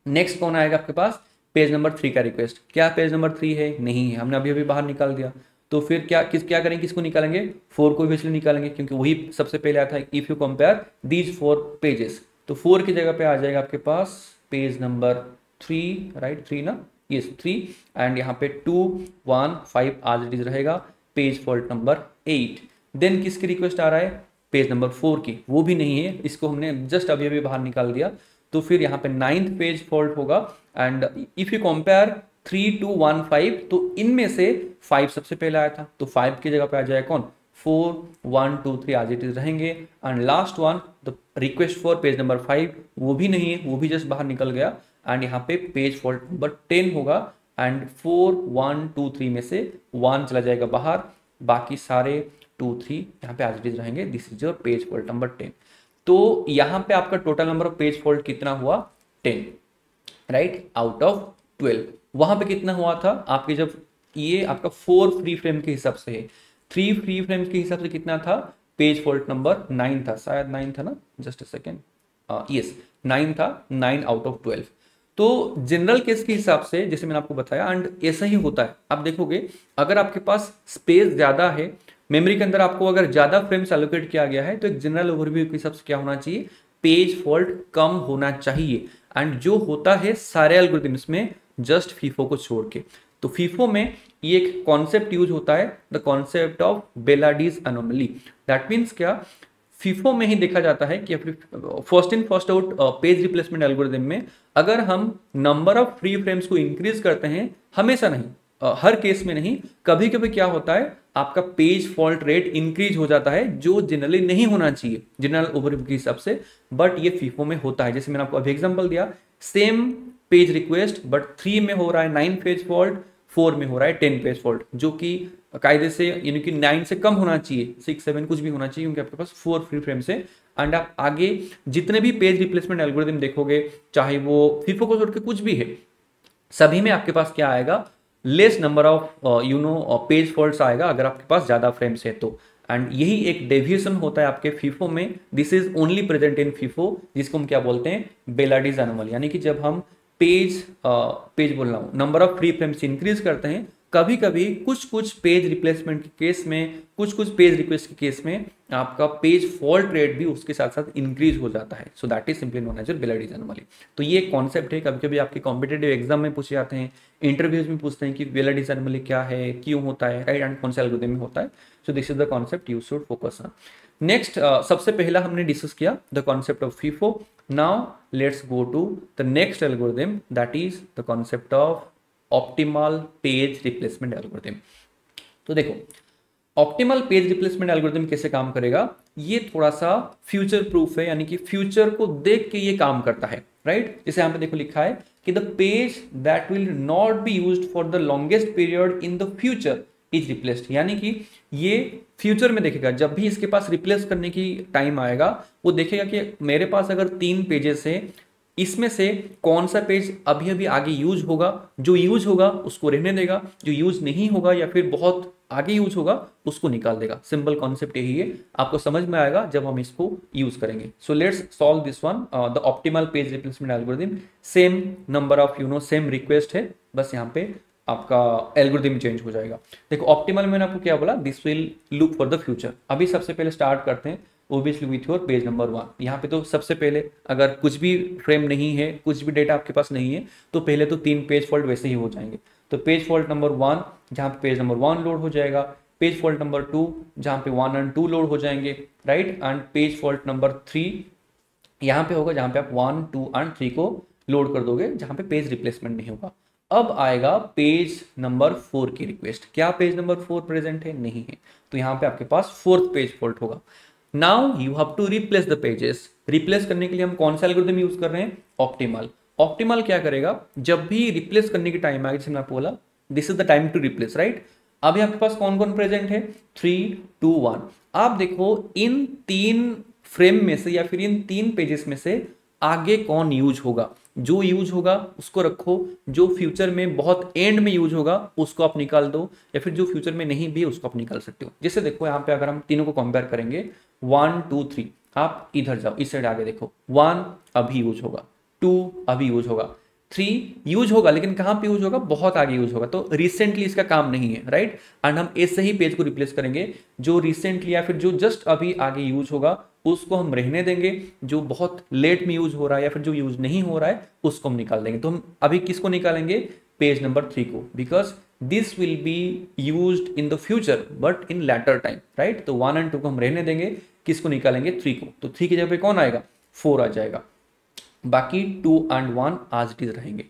नेक्स्ट कौन आएगा आपके पास, पेज नंबर 3 का रिक्वेस्ट। क्या पेज नंबर 3 है, नहीं है, हमने अभी अभी बाहर निकाल दिया। तो फिर क्या करेंगे, किसको निकालेंगे, 4 को भी निकालेंगे क्योंकि वही सबसे पहले आया था। If you compare these 4 pages, तो 4 की जगह पे आ जाएगा आपके पास पेज नंबर 3, राइट 3 ना, यस 3 एंड यहाँ पे 2 1 5 आज इट इज रहेगा, पेज फॉल्ट नंबर 8। देन किसकी रिक्वेस्ट आ रहा है, पेज नंबर 4 की, वो भी नहीं है, इसको हमने जस्ट अभी अभी बाहर निकाल दिया, तो फिर यहाँ पे 9th पेज फॉल्ट होगा। And if you compare 3 to 1 5, तो इनमें से 5 सबसे पहले आया था, तो 5 की जगह पे आ जाएगा कौन, 4 1 2 3 आज इट इज रहेंगे। And last one the request for page number 5, वो भी नहीं है, वो भी जस्ट बाहर निकल गया। एंड यहाँ पे पेज फॉल्ट नंबर 10 होगा। एंड 4 1 2 3 में से 1 चला जाएगा बाहर, बाकी सारे 2 3 यहाँ पे आज इट इज रहेंगे। This is your page fault number 10। तो यहाँ पे आपका total number of page fault कितना हुआ, 10, राइट, आउट ऑफ 12। वहां पे कितना हुआ था आपके, जब ये आपका 4 फ्री फ्रेम के हिसाब से है, 3 फ्री फ्रेम के हिसाब से कितना था, पेज फॉल्ट नंबर 9 था, शायद 9 था ना, जस्ट अ सेकेंड, यस 9 था, 9 आउट ऑफ 12। तो जनरल केस के हिसाब से जैसे मैंने आपको बताया, एंड ऐसा ही होता है, आप देखोगे अगर आपके पास स्पेस ज्यादा है मेमोरी के अंदर, आपको अगर ज्यादा फ्रेम्स एलोकेट किया गया है, तो एक जनरल ओवरव्यू के हिसाब से क्या होना चाहिए, पेज फॉल्ट कम होना चाहिए। एंड जो होता है सारे एल्गोरिथम्स में, जस्ट फीफो को छोड़ के। तो फीफो में ये एक कॉन्सेप्ट यूज होता है, the concept of बेलाडीज anomaly. That means क्या, फीफो में ही देखा जाता है कि first in first out page replacement algorithm में अगर हम नंबर ऑफ फ्री फ्रेम्स को इंक्रीज करते हैं, हमेशा नहीं, हर केस में नहीं, कभी कभी क्या होता है आपका पेज फॉल्ट रेट इंक्रीज हो जाता है, जो जनरली नहीं होना चाहिए जनरल ओवरव्यू के हिसाब से, बट ये फीफो में होता है। जैसे मैंने आपको अभी एग्जांपल दिया, सेम पेज रिक्वेस्ट बट 3 में हो रहा है 9 पेज फॉल्ट, 4 में हो रहा है 10 पेज फॉल्ट, जो कि कायदे से यानी कि 9 से कम होना चाहिए, 6 7 कुछ भी होना चाहिए, क्योंकि आपके पास 4 फ्री फ्रेम से। एंड आप आगे जितने भी पेज रिप्लेसमेंट एल्गोरिथम देखोगे, चाहे वो फीफो को छोड़ के कुछ भी है, सभी में आपके पास क्या आएगा, less number of page faults आएगा अगर आपके पास ज्यादा फ्रेम्स है तो। एंड यही एक डेविएशन होता है आपके फीफो में, this is only present in FIFO, जिसको हम क्या बोलते हैं, बेलाडीज एनोमली। यानी कि जब हम पेज बोल रहा हूँ, number of free frames increase करते हैं, कभी कभी कुछ कुछ पेज रिप्लेसमेंट के केस में, कुछ कुछ पेज रिक्वेस्ट के केस में आपका पेज फॉल्ट रेट भी उसके साथ साथ इंक्रीज हो जाता है। So that is simply known as Belady's anomaly. तो ये एक कॉन्सेप्ट है, कभी कभी आपके कॉम्पिटेटिव एग्जाम में पूछे जाते हैं, इंटरव्यूज में पूछते हैं कि बेलाडीज एनोमली क्या है, क्यों होता है, राइट, एंड कौन से एल्गोरिथम में होता है। So this is the concept you should focus on. Next, सबसे पहला हमने डिस्कस किया the concept of FIFO. Now let's go to the next algorithm, that is the concept of optimal page replacement algorithm. तो देखो, ऑप्टिमल पेज रिप्लेसमेंट एल्गोरिथम कैसे काम करेगा, ये थोड़ा सा फ्यूचर प्रूफ है, यानी कि फ्यूचर को देख के ये काम करता है, राइट। जैसे यहाँ पे देखो लिखा है कि the page that will not be used for the longest period in the future is replaced. यानी कि ये फ्यूचर में देखेगा, जब भी इसके पास रिप्लेस करने की टाइम आएगा, वो देखेगा कि मेरे पास अगर 3 पेजेस है, इसमें से कौन सा पेज अभी अभी आगे यूज होगा, जो यूज होगा उसको रहने देगा, जो यूज नहीं होगा या फिर बहुत आगे यूज होगा उसको निकाल देगा। सिंपल कॉन्सेप्ट यही है, आपको समझ में आएगा जब हम इसको यूज करेंगे। So let's solve this one, the optimal page replacement algorithm. Same number of same request है, बस यहाँ पे आपका एल्गोरिथम चेंज हो जाएगा। देखो ऑप्टिमल मैंने आपको क्या बोला, this will look for the future. अभी सबसे पहले स्टार्ट करते हैं obviously with your page number 1। यहाँ पे तो सबसे पहले अगर कुछ भी फ्रेम नहीं है, कुछ भी डेटा आपके पास नहीं है, तो पहले तो 3 पेज फॉल्ट वैसे ही हो जाएंगे। तो पेज फॉल्ट नंबर 1 जहाँ पे पेज नंबर 1 लोड हो जाएगा, पेज फॉल्ट नंबर 2 जहाँ पे 1 और 2 लोड हो जाएंगे, right, and page fault number 3 यहाँ पे होगा जहाँ पे आप 1 2 एंड 3 को लोड कर दोगे, जहाँ पे पेज रिप्लेसमेंट नहीं होगा। अब आएगा पेज नंबर 4 की रिक्वेस्ट। क्या पेज नंबर 4 प्रेजेंट है? नहीं है, तो यहाँ पे आपके पास 4th पेज फॉल्ट होगा। Now you have to replace the pages. Replace करने के लिए हम कौन सा एल्गोरिथम यूज कर रहे हैं? ऑप्टिमल। ऑप्टिमल क्या करेगा, जब भी रिप्लेस करने की टाइम आएगी, जैसे मैंने आपको बोला this is the time to replace, right. अभी आपके पास कौन कौन प्रेजेंट है? 3 2 1। आप देखो इन 3 फ्रेम में से या फिर इन 3 पेजेस में से आगे कौन यूज होगा। जो यूज होगा उसको रखो, जो फ्यूचर में बहुत एंड में यूज होगा उसको आप निकाल दो, या फिर जो फ्यूचर में नहीं भी उसको आप निकाल सकते हो। जैसे देखो यहाँ पे अगर हम तीनों को कंपेयर करेंगे, 1 2 3, आप इधर जाओ, इस साइड आगे देखो, 1 अभी यूज होगा, 2 अभी यूज होगा, 3 यूज होगा, लेकिन कहां पे यूज होगा? बहुत आगे यूज होगा, तो रिसेंटली इसका काम नहीं है, राइट। एंड हम ऐसे ही पेज को रिप्लेस करेंगे, जो रिसेंटली या फिर जो जस्ट अभी आगे यूज होगा उसको हम रहने देंगे, जो बहुत लेट में यूज हो रहा है या फिर जो यूज नहीं हो रहा है उसको हम निकाल देंगे। तो हम अभी किसको निकालेंगे? पेज नंबर 3 को, because this will be used in the future but in later time, right. तो 1 एंड 2 को हम रहने देंगे, किसको निकालेंगे, 3 को। तो 3 की जगह पे कौन आएगा, 4 आ जाएगा। बाकी 2 एंड 1 आज इट इज रहेंगे।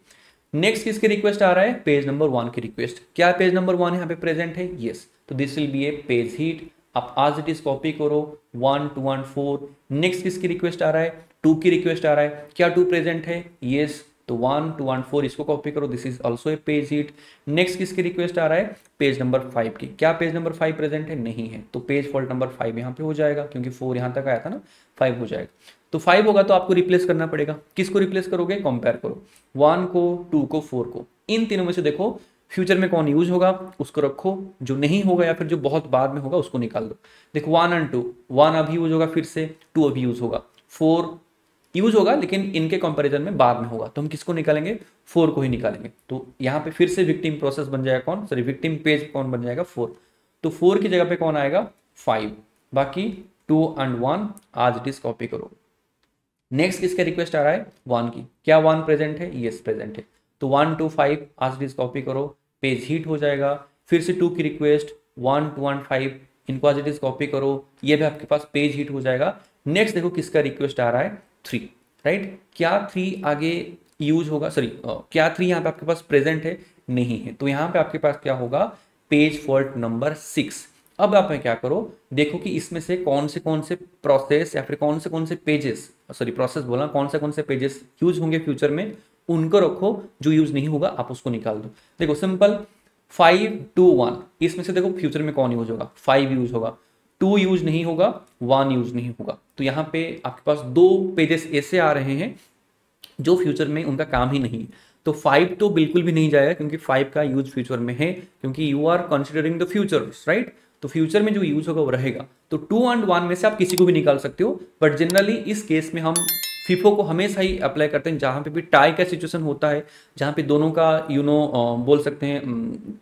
नेक्स्ट किसकी रिक्वेस्ट आ रहा है, पेज नंबर 1 की रिक्वेस्ट। क्या पेज नंबर 1 यहाँ पे प्रेजेंट है, यस। तो this will be a page heat. आप आज इट इज कॉपी करो 1 2 एंड 4। नेक्स्ट किसकी रिक्वेस्ट आ रहा है, 2 की रिक्वेस्ट आ रहा है। क्या 2 प्रेजेंट है, यस। तो 1 2 एंड 4 इसको कॉपी करो, this is also a page heat. Next किसकी रिक्वेस्ट आ रहा है, पेज नंबर 5 की। क्या पेज नंबर 5 प्रेजेंट है, नहीं है। तो पेज फॉल्ट नंबर 5 यहाँ पे हो जाएगा, क्योंकि 4 यहाँ तक आया था ना, 5 हो जाएगा। तो 5 होगा तो आपको रिप्लेस करना पड़ेगा। किसको रिप्लेस करोगे, कंपेयर करो 1 को, 2 को, 4 को। इन तीनों में से देखो फ्यूचर में कौन यूज होगा उसको रखो, जो नहीं होगा या फिर जो बहुत बाद में होगा उसको निकाल दो। देखो 1 एंड 2, 1 अभी यूज होगा, फिर से 2 अभी यूज होगा, 4 यूज होगा लेकिन इनके कंपैरिजन में बाद में होगा। तो हम किसको निकालेंगे, 4 को ही निकालेंगे। तो यहाँ पे फिर से विक्टिम प्रोसेस बन जाएगा कौन, सॉरी विक्टिम पेज कौन बन जाएगा, 4। तो 4 की जगह पे कौन आएगा, 5। बाकी 2 एंड 1 आज इट इज कॉपी करो। नेक्स्ट किसका रिक्वेस्ट आ रहा है, 1 की। क्या 1 प्रेजेंट है, यस प्रेजेंट है। तो 1 2 5 आज इट इज कॉपी करो, पेज हीट हो जाएगा। फिर से 2 की रिक्वेस्ट 1 2 एंड 5, इनको आज इट इज कॉपी करो, ये भी आपके पास पेज हीट हो जाएगा। नेक्स्ट देखो किसका रिक्वेस्ट आ रहा है, 3, राइट। क्या 3 आगे यूज होगा, सॉरी क्या 3 यहाँ पे आपके पास प्रेजेंट है, नहीं है। तो यहाँ पे आपके पास क्या होगा, पेज फॉल्ट नंबर 6। अब आप क्या करो, देखो कि इसमें से कौन से प्रोसेस या फिर कौन से पेजेस, सॉरी प्रोसेस बोला, कौन से पेजेस यूज होंगे फ्यूचर में, उनको रखो। जो यूज नहीं होगा आप उसको निकाल दो। देखो सिंपल, 5 2 1, इसमें से देखो फ्यूचर में कौन यूज होगा, 5 यूज होगा, 2 यूज नहीं होगा, 1 यूज नहीं होगा। तो यहाँ पे आपके पास 2 पेजेस ऐसे आ रहे हैं जो फ्यूचर में उनका काम ही नहीं। तो 5 तो बिल्कुल भी नहीं जाएगा, क्योंकि 5 का यूज फ्यूचर में है, क्योंकि you are considering the future, right. तो फ्यूचर में जो यूज होगा वो रहेगा। तो 2 एंड 1 में से आप किसी को भी निकाल सकते हो, बट जनरली इस केस में हम फीफो को हमेशा ही अप्लाई करते हैं जहां पे भी टाई का सिचुएशन होता है, जहां पे दोनों का बोल सकते हैं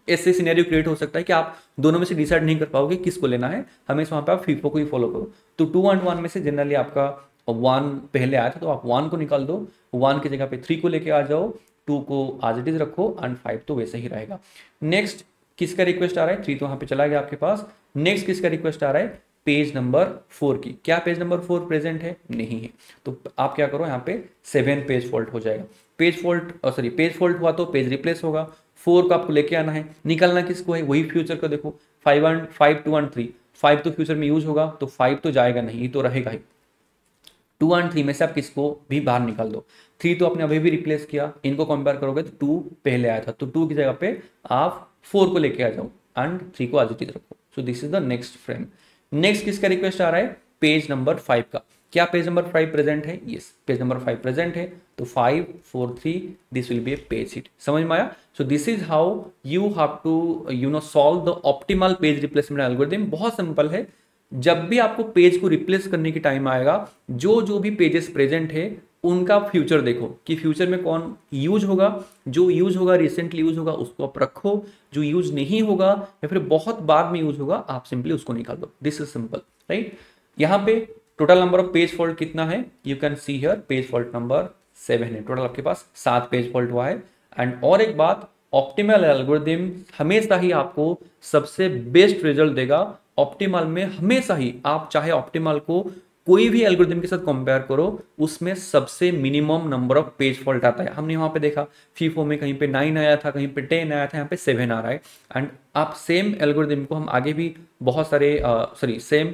ऐसे सिनेरियो क्रिएट हो सकता है कि आप दोनों में से डिसाइड नहीं कर पाओगे किसको लेना है, हमेशा वहां पे आप फीफो को ही फॉलो करो। तो 2 एंड 1 में से जनरली आपका 1 पहले आया था, तो आप 1 को निकाल दो, 1 की जगह पे 3 को लेके आ जाओ, 2 को आज इट इज रखो एंड 5 तो वैसे ही रहेगा। नेक्स्ट किसका रिक्वेस्ट आ रहा है, 3 तो वहां पे चला गया आपके पास। नेक्स्ट किसका रिक्वेस्ट आ रहा है, पेज नंबर 4 की। क्या पेज नंबर 4 प्रेजेंट है, नहीं है। तो आप क्या करो, यहाँ पे 7 पेज फॉल्ट हो जाएगा। Page fault sorry page fault हुआ तो पेज रिप्लेस होगा। 4 को आपको लेके आना है, निकालना किसको है, वही फ्यूचर को। देखो 5 2 एंड 3, 5 तो फ्यूचर में यूज होगा, तो 5 तो जाएगा नहीं, ये तो रहेगा ही। 2 एंड 3 में से आप किसको भी बाहर निकाल दो। 3 तो आपने अभी भी रिप्लेस किया, इनको कंपेयर करोगे तो 2 पहले आया था, तो 2 की जगह पे आप 4 को लेके आ जाओ एंड 3 को आज इट रखो। So this is the next frame. Next किसका रिक्वेस्ट आ रहा है, पेज नंबर 5 का। क्या पेज नंबर 5 प्रेजेंट है, यस पेज नंबर 5 प्रेजेंट है। तो 5 4 3 this will be a page hit. समझ में आया। So this is how you have to solve the optimal page replacement algorithm. बहुत सिंपल है। जब भी आपको पेज को रिप्लेस करने की टाइम आएगा, जो भी पेजेस प्रेजेंट है उनका फ्यूचर देखो कि फ्यूचर में कौन यूज होगा। जो यूज होगा, रिसेंटली यूज होगा, उसको आप रखो। जो यूज नहीं होगा या फिर बहुत बाद में यूज होगा, आप सिंपली उसको निकाल दो। This is simple, right. यहाँ पे total number of page fault कितना है, you can see here page fault number 7 है। टोटल आपके पास 7 पेज फॉल्ट हुआ है। एंड और एक बात, ऑप्टिमल एल्गोरिथम हमेशा ही आपको सबसे बेस्ट रिजल्ट देगा। ऑप्टिमल में हमेशा ही आप चाहे ऑप्टिमल को कोई भी एल्गोरिथम के साथ कंपेयर करो, उसमें सबसे minimum number of page fault आता है। हमने वहां पे देखा फीफो में कहीं पे 9 आया था, कहीं पे 10 आया था, यहाँ पे 7 आ रहा है। एंड आप सेम एल्गोरिथम को हम आगे भी बहुत सारे सेम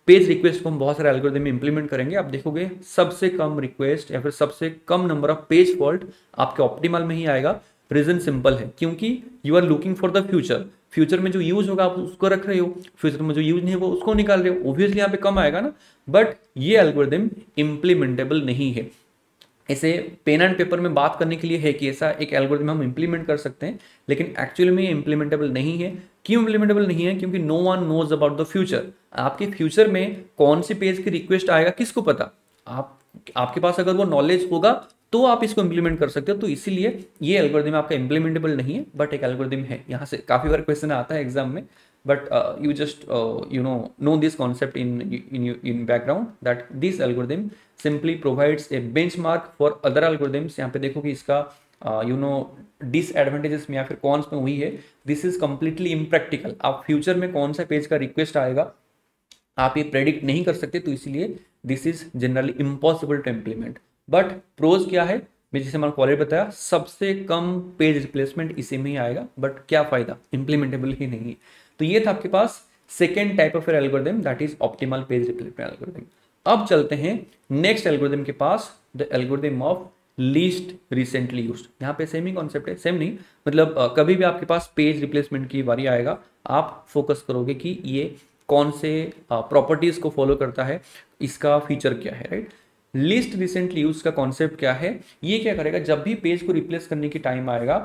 पेज रिक्वेस्ट को हम बहुत सारे एल्गोरिथम में इंप्लीमेंट करेंगे। आप देखोगे सबसे कम रिक्वेस्ट या फिर सबसे कम नंबर ऑफ पेज फॉल्ट आपके ऑप्टिमल में ही आएगा। रीजन सिंपल है, क्योंकि you are looking for the future. Future में जो यूज होगा आप उसको रख रहे हो, फ्यूचर में जो यूज नहीं होगा उसको निकाल रहे हो। ऑब्वियसली यहाँ पे कम आएगा ना, बट ये एल्गोरिथम इंप्लीमेंटेबल नहीं है। ऐसे पेन एंड पेपर में बात करने के लिए है कि ऐसा एक एल्गोरिथम हम इंप्लीमेंट कर सकते हैं, लेकिन एक्चुअली में ये इंप्लीमेंटेबल नहीं है। क्यों इंप्लीमेंटेबल नहीं है, क्योंकि no one knows about the future. आपके फ्यूचर में कौन सी पेज की रिक्वेस्ट आएगा किसको पता। आपके पास अगर वो नॉलेज होगा तो आप इसको इंप्लीमेंट कर सकते हो। तो इसीलिए ये एल्गोरिथम आपका इंप्लीमेंटेबल नहीं है, बट एक एल्गोरिथम है। यहाँ से काफी बार क्वेश्चन आता है एग्जाम में, but you just know this concept in background that this algorithm simply provides a benchmark for other algorithms। यहाँ पे देखो कि इसका डिसएडवांटेजेस में या फिर कॉन्स में हुई है, दिस इज कंप्लीटली इम्प्रैक्टिकल। आप फ्यूचर में कौन सा पेज का रिक्वेस्ट आएगा आप ये प्रेडिक्ट नहीं कर सकते, तो इसलिए this is generally impossible to implement. But pros क्या है, मैं जैसे मैंने ऑलरेडी बताया, सबसे कम पेज रिप्लेसमेंट इसी में ही आएगा, बट क्या फायदा, इंप्लीमेंटेबल ही नहीं है। तो ये था आपके पास second type of algorithm, that is optimal page replacement algorithm. अब चलते हैं नेक्स्ट एल्गोरिथम के पास, the algorithm of least recently used. यहाँ पे सेम ही कॉन्सेप्ट है, सेम नहीं मतलब कभी भी आपके पास पेज रिप्लेसमेंट की बारी आएगा, आप फोकस करोगे कि ये कौन से प्रॉपर्टीज को फॉलो करता है, इसका फीचर क्या है, राइट। लिस्ट रिसेंटली यूज का कॉन्सेप्ट क्या है, ये क्या करेगा, जब भी पेज को रिप्लेस करने की टाइम आएगा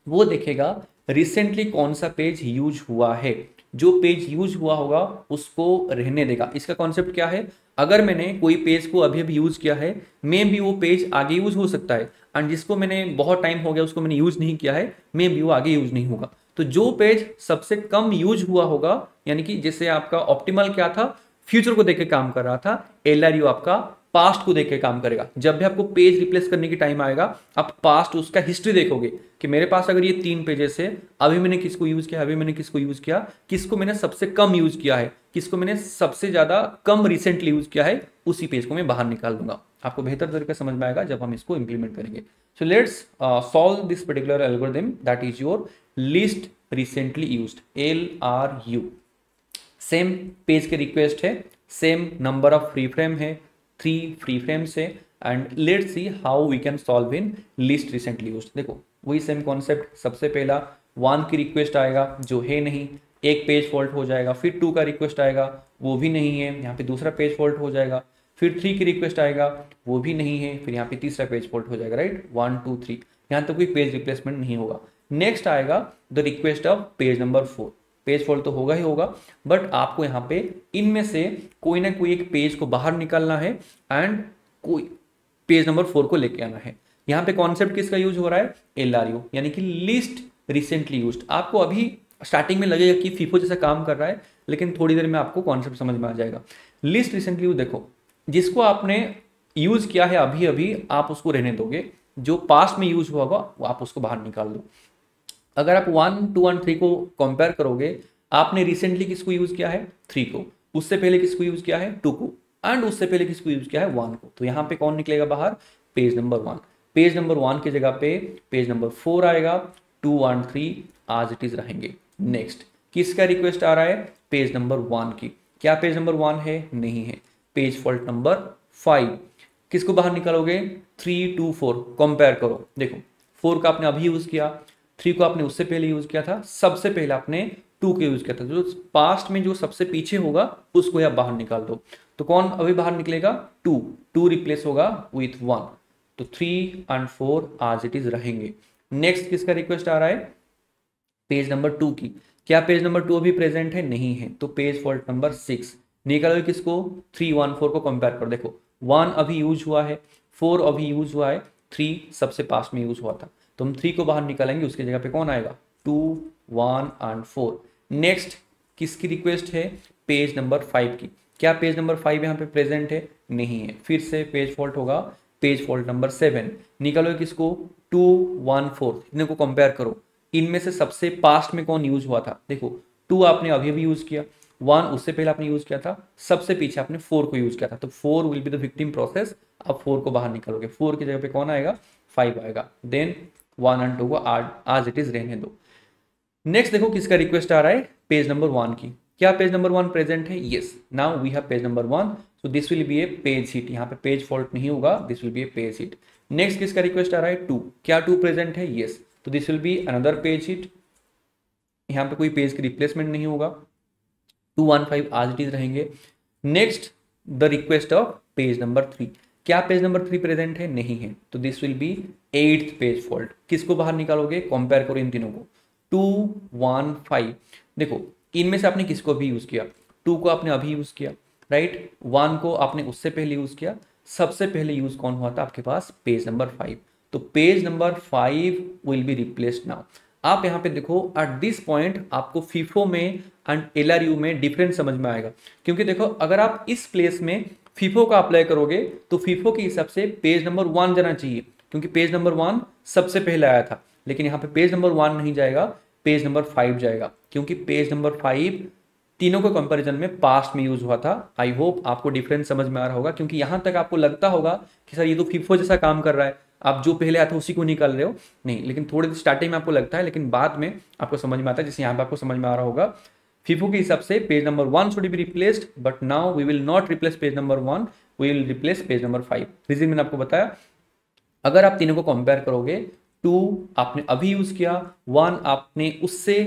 वो देखेगा रिसेंटली कौन सा पेज यूज हुआ है, जो पेज यूज हुआ होगा उसको रहने देगा। इसका कॉन्सेप्ट क्या है, अगर मैंने कोई पेज को अभी अभी यूज किया है, मे भी वो पेज आगे यूज हो सकता है, एंड जिसको मैंने बहुत टाइम हो गया उसको मैंने यूज नहीं किया है, मे भी वो आगे यूज नहीं होगा। तो जो पेज सबसे कम यूज हुआ होगा, यानी कि जैसे आपका ऑप्टिमल क्या था, फ्यूचर को देख के काम कर रहा था, एलआरयू आपका पास्ट को देख के काम करेगा। जब भी आपको पेज रिप्लेस करने की टाइम आएगा, आप पास्ट उसका हिस्ट्री देखोगे कि मेरे पास अगर ये 3 पेजेस है, अभी मैंने किसको यूज किया, अभी मैंने किसको यूज किया, किसको मैंने सबसे कम यूज किया है, किसको मैंने सबसे ज्यादा कम रिसेंटली यूज किया है, उसी पेज को मैं बाहर निकाल दूंगा। आपको बेहतर तरीके समझ में आएगा जब हम इसको इंप्लीमेंट करेंगे। So let's solve this particular algorithm, that is your least recently used, LRU। Same page के रिक्वेस्ट है, same number of free frame है, 3 फ्री फ्रेम्स है, and let's see how we can solve in least recently used. देखो वही सेम कॉन्सेप्ट, सबसे पहला 1 की रिक्वेस्ट आएगा जो है नहीं, एक पेज फॉल्ट हो जाएगा, फिर 2 का रिक्वेस्ट आएगा वो भी नहीं है, यहाँ पे दूसरा पेज फॉल्ट हो जाएगा, फिर 3 की रिक्वेस्ट आएगा वो भी नहीं है, फिर यहाँ पे तीसरा पेज फॉल्ट हो जाएगा, राइट, 1 2 3, यहाँ तक कोई पेज रिप्लेसमेंट नहीं होगा। नेक्स्ट आएगा the request of page number 4, page fault तो होगा ही होगा, बट आपको यहाँ पे इनमें से कोई ना कोई एक पेज को बाहर निकालना है एंड कोई पेज नंबर 4 को लेके आना है। यहाँ पे कॉन्सेप्ट किसका यूज हो रहा है, LRU, यानी कि लिस्ट रिसेंटली यूज्ड। आपको अभी स्टार्टिंग में लगेगा कि फीफो जैसा काम कर रहा है, लेकिन थोड़ी देर में आपको कॉन्सेप्ट समझ में आ जाएगा। लिस्ट रिसेंटली यूज, देखो जिसको आपने यूज किया है अभी अभी, आप उसको रहने दोगे, जो पास्ट में यूज हुआ होगा वो आप उसको बाहर निकाल दो। अगर आप 1 2 और 3 को कंपेयर करोगे, आपने रिसेंटली किसको यूज किया है, 3 को, उससे पहले किसको यूज किया है, 2 को, एंड उससे पहले किसको यूज किया है, 1 को। तो यहाँ पे कौन निकलेगा बाहर, पेज नंबर 1। पेज नंबर 1 की जगह पे पेज नंबर 4 आएगा, 2 और 3 आज इट इज रहेंगे। नेक्स्ट किसका रिक्वेस्ट आ रहा है, पेज नंबर 1 की, क्या पेज नंबर 1 है, नहीं है, पेज फॉल्ट नंबर 5, किसको बाहर निकालोगे, 3 2 4, कंपेयर करो, देखो 4 का आपने अभी यूज किया, 3 को आपने उससे पहले यूज किया था, सबसे पहले आपने 2 को यूज किया था, जो पास्ट में जो सबसे पीछे होगा उसको आप बाहर निकाल दो। तो कौन अभी बाहर निकलेगा, 2 रिप्लेस होगा विथ 1, तो 3 और 4 आज इट इज रहेंगे। नेक्स्ट किसका रिक्वेस्ट आ रहा है, पेज नंबर 2 की, क्या पेज नंबर 2 अभी प्रेजेंट है, नहीं है, तो पेज फॉल्ट नंबर 6 निकालो किसको, 3 1 4 को कंपेयर करो, देखो 1 अभी यूज हुआ है, 4 अभी यूज हुआ है, 3 सबसे पास्ट में यूज हुआ था, तो हम 3 को बाहर निकालेंगे, उसकी जगह पे कौन आएगा, 2 1 और 4। नेक्स्ट किसकी रिक्वेस्ट है, पेज नंबर 5 की, क्या पेज नंबर 5 यहाँ पे प्रेजेंट है, नहीं है, फिर से पेज फॉल्ट होगा, पेज फॉल्ट नंबर 7 निकालो किसको, 2 1 4, इनको कंपेयर करो, इनमें से सबसे पास्ट में कौन यूज हुआ था, देखो 2 आपने अभी अभी यूज किया, 1 उससे पहले आपने यूज किया था, सबसे पीछे आपने 4 को यूज किया था, तो 4 will be the victim process. आप 4 को बाहर निकालोगे, 4 की जगह पे कौन आएगा, 5 आएगा, देन 1 और 2 को आज इट इज रहने दो। नेक्स्ट देखो किसका रिक्वेस्ट आ रहा है, पेज नंबर 1 की, क्या पेज नंबर 1 प्रेजेंट है, yes, now we have page number 1, so this will be a page hit, यहाँ पे पेज फॉल्ट नहीं होगा, this will be a page hit. Next किसका रिक्वेस्ट आ रहा है, 2, क्या 2 प्रेजेंट है, यस, तो this will be another page hit, यहाँ पे कोई पेज की रिप्लेसमेंट नहीं होगा, 2 1 5 आज इट इज रहेंगे। Next the request of page number 3, क्या पेज नंबर 3 प्रेजेंट है, नहीं है, तो this will B 8th page fault, किसको बाहर निकालोगे, कंपेयर करो इन तीनों को, 2 1 5, देखो इनमें से आपने किसको भी यूज किया, 2 को आपने अभी यूज किया, राइट, 1 को आपने उससे पहले यूज किया, सबसे पहले यूज कौन हुआ था आपके पास, पेज नंबर 5, तो page number 5 will be replaced now. आप यहाँ पे देखो एट दिस पॉइंट आपको फीफो में एंड LRU में डिफरेंस समझ में आएगा, क्योंकि देखो अगर आप इस प्लेस में फीफो का अप्लाई करोगे तो फीफो के हिसाब से पेज नंबर 1 जाना चाहिए, क्योंकि पेज नंबर 1 सबसे पहले आया था, लेकिन यहाँ पे पेज नंबर 1 नहीं जाएगा, पेज नंबर 5 जाएगा, क्योंकि पेज नंबर 5 तीनों के कंपैरिजन में पास्ट में यूज हुआ था। आई होप आपको डिफरेंस समझ में आ रहा होगा, क्योंकि यहां तक आपको लगता होगा कि सर ये तो फीफो जैसा काम कर रहा है, आप जो पहले आया था उसी को निकाल रहे हो। नहीं, लेकिन थोड़ी स्टार्टिंग में आपको लगता है, लेकिन बाद में आपको समझ में आता है, जैसे यहाँ पे आपको समझ में आ रहा होगा। फीफो के हिसाब से page number 1 should be replaced, but now we will not replace page number 1, we will replace page number 5। Reason मैंने आपको बताया। अगर आप तीनों को कंपेयर करोगे, 2 आपने अभी यूज किया, 1 आपने उससे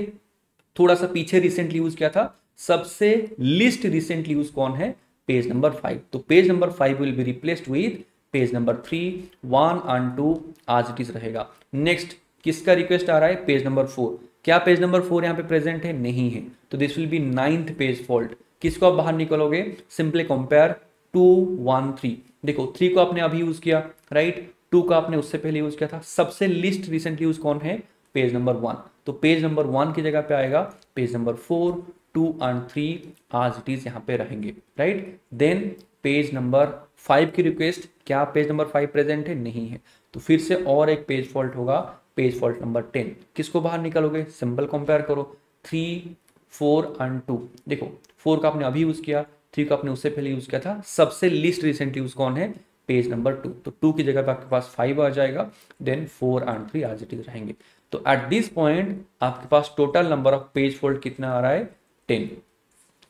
थोड़ा सा पीछे रिसेंटली यूज किया था, सबसे लिस्ट रिसेंटली यूज कौन है? Page number 5। तो page number 5 will be replaced with page number 3, 1 and 2 आज इट इज रहेगा। नेक्स्ट किसका रिक्वेस्ट आ रहा है? Page number 4। क्या पेज नंबर 4 यहाँ पे प्रेजेंट है? नहीं है, तो this will B 9th page fault. किसको आप बाहर निकलोगे? Simply compare 2, 1, 3। देखो 3 को आपने अभी यूज किया, राइट, 2 का आपने उससे पहले यूज किया था, सबसे लिस्ट रिसेंटली यूज कौन है? Page number 1। तो पेज नंबर 1 की जगह पे आएगा पेज नंबर 4, 2 एंड 3 आज इट इज यहाँ पे रहेंगे, राइट। देन पेज नंबर 5 की रिक्वेस्ट, क्या पेज नंबर 5 प्रेजेंट है? नहीं है, तो फिर से और एक पेज फॉल्ट होगा, पेज फॉल्ट नंबर 10। किसको बाहर निकालोगे? सिंपल कंपेयर करो 3, 4 एंड 2। देखो 4 का आपने अभी यूज किया, 3 का आपने उससे पहले यूज किया था, सबसे लिस्ट रिसेंट यूज कौन है? Page number 2। तो 2 की जगह पे आपके पास 5 आ जाएगा, देन 4 एंड 3 आज इट इज रहेंगे। तो एट दिस पॉइंट आपके पास total number of page fault कितना आ रहा है? 10।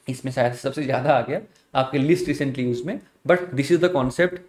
इसमें शायद सबसे ज्यादा आ गया आपके लिस्ट रिसेंटली यूज में, but this is the concept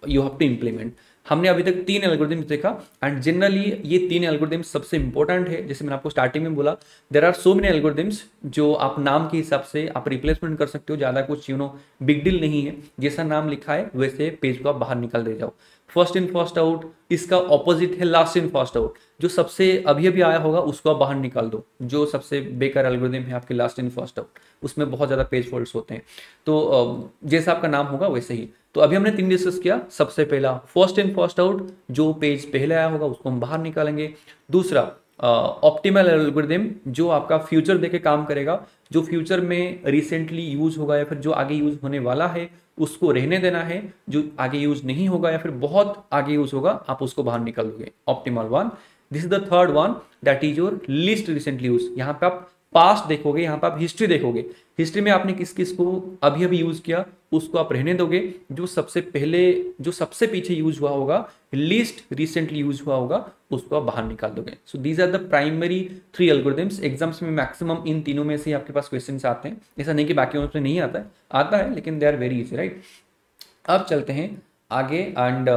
you have to implement. हमने अभी तक 3 एल्गोरिथम्स देखा, एंड जनरली ये 3 एल्गोरिथम्स सबसे इंपॉर्टेंट है। जैसे मैंने आपको स्टार्टिंग में बोला, there are so many algorithms जो आप नाम के हिसाब से आप रिप्लेसमेंट कर सकते हो, ज्यादा कुछ बिग डील नहीं है। जैसा नाम लिखा है वैसे पेज को आप बाहर निकाल दे जाओ। फर्स्ट इन फर्स्ट आउट, इसका ऑपोजिट है लास्ट इन फर्स्ट आउट। जो सबसे अभी अभी आया होगा उसको आप बाहर निकाल दो। जो सबसे बेकार एल्गोरिथम है आपके लास्ट इन फर्स्ट आउट, उसमें बहुत ज्यादा पेज फॉल्ट्स होते हैं। तो जैसा आपका नाम होगा वैसे ही। तो अभी हमने 3 डिस्कस किया। सबसे पहला फर्स्ट इन फर्स्ट आउट, जो पेज पहले आया होगा उसको हम बाहर निकालेंगे। दूसरा ऑप्टिमल एल्गोरिथम, जो आपका फ्यूचर देके काम करेगा, जो फ्यूचर में रिसेंटली यूज होगा या फिर जो आगे यूज होने वाला है उसको रहने देना है, जो आगे यूज नहीं होगा या फिर बहुत आगे यूज होगा आप उसको बाहर निकाल दोगे। Optimal one. This is the third one, that is your least recently use. यहाँ पे आप पास्ट देखोगे, यहाँ पे आप हिस्ट्री देखोगे। हिस्ट्री में आपने किस किस को अभी अभी यूज किया उसको आप रहने दोगे, जो सबसे पहले जो सबसे पीछे यूज हुआ होगा, लीस्ट रिसेंटली यूज हुआ होगा, उसको आप बाहर निकाल दोगे। So these are the primary 3 algorithms. Exams में मैक्सिमम इन तीनों में से आपके पास क्वेश्चंस आते हैं। ऐसा नहीं कि बाकी में नहीं आता है, लेकिन they are very easy, right. अब चलते हैं आगे, एंड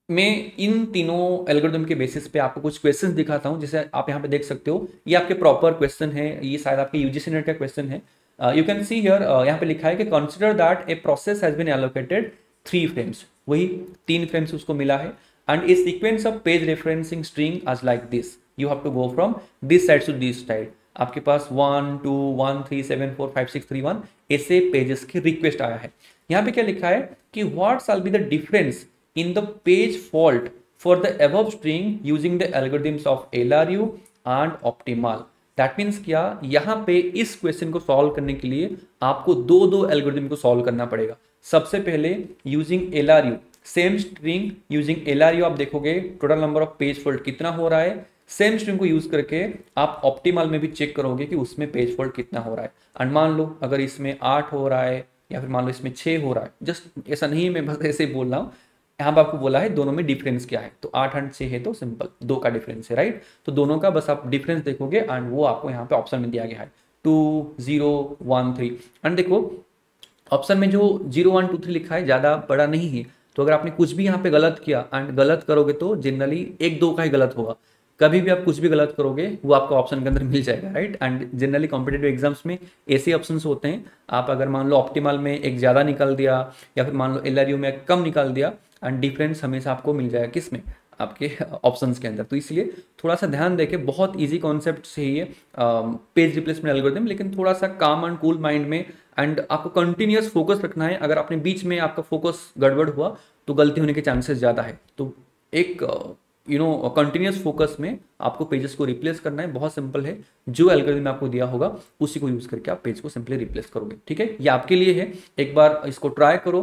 मैं इन तीनों एल्गोरिथम के बेसिस पे आपको कुछ क्वेश्चंस दिखाता हूं। जैसे आप यहाँ पे देख सकते हो, ये आपके प्रॉपर क्वेश्चन है, ये शायद आपके यूजीसी नेट का क्वेश्चन है। यू कैन सी हियर, यहाँ पे लिखा है कि consider that a process has been allocated 3 frames. वही 3 फ्रेम्स उसको मिला है, and a sequence of page referencing string as like this. You have to go from this side to this side. आपके पास 1 2 1 3 7 4 5 6 3 1 ऐसे पेजेस की रिक्वेस्ट आया है। यहाँ पे क्या लिखा है कि what shall be the difference in the page fault for the above string using the algorithms of LRU and optimal। That means क्या, यहाँ पे इस क्वेश्चन को सॉल्व करने के लिए आपको दो एल्गोरिथम को सॉल्व करना पड़ेगा। सबसे पहले using LRU, same string using LRU आप देखोगे total number of page fault कितना हो रहा है। सेम स्ट्रिंग को यूज करके आप ऑप्टिमल में भी चेक करोगे कि उसमें पेज फॉल्ट कितना हो रहा है। एंड मान लो अगर इसमें 8 हो रहा है या फिर मान लो इसमें 6 हो रहा है, जस्ट ऐसा नहीं, मैं बस ऐसे ही बोल रहा हूँ। यहाँ पर आपको बोला है दोनों में डिफरेंस क्या है, तो 8 एंड 6 है तो सिंपल 2 का डिफरेंस है, राइट। तो दोनों का बस आप डिफरेंस देखोगे, एंड वो आपको यहाँ पे ऑप्शन में दिया गया है 2 0 1 3। एंड देखो ऑप्शन में जो 0 1 2 3 लिखा है ज्यादा बड़ा नहीं है, तो अगर आपने कुछ भी यहाँ पे गलत किया एंड गलत करोगे तो जनरली 1 2 का ही गलत होगा। कभी भी आप कुछ भी गलत करोगे वो आपको ऑप्शन के अंदर मिल जाएगा, right. And generally competitive exams में ऐसे ऑप्शंस होते हैं। आप अगर मान लो ऑप्टिमल में एक ज्यादा निकाल दिया या फिर मान लो LRU में कम निकाल दिया, एंड डिफरेंस हमेशा आपको मिल जाएगा किसमें, आपके ऑप्शंस के अंदर। तो इसलिए थोड़ा सा ध्यान देके, बहुत इजी कॉन्सेप्ट है ये पेज रिप्लेसमेंट एल्गोरिथम, लेकिन थोड़ा सा काम एंड कूल माइंड में, एंड आपको कंटिन्यूअस फोकस रखना है। अगर आपने बीच में आपका फोकस गड़बड़ हुआ तो गलती होने के चांसेस ज़्यादा है। तो एक कंटिन्यूअस फोकस में आपको पेजेस को रिप्लेस करना है। बहुत सिंपल है, जो एल्गोरिथम आपको दिया होगा उसी को यूज करके आप पेज को सिंपली रिप्लेस करोगे, ठीक है। ये आपके लिए है, एक बार इसको ट्राई करो।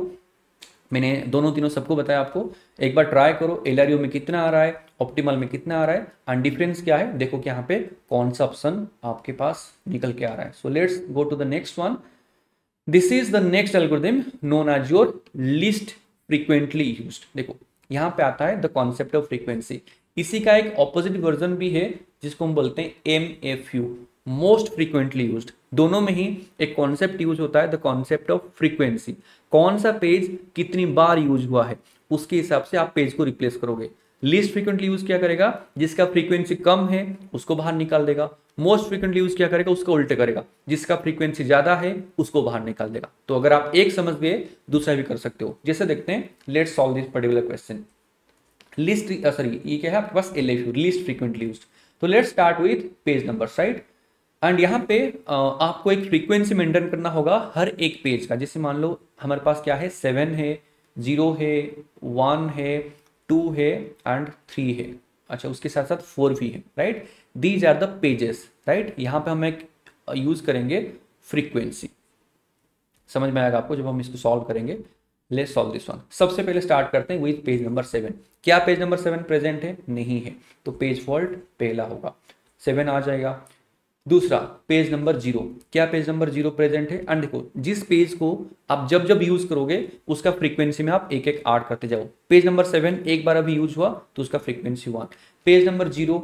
मैंने दोनों तीनों सबको बताया आपको। एक बार ट्राई करो, एलआरयू में कितना आ रहा है, ऑप्टिमल में कितना आ रहा है, एंड डिफरेंस क्या है, देखो कि यहाँ पे कौन सा ऑप्शन आपके पास निकल के आ रहा है। So let's go to the next one. This is the next algorithm known as your least frequently used. देखो यहाँ पे आता है द कॉन्सेप्ट ऑफ फ्रीक्वेंसी। इसी का एक ऑपोजिट वर्जन भी है जिसको हम बोलते हैं MFU, मोस्ट फ्रीक्वेंटली यूज्ड। दोनों में ही एक कॉन्सेप्ट यूज होता है, द कॉन्सेप्ट ऑफ फ्रीक्वेंसी। कौन सा पेज कितनी बार यूज हुआ है उसके हिसाब से आप पेज को रिप्लेस करोगे। लीस्ट फ्रीक्वेंटली यूज क्या करेगा, जिसका फ्रीक्वेंसी कम है उसको बाहर निकाल देगा। मोस्ट फ्रीक्वेंटली यूज क्या करेगा, उसका उल्टे करेगा, जिसका फ्रीक्वेंसी ज्यादा है उसको बाहर निकाल देगा। तो अगर आप एक समझ गए दूसरा भी कर सकते हो। जैसे देखते हैं, let's solve this particular question. List sorry ये क्या है आपके पास, LFU, लीस्ट फ्रीक्वेंटली यूज्ड। तो let's start with page number, right. And यहाँ पे आपको एक फ्रीक्वेंसी मेंटेन करना होगा हर एक पेज का। जैसे मान लो हमारे पास क्या है, 7 है, 0 है, 1 है, 2 है एंड 3 है। अच्छा, उसके साथ साथ 4 भी है, राइट। These are the pages, right. यहाँ पे हम एक यूज करेंगे फ्रीक्वेंसी। समझ में आएगा आपको जब हम इसको सॉल्व करेंगे। Let's solve this one. सबसे पहले स्टार्ट करते हैं विद पेज नंबर 7। क्या पेज नंबर 7 प्रेजेंट है, नहीं है, तो पेज फॉल्ट पहला होगा, 7 आ जाएगा। दूसरा पेज नंबर 0, क्या पेज नंबर 0 प्रेजेंट है। एंड देखो जिस पेज को आप जब जब यूज करोगे उसका फ्रीक्वेंसी में आप एक एक ऐड करते जाओ। पेज नंबर 7 एक बार अभी यूज हुआ तो उसका फ्रीक्वेंसी 1। पेज नंबर 0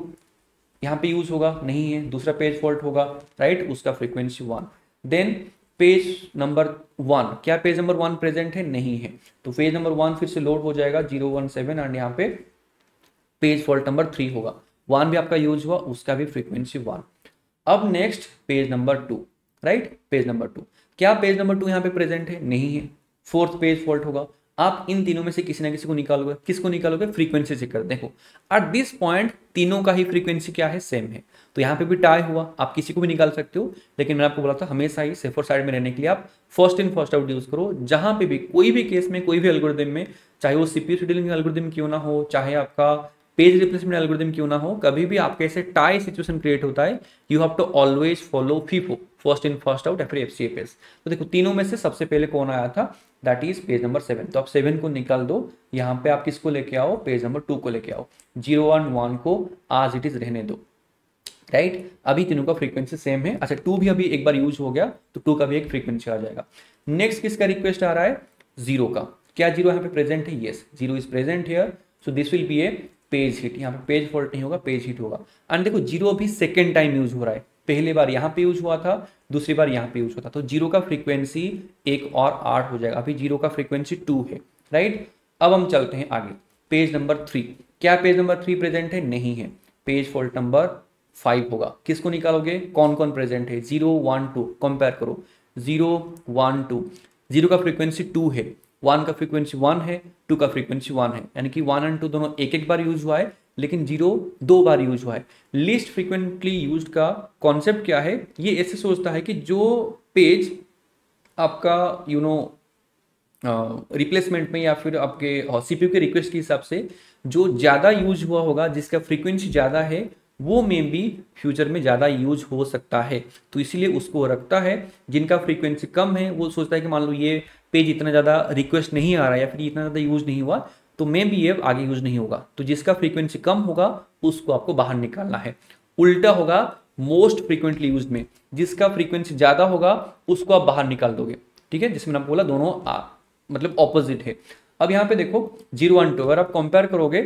यहाँ पे यूज होगा, नहीं है, दूसरा पेज फॉल्ट होगा, राइट, उसका फ्रीक्वेंसी 1। देन पेज नंबर 1, क्या पेज नंबर 1 प्रेजेंट है, नहीं है, तो पेज नंबर 1 फिर से लोड हो जाएगा 0 1 7 एंड यहाँ पे पेज फॉल्ट नंबर 3 होगा। 1 भी आपका यूज हुआ, उसका भी फ्रीक्वेंसी 1। अब next page number 2, right, page number 2, क्या पेज नंबर 2 यहाँ पे प्रेजेंट है, नहीं है, 4th पेज फॉल्ट होगा। आप इन तीनों में से किसी ना किसी को निकालोगे, किसको निकालोगे, फ्रीक्वेंसी से कर। देखो एट दिस पॉइंट तीनों का ही फ्रीक्वेंसी क्या है, सेम है, तो यहाँ पे भी टाई हुआ, आप किसी को भी निकाल सकते हो। लेकिन मैंने आपको बोला था हमेशा ही सेफर साइड में रहने के लिए आप first in first out use करो। जहां पे भी कोई भी केस में, कोई भी एल्गोरिथम में, चाहे वो सीपीयू शेड्यूलिंग एल्गोरिथम क्यों ना हो, चाहे आपका पेज रिप्लेसमेंट एल्गोरिथम क्यों ना हो, कभी भी आपके ऐसे टाई सिचुएशन क्रिएट होता है, you have to always follow FIFO, first in first out या फिर FCFS। तो देखो तीनों में से सबसे पहले कौन आया था, दैट इज पेज नंबर 7। तो आप 7 को निकाल दो, यहाँ पे आप किसको लेके आओ, पेज नंबर 2 को लेके आओ। 0 1 1 को आज इट इज रहने दो, राइट। अभी तीनों का फ्रीक्वेंसी सेम है। अच्छा 2 भी अभी एक बार यूज हो गया तो 2 का भी एक फ्रीक्वेंसी आ जाएगा। नेक्स्ट किसका रिक्वेस्ट आ रहा है, 0 का। क्या 0 यहाँ पे प्रेजेंट है, yes, 0 is present here, so this will be a page hit. यहाँ पे पेज फॉल्ट नहीं होगा, पेज हिट होगा। एंड देखो 0 अभी सेकेंड टाइम यूज हो रहा है, पहले बार यहाँ पे यूज हुआ था, दूसरी बार यहाँ पे यूज हुआ था, तो 0 का फ्रीक्वेंसी एक और 8 हो जाएगा। अभी 0 का फ्रीक्वेंसी 2 है, राइट। अब हम चलते हैं आगे, पेज नंबर 3, क्या पेज नंबर 3 प्रेजेंट है, नहीं है, पेज फॉल्ट नंबर 5 होगा। किसको निकालोगे, कौन कौन प्रेजेंट है, 0 1 2, कंपेयर करो, 0 1 2, 0 का फ्रीक्वेंसी 2 है, 1 का फ्रीक्वेंसी 1 है, 2 का फ्रीक्वेंसी 1 है, यानी कि 1 एंड 2 दोनों एक एक बार यूज हुआ है, लेकिन 0 2 बार यूज हुआ है। लीस्ट फ्रीक्वेंटली यूज्ड का कॉन्सेप्ट क्या है, ये ऐसे सोचता है कि जो पेज आपका रिप्लेसमेंट में या फिर आपके सीपीयू के रिक्वेस्ट के हिसाब से जो ज्यादा यूज हुआ होगा, जिसका फ्रीक्वेंसी ज्यादा है, वो में भी फ्यूचर में ज्यादा यूज हो सकता है, तो इसीलिए उसको रखता है। जिनका फ्रीक्वेंसी कम है वो सोचता है कि मान लो ये पेज इतना ज्यादा रिक्वेस्ट नहीं आ रहा है या फिर इतना ज्यादा यूज नहीं हुआ, तो मे भी ये आगे यूज नहीं होगा, तो जिसका फ्रीक्वेंसी कम होगा उसको आपको बाहर निकालना है। उल्टा होगा मोस्ट फ्रीक्वेंटली यूज में, जिसका फ्रीक्वेंसी ज्यादा होगा उसको आप बाहर निकाल दोगे, ठीक है। जिसमें आपको बोला दोनों मतलब ऑपोजिट है। अब यहाँ पे देखो 0 1 2, अगर आप कंपेयर करोगे,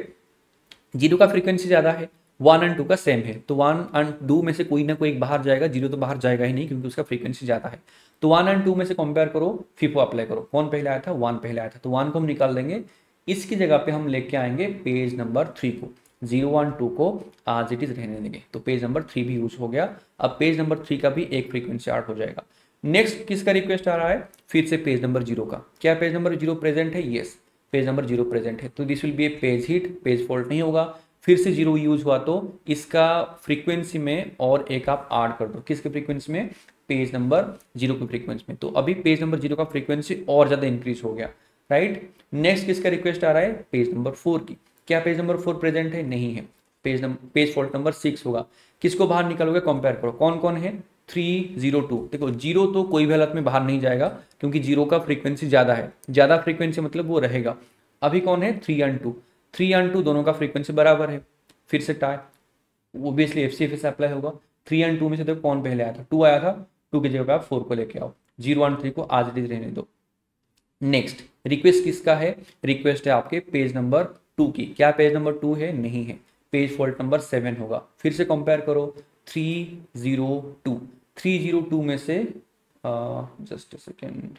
0 का फ्रीक्वेंसी ज्यादा है, 1 एंड 2 का सेम है, तो 1 एंड 2 में से कोई ना कोई एक बाहर जाएगा, 0 तो बाहर जाएगा ही नहीं क्योंकि उसका फ्रीक्वेंसी ज्यादा है। तो 1 एंड 2 में से कंपेयर करो, फीफो अप्लाई करो, कौन पहले आया था, 1 पहले आया था, तो 1 को हम निकाल देंगे। इसकी जगह पे हम लेके आएंगे पेज नंबर 3 को, 0 1 2 को आज इट इज रहने देंगे, तो पेज नंबर 3 भी यूज हो गया। अब पेज नंबर 3 का भी एक फ्रीक्वेंसी ऐड हो जाएगा। नेक्स्ट किसका रिक्वेस्ट आ रहा है, फिर से पेज नंबर 0 का। क्या पेज नंबर 0 प्रेजेंट है, यस, पेज नंबर 0 प्रेजेंट है, तो this will be a page hit, page fault नहीं होगा। फिर से 0 यूज हुआ तो इसका फ्रीक्वेंसी में और एक आप ऐड कर दो, किसके फ्रीक्वेंसी में, पेज नंबर 0 की फ्रीक्वेंसी में, तो अभी पेज नंबर 0 का फ्रीक्वेंसी और ज्यादा इंक्रीज हो गया, राइट। नेक्स्ट किसका रिक्वेस्ट आ रहा है, पेज नंबर 4 की। क्या पेज नंबर 4 प्रेजेंट है, नहीं है, पेज फॉल्ट नंबर 6 होगा। किसको बाहर निकालोगे, कंपेयर करो, कौन कौन है, 302, देखो जीरो तो कोई भी हालत में बाहर नहीं जाएगा क्योंकि जीरो का फ्रीक्वेंसी ज़्यादा है, ज़्यादा फ्रीक्वेंसी मतलब वो रहेगा। अभी कौन है 3 एंड 2, 3 एंड 2 दोनों का फ्रीक्वेंसी बराबर है, फिर से टाई, ओबियसली एफसीएफ से अप्लाई होगा। 3 एंड 2 में से देखो कौन पहले आया था, 2 आया था, 2 की जगह पे आप 4 को लेके आओ, 0 एंड 3 को आज इट इज रहने दो। नेक्स्ट रिक्वेस्ट किसका है, रिक्वेस्ट है आपके पेज नंबर 2 की। क्या पेज नंबर 2 है, नहीं है, पेज फॉल्ट नंबर 7 होगा। फिर से कंपेयर करो 302, 302 में से जस्ट सेकेंड,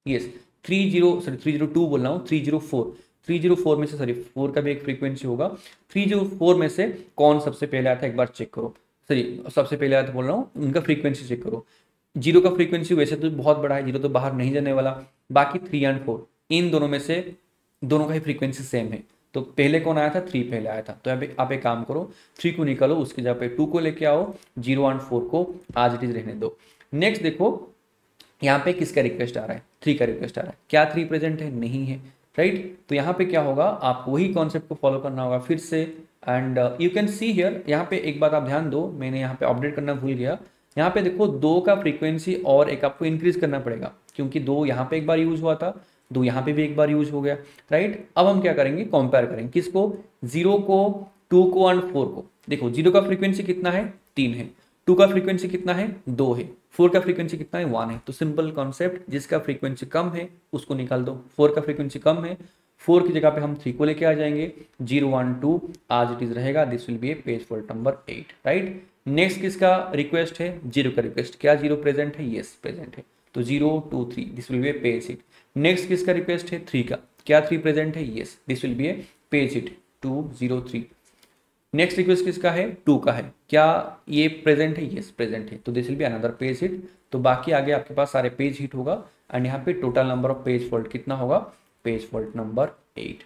यस 302 बोल रहा हूँ, 304 में से, सॉरी 4 का भी एक फ्रीक्वेंसी होगा। 304 में से कौन सबसे पहले आया था एक बार चेक करो, सॉरी सबसे पहले आया था बोल रहा हूँ, उनका फ्रीक्वेंसी चेक करो। जीरो का फ्रीक्वेंसी वैसे तो बहुत बड़ा है, जीरो तो बाहर नहीं जाने वाला। बाकी 3 एंड 4 इन दोनों में से दोनों का ही फ्रीक्वेंसी सेम है, तो पहले कौन आया था, 3 पहले आया था। तो आप एक काम करो, 3 को निकालो, उसकी जगह पे 2 को लेके आओ, 0 एंड 4 को आज इट इज रहने दो। नेक्स्ट देखो यहाँ पे किसका रिक्वेस्ट आ रहा है, 3 का रिक्वेस्ट आ रहा है। क्या 3 प्रेजेंट है, नहीं है, राइट। तो यहाँ पे क्या होगा, आपको वही कॉन्सेप्ट को फॉलो करना होगा फिर से। And you can see here, यहाँ पे एक बात आप ध्यान दो, मैंने यहाँ पे अपडेट करना भूल गया। यहाँ पे देखो 2 का फ्रीक्वेंसी और एक आपको इंक्रीज करना पड़ेगा, क्योंकि 2 यहाँ पे एक बार यूज हुआ था, 2 यहाँ पे भी एक बार यूज हो गया, राइट। अब हम क्या करेंगे, कंपेयर करेंगे किसको, 0 को, 2 को एंड 4 को। देखो 0 का फ्रीक्वेंसी कितना है, 3 है, 2 का फ्रीक्वेंसी कितना है, 2 है, 4 का फ्रीक्वेंसी कितना है, 1 है। तो सिंपल कॉन्सेप्ट, जिसका फ्रीक्वेंसी कम है उसको निकाल दो। 4 का फ्रीक्वेंसी कम है, 4 की जगह पे हम 3 को लेके आ जाएंगे, 0 1 2 आज इट इज रहेगा। This will be a page fault number 8, right. Next किसका रिक्वेस्ट है, 0 का रिक्वेस्ट। क्या 0 प्रेजेंट है, यस प्रेजेंट है, तो 0 2 3 this will be a page hit. Next किसका रिक्वेस्ट है, 3 का। क्या 3 प्रेजेंट है, yes, this will be a page hit 2 0 3। Next request किसका है, 2 का है। क्या ये प्रेजेंट है, यस प्रेजेंट है, तो this will be another page hit. तो बाकी आगे आपके पास सारे पेज हिट होगा। एंड यहाँ पे total number of page fault कितना होगा, page fault number 8,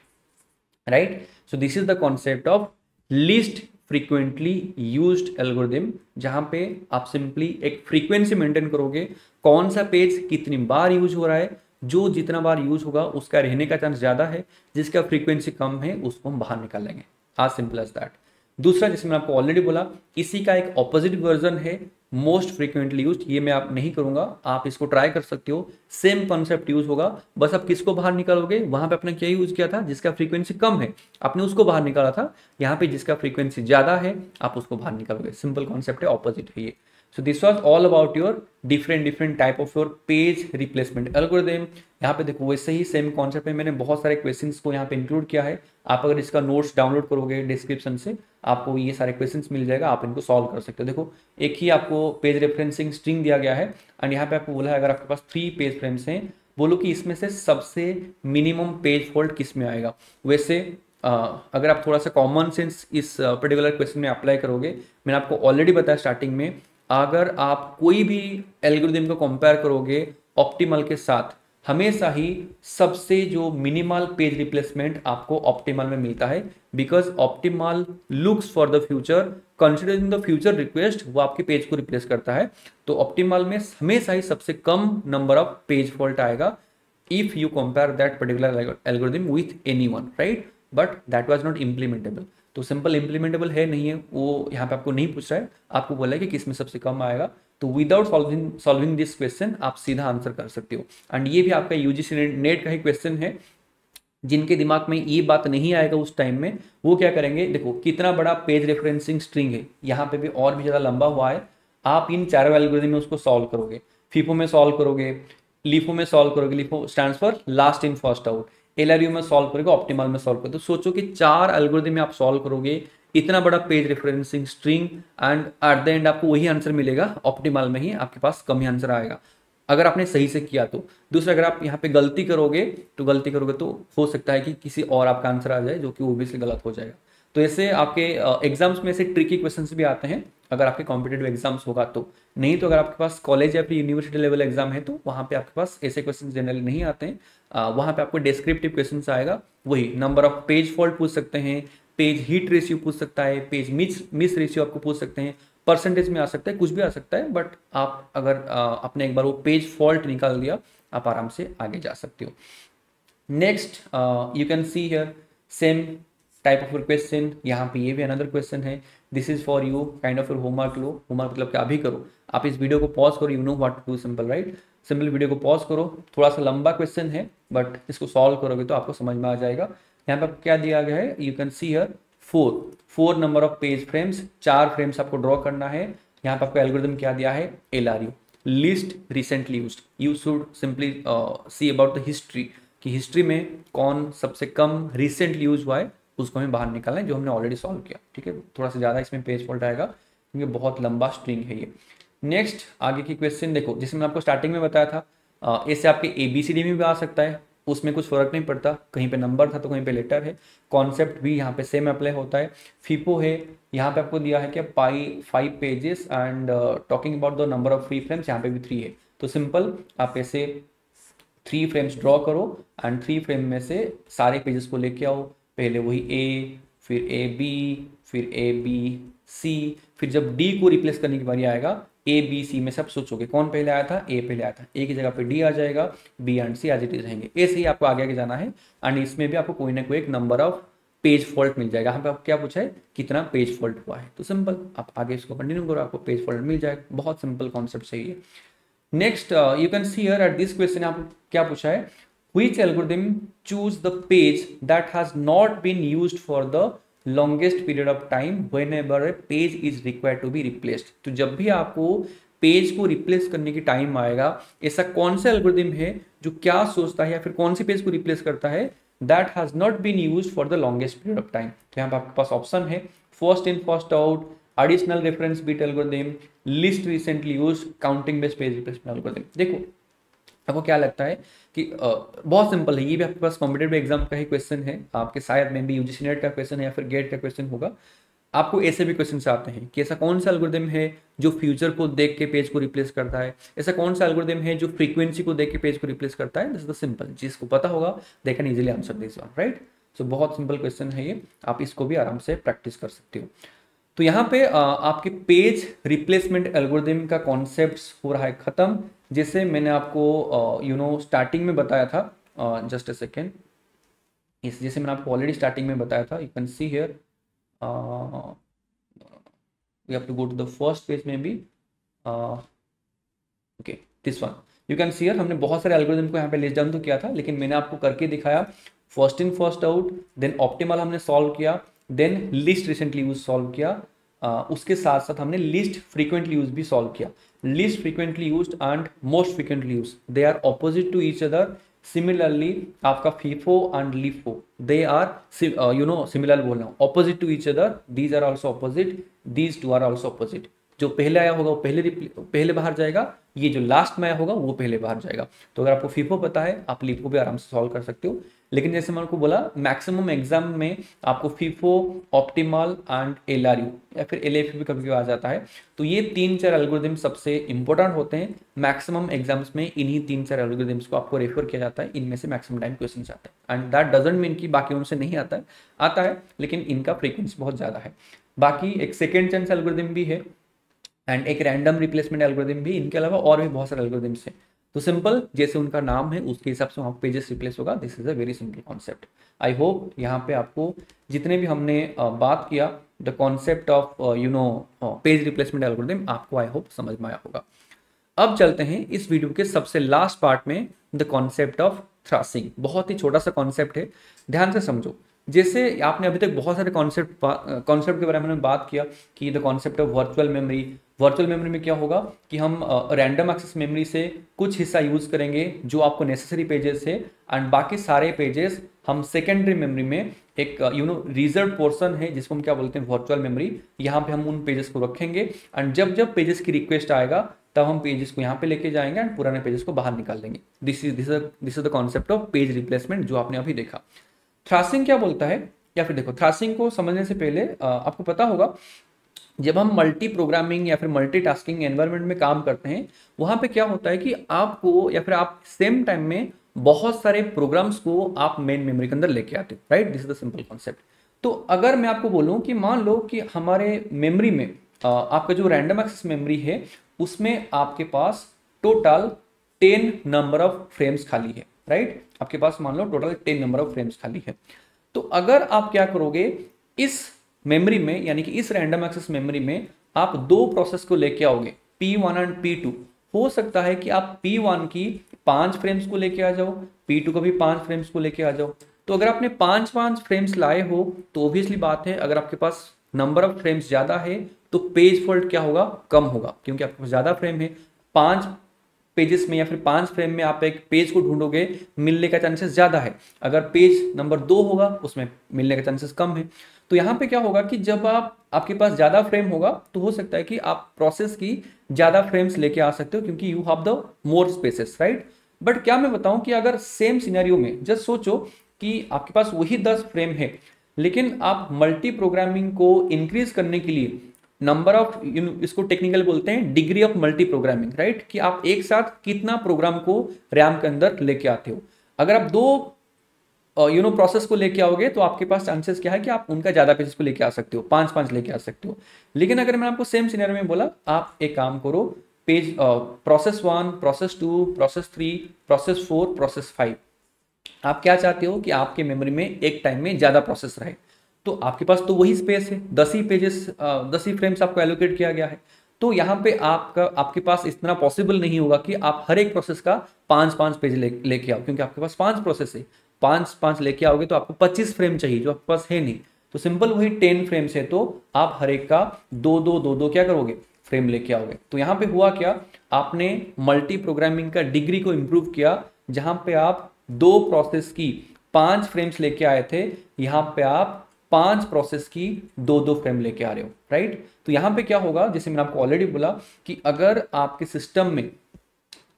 right. So this is the concept of least frequently used algorithm, जहां पे आप सिंपली एक फ्रीक्वेंसी मेंटेन करोगे, कौन सा पेज कितनी बार यूज हो रहा है, जो जितना बार यूज होगा उसका रहने का चांस ज्यादा है, जिसका फ्रीक्वेंसी कम है उसको हम बाहर निकाल लेंगे, आज सिंपल एज दैट। दूसरा, जैसे मैंने आपको ऑलरेडी बोला, इसी का एक ऑपोजिट वर्जन है मोस्ट फ्रीक्वेंटली यूज्ड। ये मैं आप नहीं करूंगा, आप इसको ट्राई कर सकते हो, सेम कॉन्सेप्ट यूज होगा, बस आप किसको बाहर निकालोगे, वहां पे आपने क्या यूज किया था, जिसका फ्रीक्वेंसी कम है आपने उसको बाहर निकाला था, यहाँ पे जिसका फ्रीक्वेंसी ज्यादा है आप उसको बाहर निकालोगे। सिंपल कॉन्सेप्ट है, ऑपोजिट है ये। So this was all about your different type of your page replacement algorithm। यहाँ पे देखो वैसे ही सेम कॉन्सेप्ट में मैंने बहुत सारे क्वेश्चंस को यहाँ पे इंक्लूड किया है। आप अगर इसका नोट्स डाउनलोड करोगे डिस्क्रिप्शन से, आपको ये सारे क्वेश्चंस मिल जाएगा, आप इनको सॉल्व कर सकते हो। देखो एक ही आपको पेज रेफरेंसिंग स्ट्रिंग दिया गया है एंड यहाँ पे आपको बोला है अगर आपके पास 3 पेज फ्रेम्स हैं, बोलो कि इसमें से सबसे मिनिमम पेज फॉल्ट किस में आएगा। वैसे अगर आप थोड़ा सा कॉमन सेंस इस पर्टिकुलर क्वेश्चन में अप्लाई करोगे, मैंने आपको ऑलरेडी बताया स्टार्टिंग में, अगर आप कोई भी एल्गोरिथम को कंपेयर करोगे ऑप्टिमल के साथ, हमेशा ही सबसे जो मिनिमल पेज रिप्लेसमेंट आपको ऑप्टिमल में मिलता है, because optimal looks for the future, considering the future request, वो आपके पेज को रिप्लेस करता है। तो ऑप्टिमल में हमेशा ही सबसे कम नंबर ऑफ पेज फॉल्ट आएगा if you compare that particular algorithm with anyone, right. But that was not implementable. तो सिंपल इम्प्लीमेंटेबल है नहीं है, वो यहाँ पे आपको नहीं पूछ रहा है, आपको बोला है कि किस में सबसे कम आएगा। तो विदाउट सॉल्विंग दिस क्वेश्चन आप सीधा आंसर कर सकते हो। एंड ये भी आपका यूजीसी नेट का ही क्वेश्चन है। जिनके दिमाग में ये बात नहीं आएगा उस टाइम में, वो क्या करेंगे, देखो कितना बड़ा पेज रेफरेंसिंग स्ट्रिंग है, यहाँ पे भी और भी ज्यादा लंबा हुआ है। आप इन चारों एल्गोरिथम में उसको सॉल्व करोगे, फीफो में सॉल्व करोगे, लिफो में सॉल्व करोगे, LIFO stands for last in first out, LRU में सॉल्व करोगे, ऑप्टिमल में सॉल्व करोगे। तो सोचो कि 4 एल्गोरिथम में आप सॉल्व करोगे इतना बड़ा page referencing string, and at the and आपको वही आंसर मिलेगा, ऑप्टिमल में ही आपके पास कम ही आंसर आएगा अगर आपने सही से किया तो। दूसरा, अगर आप यहाँ पे गलती करोगे तो हो सकता है कि किसी और आपका आंसर आ जाए जो कि ओब्वियसली गलत हो जाएगा। तो ऐसे आपके एग्जाम्स में से ट्रिकी क्वेश्चंस भी आते हैं अगर आपके कॉम्पिटेटिव एग्जाम्स होगा तो। नहीं तो अगर आपके पास कॉलेज या फिर यूनिवर्सिटी लेवल एग्जाम है तो वहाँ पे आपके पास ऐसे क्वेश्चन जनरली नहीं आते हैं। वहाँ पे आपको डिस्क्रिप्टिव क्वेश्चन आएगा, वही नंबर ऑफ पेज फॉल्ट पूछ सकते हैं, पेज हिट रेशियो पूछ सकता है, पेज मिस रेशियो आपको पूछ सकते हैं, परसेंटेज में आ सकता है, कुछ भी आ सकता है। बट आप अगर आपने एक बार वो पेज फॉल्ट निकाल दिया, आप आराम से आगे जा सकते हो। Next you can see here same type of question, यहाँ पे ये भी अनदर क्वेश्चन है, this is for you, kind of homework low. Homework मतलब क्या, अभी करो आप इस वीडियो को पॉज करो, you know what to do, simple right. Simple video को पॉज करो, थोड़ा सा लंबा क्वेश्चन है बट इसको सॉल्व करोगे तो आपको समझ में आ जाएगा। यहाँ पे क्या दिया गया है, you can see here four number of page frames, 4 frames आपको ड्रॉ करना है। यहाँ पे आपको एल्गोरिथम क्या दिया है, LRU, list recently used. You should simply see about the history, कि हिस्ट्री में कौन सबसे कम रिसेंटली यूज हुआ है, उसको हमें बाहर निकालना है, जो हमने ऑलरेडी सॉल्व किया। ठीक है, थोड़ा सा ज़्यादा इसमें पेज फॉल्ट आएगा क्योंकि बहुत लंबा स्ट्रिंग है ये। नेक्स्ट आगे की क्वेश्चन देखो, जिसमें मैंने आपको स्टार्टिंग में बताया था, ऐसे आपके ABCD में भी आ सकता है, उसमें कुछ फर्क नहीं पड़ता, कहीं पे नंबर था तो कहीं पे लेटर है। कॉन्सेप्ट भी यहाँ पे सेम अप्लाई होता है। फीपो है, यहाँ पे आपको दिया है कि 5 pages and talking about the number of free frames, यहाँ पे भी 3 है। तो सिंपल आप ऐसे 3 फ्रेम्स ड्रॉ करो एंड 3 फ्रेम में से सारे पेजेस को लेके आओ। पहले वही A, फिर AB, फिर ABC, फिर जब D को रिप्लेस करने की बारी आएगा, ABC में से आप सोचोगे कौन पहले आया था, A पहले आया था, A की जगह पे D आ जाएगा, B and C as it is रहेंगे। ऐसे ही आपको आगे जाना है एंड इसमें भी आपको कोई ना कोई एक नंबर ऑफ पेज फॉल्ट मिल जाएगा। यहाँ पे आप क्या पूछा है, कितना पेज फॉल्ट हुआ है, तो सिंपल आप आगे इसको कंटिन्यू करो, आपको पेज फॉल्ट मिल जाएगा। बहुत सिंपल कॉन्सेप्ट चाहिए। Next you can see here at this question, आप क्या पूछा है, which algorithm choose the page that has not been used for the longest period of time whenever a page is required to be replaced। तो जब भी आपको पेज को रिप्लेस करने की टाइम आएगा, ऐसा कौन सा एल्गोरिथम है जो क्या सोचता है या फिर कौन सी पेज को रिप्लेस करता है, that has not been used for the longest period of time। तो यहाँ पर आपके पास ऑप्शन है, first in first out, additional reference bit algorithm, list recently used, counting based page replacement algorithm. देखो आपको क्या लगता है कि बहुत सिंपल है, ये भी आपके पास कॉम्पिटेटिव एग्जाम का ही क्वेश्चन है, आपके शायद में भी UGC नेट का क्वेश्चन है या फिर गेट का क्वेश्चन होगा। आपको ऐसे भी क्वेश्चन आते हैं कि ऐसा कौन सा एल्गोरिथम है जो फ्यूचर को देख के पेज को रिप्लेस करता है, ऐसा कौन सा एल्गोरिथम है जो फ्रीक्वेंसी को देख के पेज को रिप्लेस करता है। दिस इज द सिंपल, जिसको पता होगा they can easily answer this one, right. So बहुत सिंपल क्वेश्चन है ये, आप इसको भी आराम से प्रैक्टिस कर सकते हो। तो यहाँ पे आपके पेज रिप्लेसमेंट एल्गोरिथम का कॉन्सेप्ट हो रहा है खत्म, जैसे मैंने आपको स्टार्टिंग में बताया था। जस्ट अ सेकेंड, इस जैसे मैंने आपको ऑलरेडी स्टार्टिंग में बताया था, you can see here we have to go to the first page में भी, okay this one you can see here. हमने बहुत सारे एल्गोरिथम को यहाँ पे लिस्ट डाउन तो किया था, लेकिन मैंने आपको करके दिखाया। First in first out, then optimal हमने सॉल्व किया, then least recently use solve किया, उसके साथ साथ हमने लिस्ट फ्रीक्वेंटली यूज भी सॉल्व किया। Least frequently used and most frequently used, they are opposite to each other. Similarly आपका FIFO and LIFO, they are similar बोल रहा हूँ, opposite to each other, these are also opposite, these two are also opposite. जो पहले आया होगा वो पहले बाहर जाएगा, ये जो लास्ट में आया होगा वो पहले बाहर जाएगा। तो अगर आपको फीफो पता है, आप लिफो भी आराम से सॉल्व कर सकते हो। लेकिन जैसे मैंने आपको बोला, मैक्सिमम एग्जाम में आपको फीफो, ऑप्टिमल एंड LRU या फिर LFU भी कभी आ जाता है। तो ये 3-4 एल्गोरिथम सबसे इंपॉर्टेंट होते हैं। मैक्सिमम एग्जाम्स में इन्हीं 3-4 एल्गोरिथम्स को आपको रेफर किया जाता है, इनमें से मैक्सिमम टाइम क्वेश्चन आते हैं। एंड दैट डजंट मीन कि बाकी उनसे नहीं आता है, लेकिन इनका फ्रीक्वेंसी बहुत ज़्यादा है। बाकी एक सेकेंड चांस एल्गोरिथम भी है एंड एक रैंडम रिप्लेसमेंट एल्गोरिथम भी, इनके अलावा और भी बहुत सारे एल्गोरिथम्स हैं। तो सिंपल जैसे उनका नाम है उसके हिसाब से वहाँ पेजेस रिप्लेस होगा। This is a very simple concept. I hope यहाँ पे आपको जितने भी हमने बात किया, the concept of page replacement algorithm, आपको आई होप समझ में आया होगा। अब चलते हैं इस वीडियो के सबसे लास्ट पार्ट में, द कॉन्सेप्ट ऑफ थ्रैशिंग। बहुत ही छोटा सा कॉन्सेप्ट है, ध्यान से समझो। जैसे आपने अभी तक बहुत सारे कॉन्सेप्ट के बारे में बात किया कि the concept of virtual memory. Virtual memory में क्या होगा कि हम रैंडम एक्सेस मेमोरी से कुछ हिस्सा यूज करेंगे जो आपको नेसेसरी पेजेस है, एंड बाकी सारे पेजेस हम सेकेंडरी मेमोरी में एक रिजर्व पोर्शन है जिसको हम क्या बोलते हैं, वर्चुअल मेमोरी। यहाँ पे हम उन पेजेस को रखेंगे एंड जब जब पेजेस की रिक्वेस्ट आएगा तब हम पेजेस को यहाँ पे लेके जाएंगे एंड पुराने पेजेस को बाहर निकाल देंगे। This is the concept of page replacement जो आपने अभी देखा। थ्रैशिंग क्या बोलता है, या फिर देखो थ्रैशिंग को समझने से पहले आपको पता होगा, जब हम मल्टी प्रोग्रामिंग या फिर मल्टीटास्किंग एनवायरनमेंट में काम करते हैं, वहां पे क्या होता है कि आपको या फिर आप सेम टाइम में बहुत सारे प्रोग्राम्स को आप मेन मेमोरी के अंदर लेके आते हो, right. This is the simple concept. तो अगर मैं आपको बोलूं कि मान लो कि हमारे मेमोरी में आपका जो रैंडम एक्सेस मेमोरी है उसमें आपके पास टोटल 10 नंबर ऑफ फ्रेम्स खाली है, राइट। आपके पास मान लो टोटल 10 नंबर ऑफ फ्रेम्स खाली है। तो अगर आप क्या करोगे, इस मेमोरी में यानी कि इस रैंडम एक्सेस मेमोरी में आप दो प्रोसेस को लेके आओगे, P1 एंड P2। हो सकता है कि आप P1 की 5 फ्रेम्स को लेके आ जाओ, P2 को भी 5 फ्रेम्स को लेके आ जाओ। तो अगर आपने 5 फ्रेम्स लाए हो तो ऑब्वियसली बात है, अगर आपके पास नंबर ऑफ फ्रेम्स ज्यादा है तो पेज फॉल्ट क्या होगा, कम होगा, क्योंकि आपके पास ज्यादा फ्रेम है। 5 पेजेस में या फिर 5 फ्रेम में आप एक पेज को ढूंढोगे, मिलने का चांसेस ज्यादा है। अगर पेज नंबर 2 होगा उसमें मिलने का चांसेस कम है। तो यहाँ पे क्या होगा कि जब आपके पास ज्यादा फ्रेम होगा तो हो सकता है कि आप प्रोसेस की ज्यादा फ्रेम्स लेके आ सकते हो, क्योंकि you have the more spaces, right. But क्या मैं बताऊं कि अगर सेम सिनेरियो में जस्ट सोचो कि आपके पास वही 10 फ्रेम है, लेकिन आप मल्टी प्रोग्रामिंग को इंक्रीज करने के लिए नंबर ऑफ, इसको टेक्निकल बोलते हैं degree of multi programming, right, कि आप एक साथ कितना प्रोग्राम को रैम के अंदर लेके आते हो। अगर आप दो प्रोसेस को लेके आओगे तो आपके पास चांसेस क्या है कि आप उनका ज्यादा पेजेस को लेके आ सकते हो, 5 लेके आ सकते हो। लेकिन अगर मैं आपको सेम सिनेरियो में बोला, आप एक काम करो, page process 1, process 2, process 3, process 4, process 5, आप क्या चाहते हो कि आपके मेमोरी में एक टाइम में ज्यादा प्रोसेस रहे। तो आपके पास तो वही स्पेस है, 10 ही पेजेस, 10 ही फ्रेम्स आपको एलोकेट किया गया है। तो यहाँ पे आपके पास इतना पॉसिबल नहीं होगा कि आप हर एक प्रोसेस का 5 पेज लेके आओ, क्योंकि आपके पास 5 प्रोसेस है। 5 लेके आओगे तो आपको 25 फ्रेम चाहिए, जो आपके पास है नहीं। तो सिंपल वही 10 फ्रेम्स है, तो आप हर एक का दो क्या करोगे, फ्रेम लेके आओगे। तो यहाँ पे हुआ क्या, आपने मल्टी प्रोग्रामिंग का डिग्री को इंप्रूव किया। जहां पे आप 2 प्रोसेस की 5 फ्रेम्स लेके आए थे, यहां पे आप 5 प्रोसेस की 2 फ्रेम लेके आ रहे हो, राइट। तो यहां पे क्या होगा, जैसे मैंने आपको ऑलरेडी बोला कि अगर आपके सिस्टम में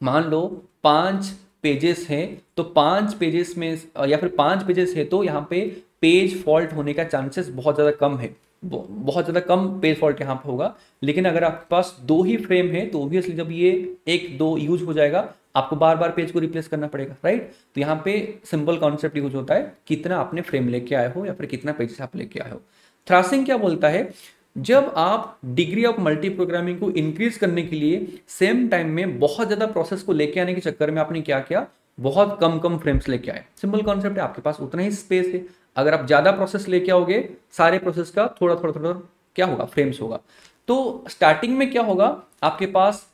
मान लो 5 पेजेस हैं, तो 5 पेजेस में या फिर 5 पेजेस है तो यहाँ पे पेज फॉल्ट होने का चांसेस बहुत ज़्यादा कम है, बहुत ज़्यादा कम पेज फॉल्ट यहाँ पे होगा। लेकिन अगर आपके पास 2 ही फ्रेम है तो ऑब्वियसली जब ये 1-2 यूज हो जाएगा, आपको बार बार पेज को रिप्लेस करना पड़ेगा, राइट। तो यहाँ पे सिंपल कॉन्सेप्ट यूज होता है, कितना आपने फ्रेम लेके आए हो या फिर कितना पेजेस आप लेके आए हो। थ्रासिंग क्या बोलता है, जब आप डिग्री ऑफ मल्टी प्रोग्रामिंग को इंक्रीज करने के लिए सेम टाइम में बहुत ज्यादा प्रोसेस को लेके आने के चक्कर में आपने क्या किया, बहुत कम फ्रेम्स लेके आए। सिंपल कॉन्सेप्ट है, आपके पास उतना ही स्पेस है। अगर आप ज्यादा प्रोसेस लेके आओगे, सारे प्रोसेस का थोड़ा क्या होगा, फ्रेम्स होगा। तो स्टार्टिंग में क्या होगा, आपके पास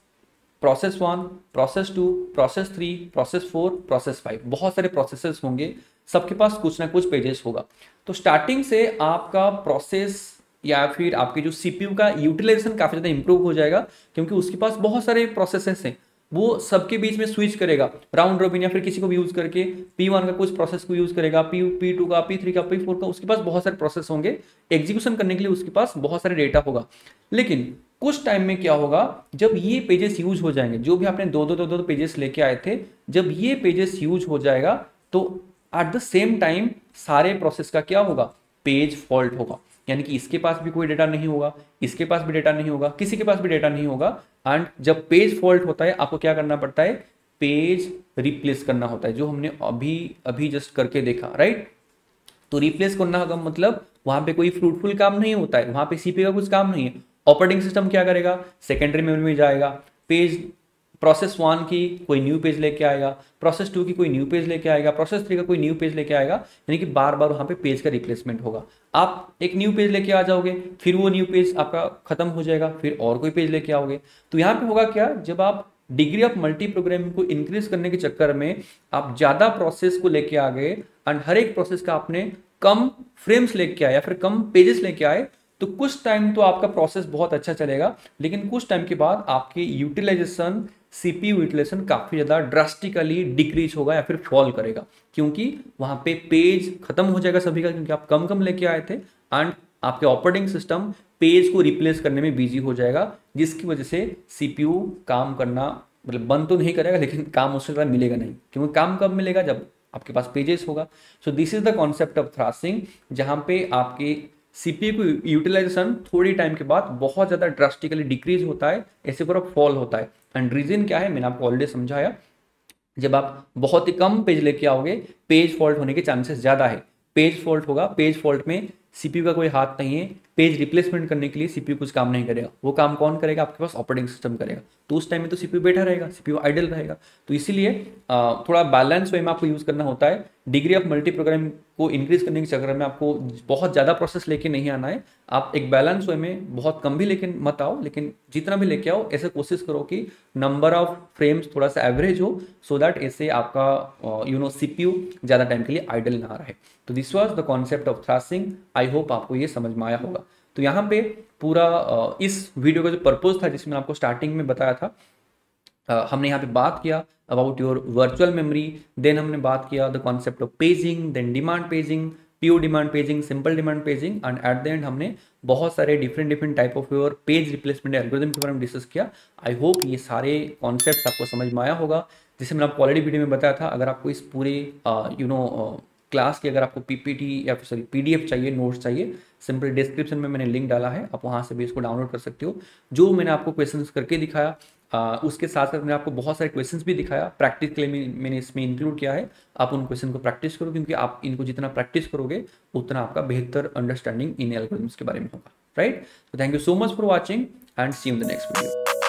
process 1, process 2, process 3, process 4, process 5, बहुत सारे प्रोसेसेस होंगे, सबके पास कुछ ना कुछ पेजेस होगा। तो स्टार्टिंग से आपका प्रोसेस या फिर आपके जो सीपीयू का यूटिलाइजेशन काफी ज्यादा इंप्रूव हो जाएगा, क्योंकि उसके पास बहुत सारे प्रोसेसेस हैं, वो सबके बीच में स्विच करेगा राउंड रोबिन, या फिर किसी को भी यूज करके P1 का कुछ प्रोसेस को यूज करेगा, P2 का, P3 का, P4 का, उसके पास बहुत सारे प्रोसेस होंगे। एग्जीक्यूशन करने के लिए उसके पास बहुत सारे डेटा होगा। लेकिन कुछ टाइम में क्या होगा, जब ये पेजेस यूज हो जाएंगे, जो भी आपने दो पेजेस लेके आए थे, जब ये पेजेस यूज हो जाएगा तो एट द सेम टाइम सारे प्रोसेस का क्या होगा, पेज फॉल्ट होगा। यानी कि इसके पास भी कोई डेटा नहीं होगा, इसके पास भी डेटा नहीं होगा, किसी के पास भी डेटा नहीं होगा। एंड जब पेज फॉल्ट होता है, आपको क्या करना पड़ता है, पेज रिप्लेस करना होता है, जो हमने अभी जस्ट करके देखा, राइट। तो रिप्लेस करना का मतलब वहां पे कोई फ्रूटफुल काम नहीं होता है, वहां पे सीपी का कुछ काम नहीं है। ऑपरेटिंग सिस्टम क्या करेगा, सेकेंडरी मेमोरी में जाएगा, पेज प्रोसेस 1 की कोई न्यू पेज लेके आएगा, प्रोसेस 2 की कोई न्यू पेज लेके आएगा, प्रोसेस 3 का कोई न्यू पेज लेके आएगा, यानी कि बार बार वहां पे पेज का रिप्लेसमेंट होगा। आप एक न्यू पेज लेके आ जाओगे, फिर वो न्यू पेज आपका खत्म हो जाएगा, फिर और कोई पेज लेके आओगे। तो यहाँ पे होगा क्या, जब आप डिग्री ऑफ मल्टी प्रोग्रामिंग को इंक्रीज करने के चक्कर में आप ज्यादा प्रोसेस को लेके आ गए एंड हर एक प्रोसेस का आपने कम फ्रेम्स लेके आए या फिर कम पेजेस लेके आए, तो कुछ टाइम तो आपका प्रोसेस बहुत अच्छा चलेगा, लेकिन कुछ टाइम के बाद आपकी यूटिलाइजेशन, सीपीयू यूटिलाइजेशन काफी ज्यादा ड्रास्टिकली डिक्रीज होगा या फिर फॉल करेगा, क्योंकि वहां पे पेज खत्म हो जाएगा सभी का, क्योंकि आप कम लेके आए थे एंड आपके ऑपरेटिंग सिस्टम पेज को रिप्लेस करने में बिजी हो जाएगा, जिसकी वजह से सीपीयू काम करना मतलब बंद तो नहीं करेगा, लेकिन काम उससे ज़्यादा मिलेगा नहीं, क्योंकि काम कब मिलेगा, जब आपके पास पेजेस होगा। So this is the concept of thrashing, जहां पे आपके सीपीयू को यूटिलाइजेशन थोड़ी टाइम के बाद बहुत ज्यादा ड्रास्टिकली डिक्रीज होता है, ऐसे पूरा फॉल होता है। एंड रीजन क्या है, मैंने आपको ऑलरेडी समझाया, जब आप बहुत ही कम पेज लेके आओगे, पेज फॉल्ट होने के चांसेस ज्यादा है। पेज फॉल्ट होगा, पेज फॉल्ट में सीपीयू का कोई हाथ नहीं है, पेज रिप्लेसमेंट करने के लिए सीपीयू कुछ काम नहीं करेगा। वो काम कौन करेगा? आपके पास ऑपरेटिंग सिस्टम करेगा। तो उस टाइम में तो सीपीयू बैठा रहेगा, सीपीयू आइडल रहेगा। तो इसीलिए थोड़ा बैलेंस वे में आपको यूज करना होता है। डिग्री ऑफ मल्टी प्रोग्रामिंग को इंक्रीज करने के चक्कर में आपको बहुत ज़्यादा प्रोसेस लेके नहीं आना है। आप एक बैलेंस वे में बहुत कम भी लेकिन मत आओ, लेकिन जितना भी लेके आओ ऐसे कोशिश करो कि नंबर ऑफ फ्रेम्स थोड़ा सा एवरेज हो, सो दैट ऐसे आपका सीपीयू ज़्यादा टाइम के लिए आइडल ना रहे। तो this was the concept of thrashing. I hope आपको ये समझ में आया होगा। तो यहाँ पे पूरा इस वीडियो का जो पर्पज था, जिसमें आपको स्टार्टिंग में बताया था, हमने यहाँ पे बात किया about your virtual memory, then हमने बात किया the concept of paging, then demand paging, pure demand paging, simple demand paging, and at the end हमने बहुत सारे different type of your page replacement algorithm के बारे में डिस्कस किया। आई होप ये सारे कॉन्सेप्ट्स आपको समझ में आया होगा, जिसे मैंने आपको ऑलरेडी वीडियो में बताया था। अगर आपको इस पूरे क्लास की अगर आपको पीपीटी या फिर सॉरी पीडीएफ चाहिए, नोट्स चाहिए, सिंपल डिस्क्रिप्शन में मैंने लिंक डाला है, आप वहाँ से भी इसको डाउनलोड कर सकते हो। जो मैंने आपको क्वेश्चंस करके दिखाया, उसके साथ साथ मैंने आपको बहुत सारे क्वेश्चंस भी दिखाया, प्रैक्टिस के लिए मैंने इसमें इंक्लूड किया है। आप उन क्वेश्चन को प्रैक्टिस करो, क्योंकि आप इनको जितना प्रैक्टिस करोगे उतना आपका बेहतर अंडरस्टैंडिंग इन एल्गोरिथम्स के बारे में होगा, राइट। तो thank you so much for watching and see you in the next video.